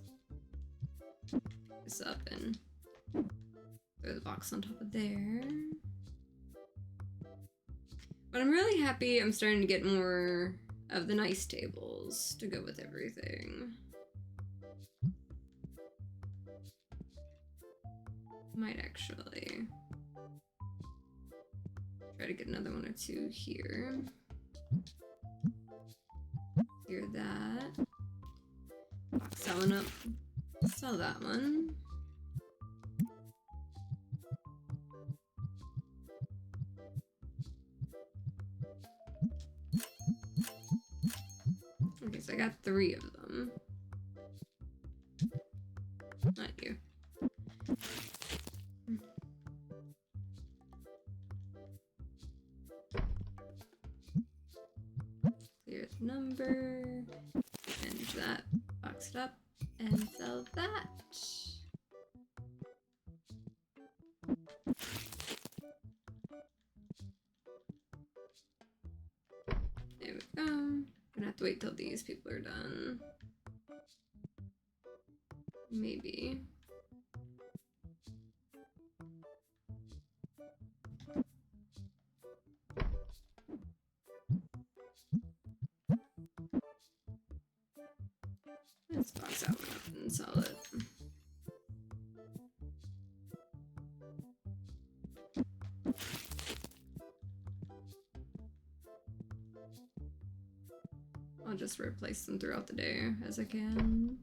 pick this up and throw the box on top of there. But I'm really happy I'm starting to get more of the nice tables to go with everything. Might actually try to get another one or two here. Clear that. Box that one up. Sell that one. Okay, so I got 3 of them. Not you. Clear the number. And that. Box it up. And sell that. There we go. I'm gonna have to wait till these people are done. Maybe. Let's box that one up and sell it. I'll just replace them throughout the day as I can.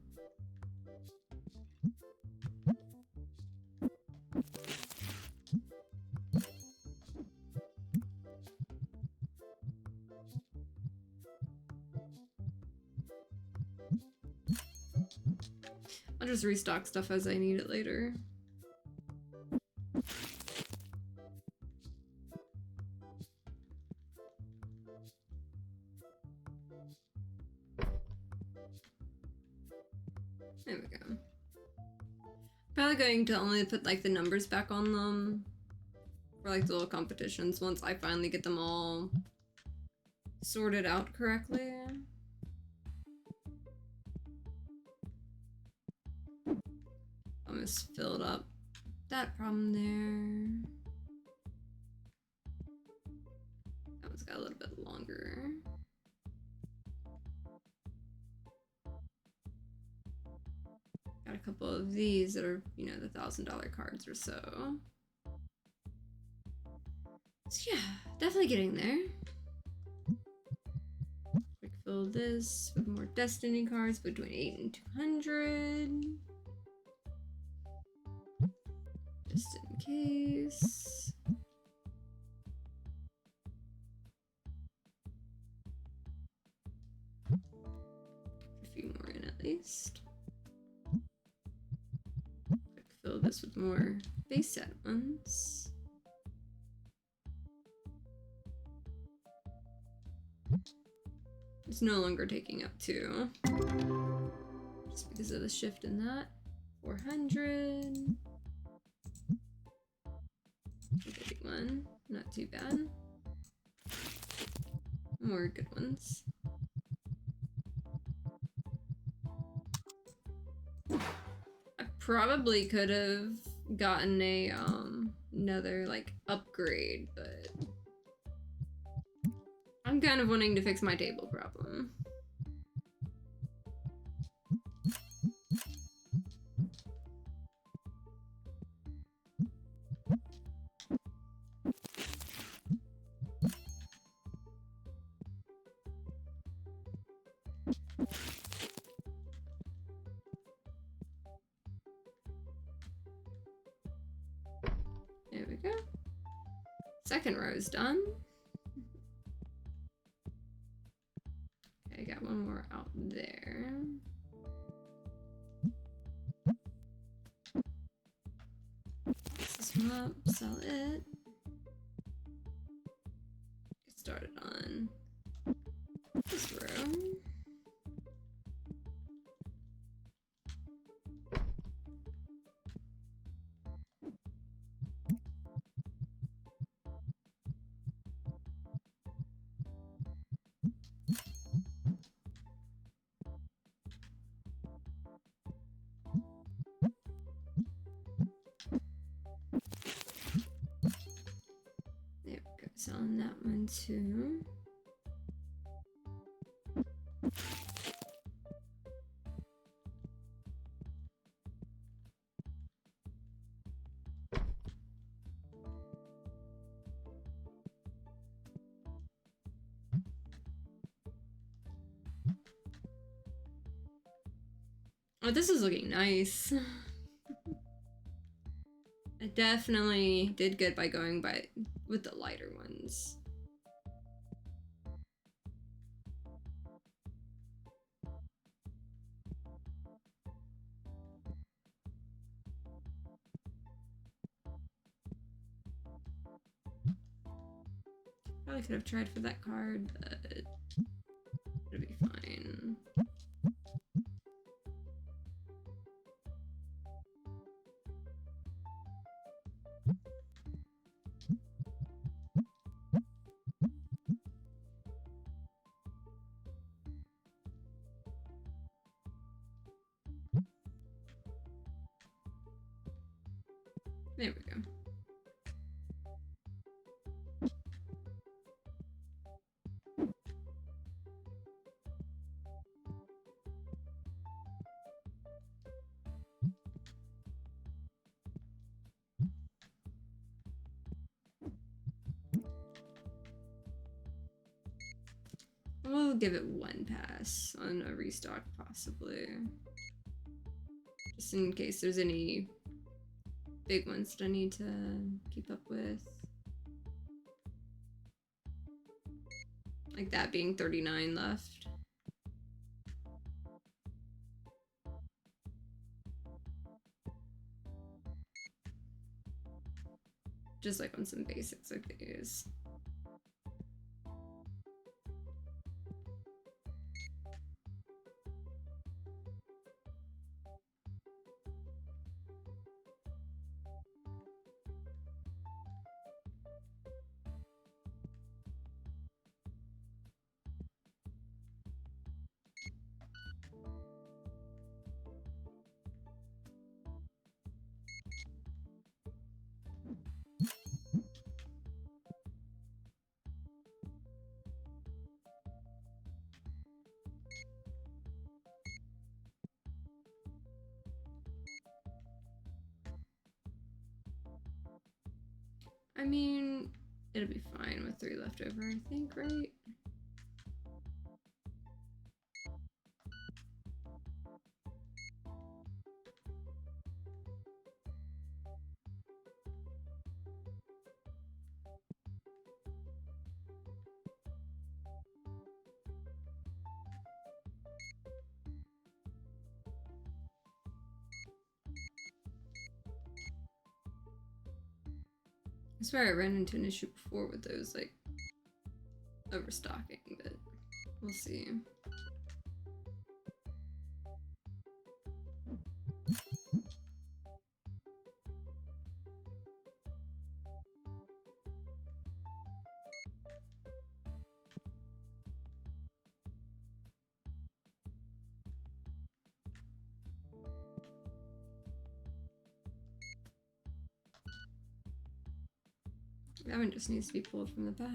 I'll just restock stuff as I need it later. There we go. Probably going to only put like the numbers back on them for like the little competitions once I finally get them all sorted out correctly. Almost filled up that problem there. That one's got a little bit longer. Got a couple of these that are, you know, the $1,000 cards or so. So yeah, definitely getting there. Quick fill this with more Destiny cards between 8 and 200. Just in case. A few more in at least. Quick fill this with more base set ones. It's no longer taking up 2. Just because of the shift in that. 400. 31. Not too bad. More good ones. I probably could have gotten a another like upgrade, but I'm kind of wanting to fix my table problem. There we go. Second row is done. Okay, I got one more out there. This one up, sell it. Get started on this row. There we go, selling that one too. Oh, this is looking nice. I definitely did good by going with the lighter ones. Probably could have tried for that card, but it'll be fine. There we go. We'll give it one pass on a restock, possibly. Just in case there's any big ones that I need to keep up with. Like that being 39 left. Just like on some basics like these. I mean, it'll be fine with 3 left over, I think, right? I swear I ran into an issue before with those, like, overstocking, but We'll see. That one just needs to be pulled from the back.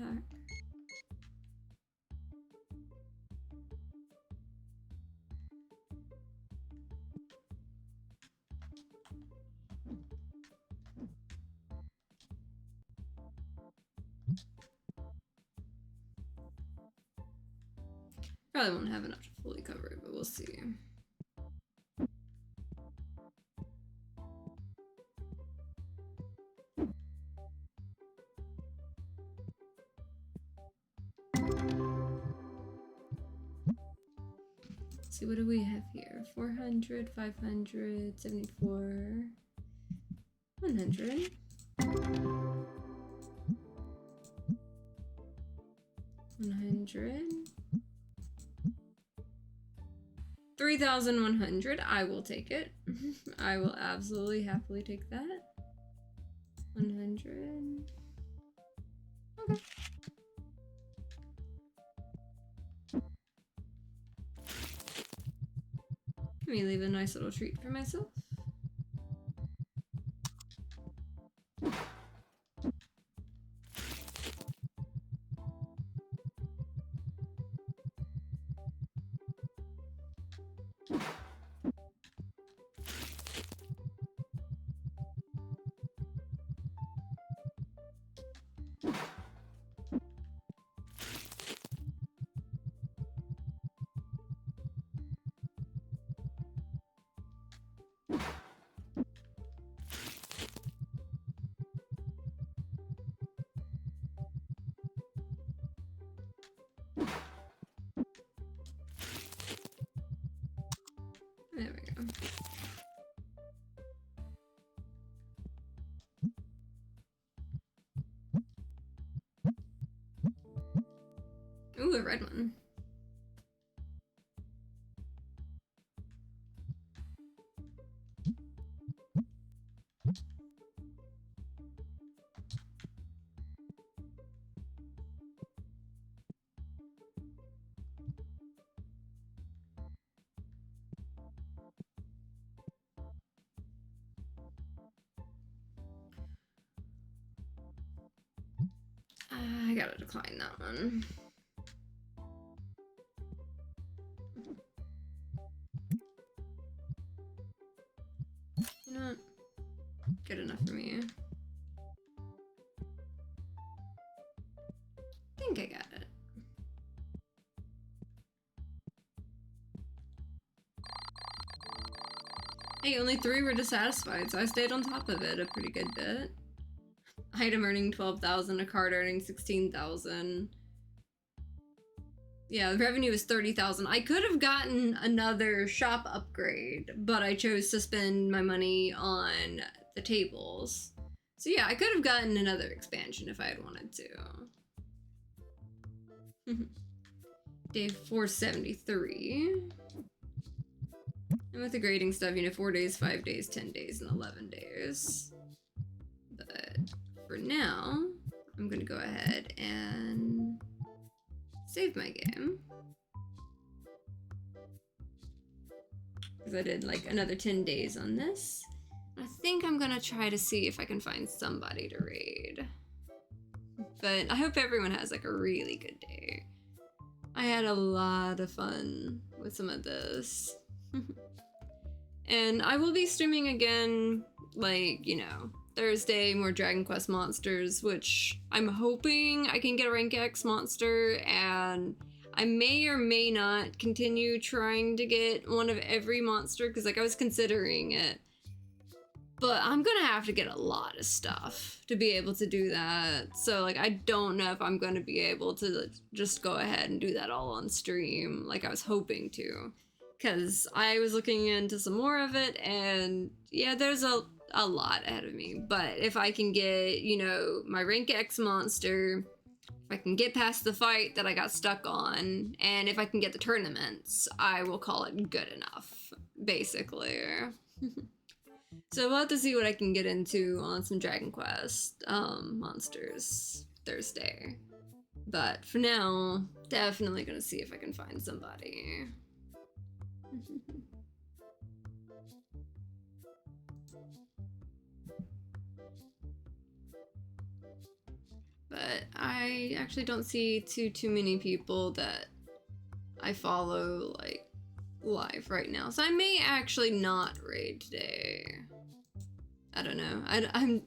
Probably won't have enough to fully cover it, but we'll see. Let's see, what do we have here? 400, 500, 74, 100. 100. 3,100. I will take it. I will absolutely happily take that. 100. Okay. Let me leave a nice little treat for myself. There we go. Ooh, a red one. I gotta decline that one. You know what? Good enough for me. I think I got it. Hey, only 3 were dissatisfied, so I stayed on top of it a pretty good bit. Item earning 12,000, a card earning 16,000. Yeah, the revenue was 30,000. I could have gotten another shop upgrade, but I chose to spend my money on the tables. So yeah, I could have gotten another expansion if I had wanted to. Day 473. And with the grading stuff, you know, 4 days, 5 days, 10 days, and 11 days. But for now, I'm gonna go ahead and save my game. Because I did like another 10 days on this. I think I'm gonna try to see if I can find somebody to raid. But I hope everyone has like a really good day. I had a lot of fun with some of this. And I will be streaming again, like, you know, Thursday, more Dragon Quest monsters, which I'm hoping I can get a rank X monster, and I may or may not continue trying to get one of every monster, because like I was considering it. But I'm gonna have to get a lot of stuff to be able to do that. So like I don't know if I'm gonna be able to just go ahead and do that all on stream like I was hoping to. Because I was looking into some more of it, and yeah, there's a lot ahead of me. But if I can get, you know, my rank X monster, If I can get past the fight that I got stuck on, and if I can get the tournaments, I will call it good enough, basically. So we'll have to see what I can get into on some Dragon Quest monsters Thursday. But for now, definitely gonna see if I can find somebody. But I actually don't see too many people that I follow like live right now, so I may actually not raid today. I don't know. I don't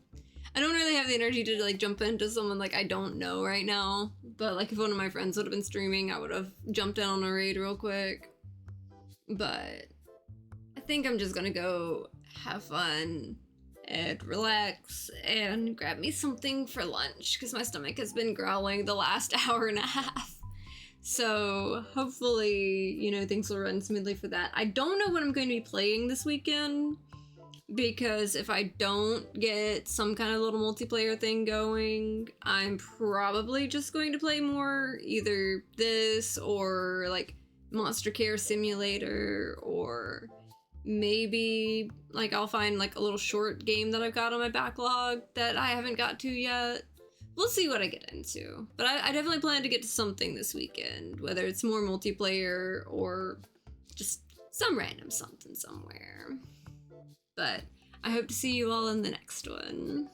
really have the energy to like jump into someone like I don't know right now. But like if one of my friends would have been streaming, I would have jumped in on a raid real quick. But I think I'm just gonna go have fun and relax and grab me something for lunch because my stomach has been growling the last hour and a half. So hopefully, you know, things will run smoothly for that. I don't know what I'm going to be playing this weekend because if I don't get some kind of little multiplayer thing going, I'm probably just going to play more either this or like Monster Care Simulator, or maybe like I'll find like a little short game that I've got on my backlog that I haven't got to yet. We'll see what I get into. But I definitely plan to get to something this weekend, whether it's more multiplayer or just some random something somewhere. But I hope to see you all in the next one.